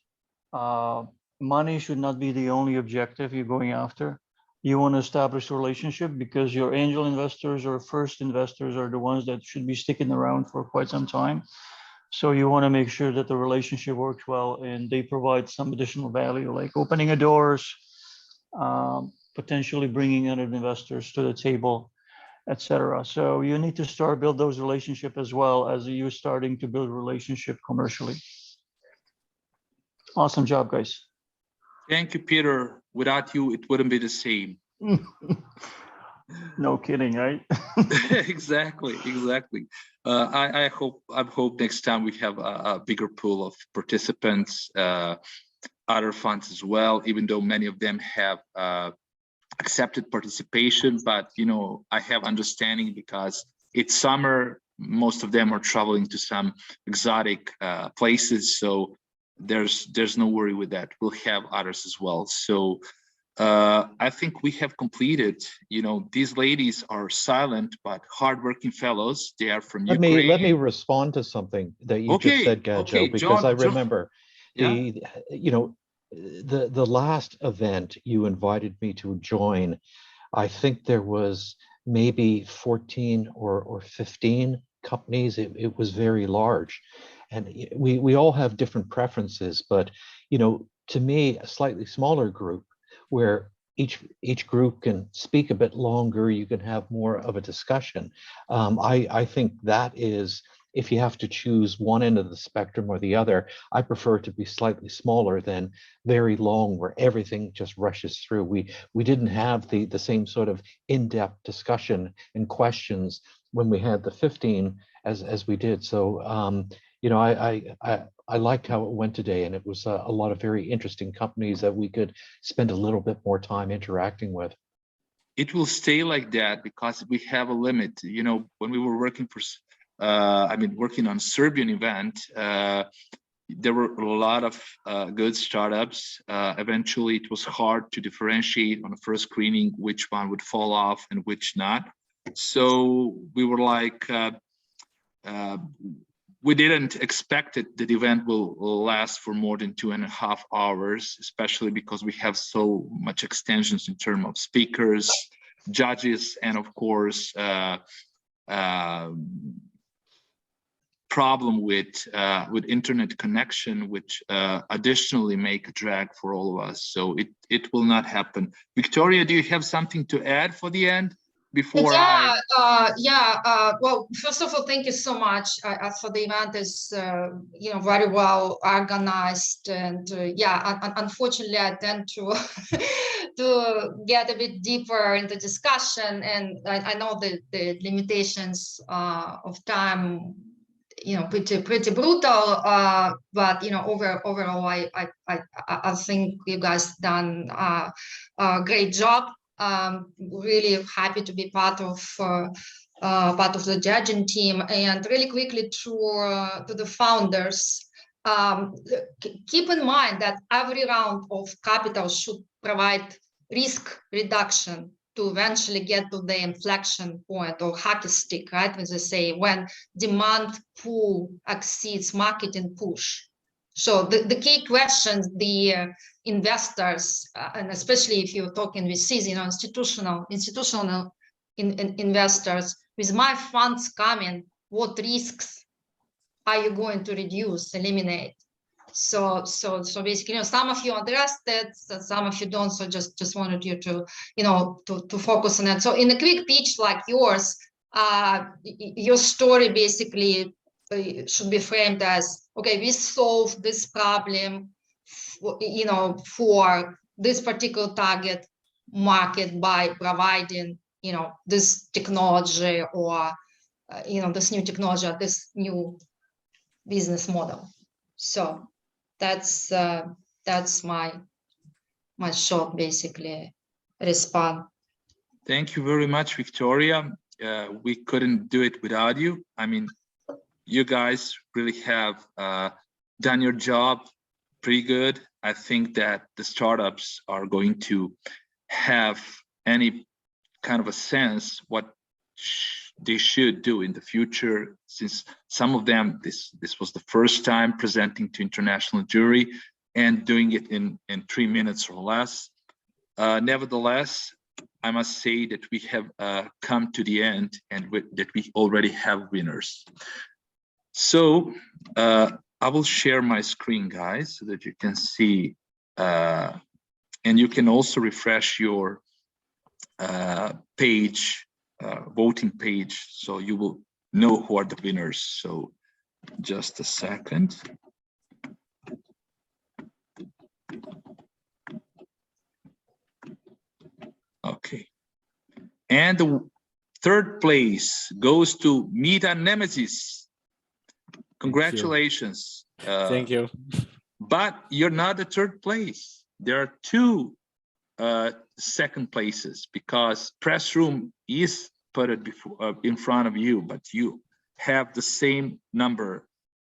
money should not be the only objective you're going after. You want to establish a relationship because your angel investors or first investors are the ones that should be sticking around for quite some time. So you want to make sure that the relationship works well and they provide some additional value, like opening the doors, potentially bringing other investors to the table. etc. So you need to build those relationships as well as you starting to build relationship commercially. Awesome job, guys. Thank you, Peter. Without you, it wouldn't be the same. No kidding, right? Exactly. I hope next time we have a bigger pool of participants, other funds as well, even though many of them have accepted participation. But I have understanding because it's summer. Most of them are traveling to some exotic places, so there's no worry with that. We'll have others as well. So I think we have completed. These ladies are silent but hardworking fellows. They are from Ukraine. Let me respond to something that you just said, Gajo, because I remember the last event you invited me to join. I think there was maybe 14 or 15 companies. It was very large, and we all have different preferences. But to me, a slightly smaller group where each group can speak a bit longer, you can have more of a discussion. I think that is, if you have to choose one end of the spectrum or the other, I prefer to be slightly smaller than very long where everything just rushes through. We didn't have the same sort of in-depth discussion and questions when we had the 15 as we did. So I liked how it went today, and it was a lot of very interesting companies that we could spend a little bit more time interacting with. It will stay like that because we have a limit. When we were working for, working on Serbian event, there were a lot of good startups. Eventually, it was hard to differentiate on the first screening which one would fall off and which not. So we were like, we didn't expect it that the event will last for more than 2.5 hours, especially because we have so much extensions in terms of speakers, judges, and of course, problem with internet connection, which additionally make a drag for all of us. So it will not happen. Victoria, do you have something to add for the end? Well, first of all, thank you so much. For the event is very well organized, and unfortunately, I tend to to get a bit deeper into discussion, and I know the limitations of time, pretty brutal. But overall, I think you guys done a great job. Really happy to be part of the judging team. And really quickly to the founders, keep in mind that every round of capital should provide risk reduction to eventually get to the inflection point or hockey stick, right? As I say, when demand pull exceeds marketing push. So the key questions the investors, and especially if you're talking VCs, institutional investors, with my funds coming, what risks are you going to reduce, eliminate? So basically, some of you addressed it, some of you don't. So just wanted you to to focus on that. So in a quick pitch like yours, your story basically should be framed as, okay, we solved this problem, for this particular target market by providing, this technology or, this new technology, or this new business model. So that's my short, basically, response. Thank you very much, Victoria. We couldn't do it without you. I mean, you guys really have done your job pretty good. I think that the startups are going to have any kind of a sense what they should do in the future, since some of them, this was the first time presenting to international jury and doing it in 3 minutes or less. Nevertheless, I must say that we have come to the end, and that we already have winners. So I will share my screen, guys, so that you can see, and you can also refresh your page voting page, so you will know who are the winners. So just a second. Okay. And the third place goes to Meta Nemesis. Congratulations. Thank you. But you're not the third place. There are two second places, because Press Room is put it before in front of you, but you have the same number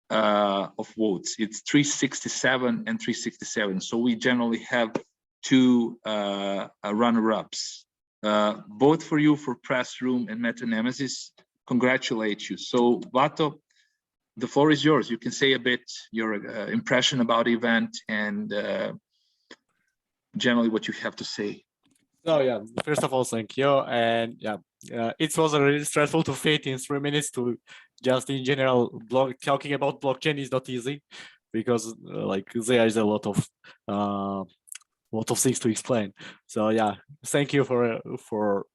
of votes. It's 367 and 367. So we generally have two runner-ups, both for you, for Press Room and Meta Nemesis. Congratulate you. So Vato, the floor is yours. You can say a bit your impression about the event and generally what you have to say. So yeah, first of all, thank you. And yeah, it was really stressful to fit in 3 minutes to just in general talking about blockchain is not easy, because like there is a lot of things to explain. So yeah, thank you for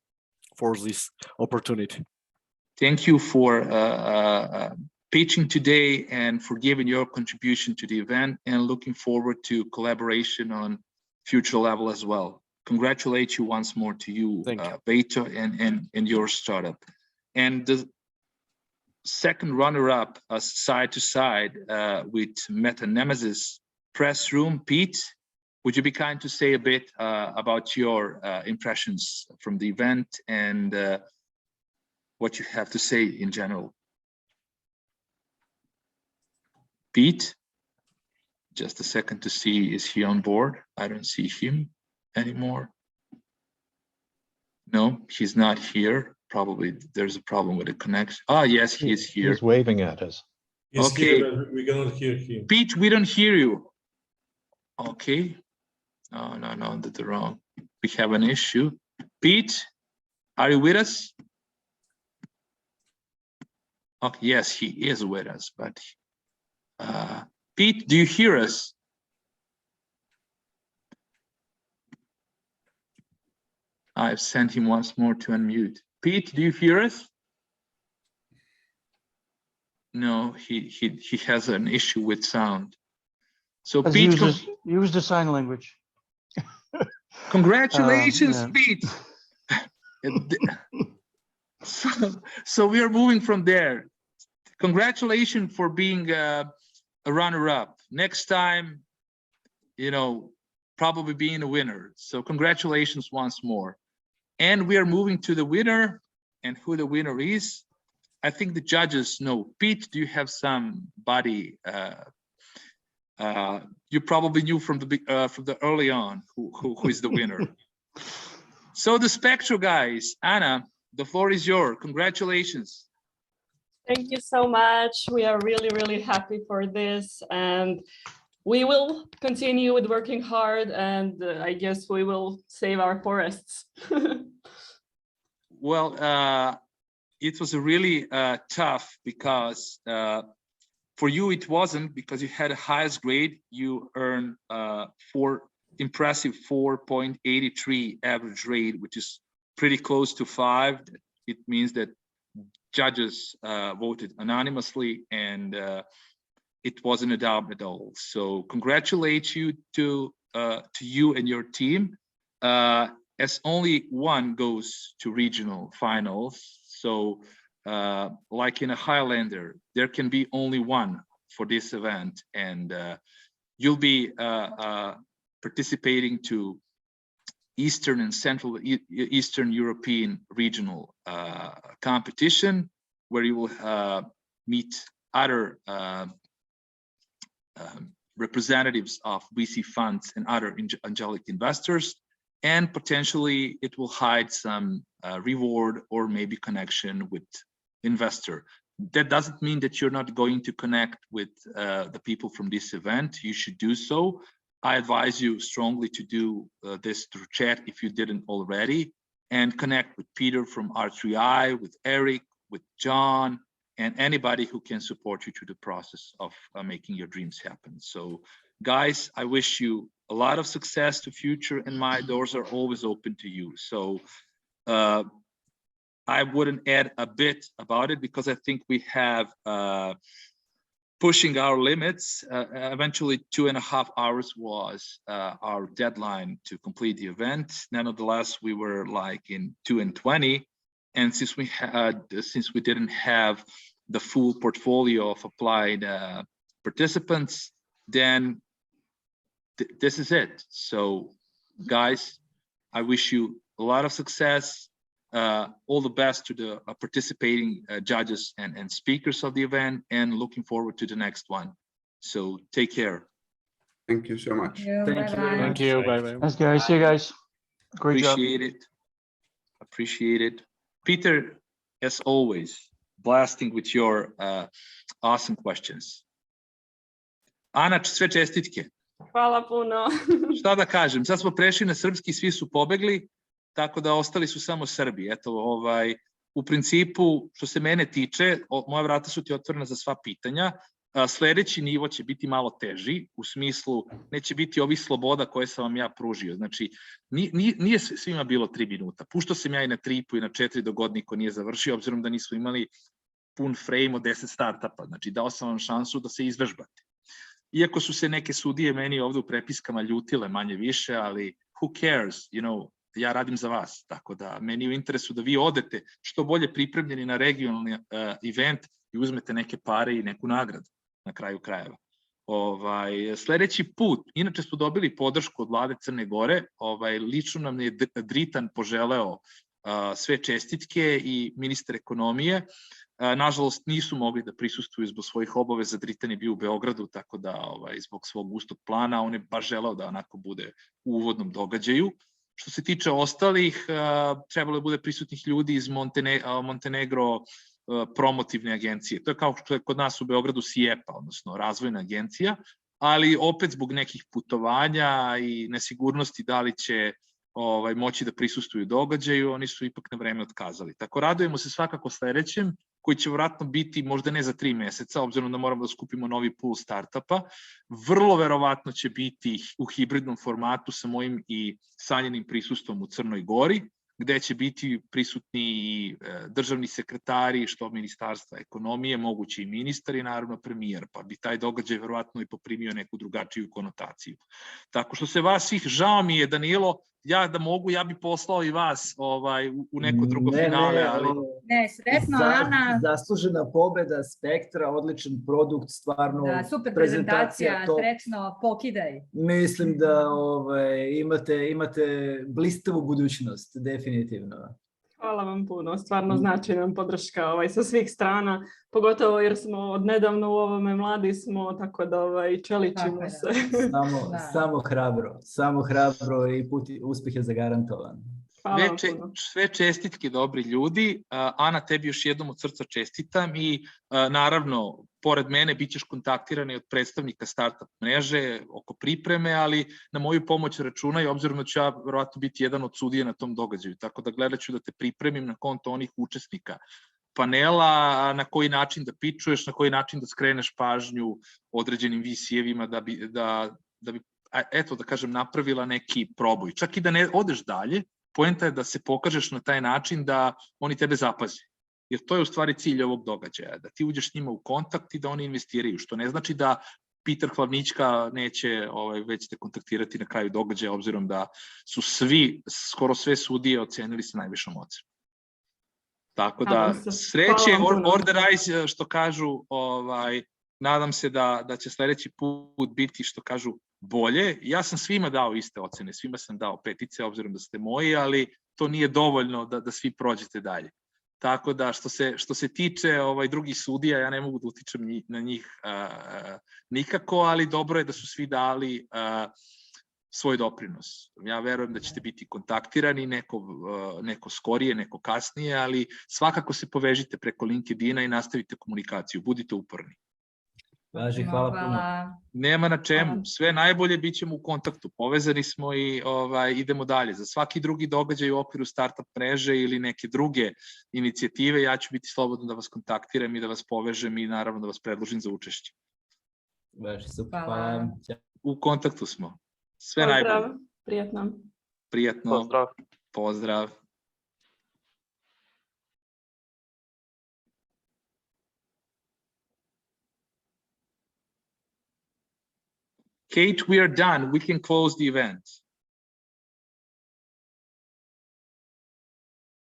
this opportunity. Thank you for pitching today and for giving your contribution to the event, and looking forward to collaboration on future level as well. Congratulate you once more to you, Beto, and your startup. And the second runner-up, side to side with Meta Nemesis Press Room, Pete, would you be kind to say a bit about your impressions from the event and what you have to say in general? Pete, just a second to see, is he on board? I don't see him anymore. No, he's not here. Probably there's a problem with the connection. Ah, yes, he is here. He's waving at us. He's Okay. here, but we cannot hear him. Pete, we don't hear you. Okay. No, that's wrong. We have an issue. Pete, are you with us? Okay, yes, he is with us, but Pete, do you hear us? I've sent him once more to unmute. Pete, do you hear us? No, he has an issue with sound. So Pete, use the sign language. Congratulations, yeah. Pete. So we are moving from there. Congratulations for being a runner-up. Next time, you know, probably being a winner. So congratulations once more. And we are moving to the winner, and who the winner is. I think the judges know. Pete, do you have somebody you probably knew from the early on who is the winner? So the Spectro guys, Anna, the floor is yours. Congratulations. Thank you so much. We are really, really happy for this, and we will continue with working hard, and I guess we will save our forests. Well, it was a really tough, because for you it wasn't, because you had the highest grade. You earned impressive 4.83 average grade, which is pretty close to 5. It means that judges voted anonymously, and it wasn't a doubt at all. So congratulate you to you and your team. As only one goes to regional finals. So like in a Highlander, there can be only one for this event, and you'll be participating to Eastern and Central Eastern European regional competition, where you will meet other representatives of VC funds and other angelic investors, and potentially it will hide some reward or maybe connection with investor. That doesn't mean that you're not going to connect with the people from this event. You should do so. I advise you strongly to do this through chat if you didn't already, and connect with Peter from R3I, with Eric, with John, and anybody who can support you through the process of making your dreams happen. So guys, I wish you a lot of success to future, and my doors are always open to you. So I wouldn't add a bit about it because I think we have pushing our limits. Eventually 2.5 hours was our deadline to complete the event. Nonetheless, we were like in 2 and 20. And since we didn't have the full portfolio of applied participants, then this is it. So guys, I wish you a lot of success. All the best to the participating judges and speakers of the event, and looking forward to the next one. So take care. Thank you so much. Thank you. Bye-bye. Thanks, guys. See you guys. Great job. Appreciate it. Appreciate it. Peter, as always, blasting with your awesome questions. Ana, sve čestitke. Hvala puno. Šta da kažem, sad smo prešli na srpski, svi su pobegli, tako da ostali su samo Srbi. Eto, u principu, što se mene tiče, moja vrata su ti otvorena za sva pitanja. Sledeći nivo će biti malo teži, u smislu neće biti ovih sloboda koje sam vam ja pružio. Znači, nije svima bilo 3 minuta. Puštao sam ja i na 3,5 i na 4 dok god niko nije završio, obzirom da nismo imali pun frame od 10 startupa. Znači, dao sam vam šansu da se izvežbate. Iako su se neke sudije meni ovde u prepiskama ljutile manje više, ali who cares, you know, ja radim za vas, tako da meni je u interesu da vi odete što bolje pripremljeni na regionalni event i uzmete neke pare i neku nagradu na kraju krajeva. Sledeći put, inače smo dobili podršku od vlade Crne Gore, lično nam je Dritan poželeo sve čestitke i ministar ekonomije. Nažalost, nisu mogli da prisustvuju zbog svojih obaveza. Dritan je bio u Beogradu, tako da zbog svog gustog plana on je baš želeo da onako bude u uvodnom događaju. Što se tiče ostalih, trebalo je bude prisutnih ljudi iz Montenegro promotivne agencije. To je kao što je kod nas u Beogradu SIEPA, odnosno razvojna agencija, ali opet zbog nekih putovanja i nesigurnosti da li će moći da prisustvuju događaju, oni su ipak na vreme otkazali. Tako radujemo se svakako sledećem, koji će vjerojatno biti možda ne za 3 meseca, obzirom da moramo da skupimo novi pool startupa. Vrlo verovatno će biti u hibridnom formatu sa mojim i Sanjenim prisustvom u Crnoj Gori, gde će biti prisutni i državni sekretari, što Ministarstva ekonomije, moguće i ministar i naravno premijer, pa bi taj događaj verovatno i poprimio neku drugačiju konotaciju. Tako što se vas svih, žao mi je, Danilo, ja da mogu, ja bi poslao i vas u neko drugo finale, ali... Ne, sretno, Ana. Zaslužena pobeda Spektra, odličan produkt, stvarno. Da, super prezentacija, srećno, pokidaj. Mislim da imate blistavu budućnost, definitivno. Hvala vam puno, stvarno znači nam podrška sa svih strana, pogotovo jer smo odnedavno u ovome mladi smo, tako da čeličimo se. Samo hrabro i put uspjeh je zagarantovan. Sve čestitke, dobri ljudi. Ana, tebi još jednom od srca čestitam i naravno, pored mene bit ćeš kontaktirani od predstavnika startup mreže oko pripreme, ali na moju pomoć računaj, obzirom da ću ja verovatno biti jedan od sudija na tom događaju, tako da gledat ću da te pripremim na konto onih učesnika panela, na koji način da pičuješ, na koji način da skreneš pažnju određenim VC-evima da bi, eto da kažem, napravila neki proboj. Čak i da ne odeš dalje, poenta je da se pokažeš na taj način da oni tebe zapaze. Jer to je u stvari cilj ovog događaja, da ti uđeš s njima u kontakt i da oni investiraju, što ne znači da Peter Hlavnička neće već te kontaktirati na kraju događaja, obzirom da su skoro sve sudije ocenili sa najvišom ocenom. Tako da, sreće, order eyes, što kažu, nadam se da će sledeći put biti, što kažu, bolje. Ja sam svima dao iste ocene, svima sam dao 5, obzirom da ste moji, ali to nije dovoljno da svi prođete dalje. Tako da, što se tiče drugih sudija, ja ne mogu da utičem na njih nikako, ali dobro je da su svi dali svoj doprinos. Ja verujem da ćete biti kontaktirani, neko skorije, neko kasnije, ali svakako se povežite preko LinkedIna i nastavite komunikaciju, budite uporni. Hvala puno. Nema na čemu, sve najbolje, bit ćemo u kontaktu, povezani smo i idemo dalje. Za svaki drugi događaj u okviru startup mreže ili neke druge inicijative, ja ću biti slobodan da vas kontaktiram i da vas povežem i naravno da vas predložim za učešće. Hvala. U kontaktu smo. Sve najbolje. Prijatno. Pozdrav. Kate, we are done. We can close the event.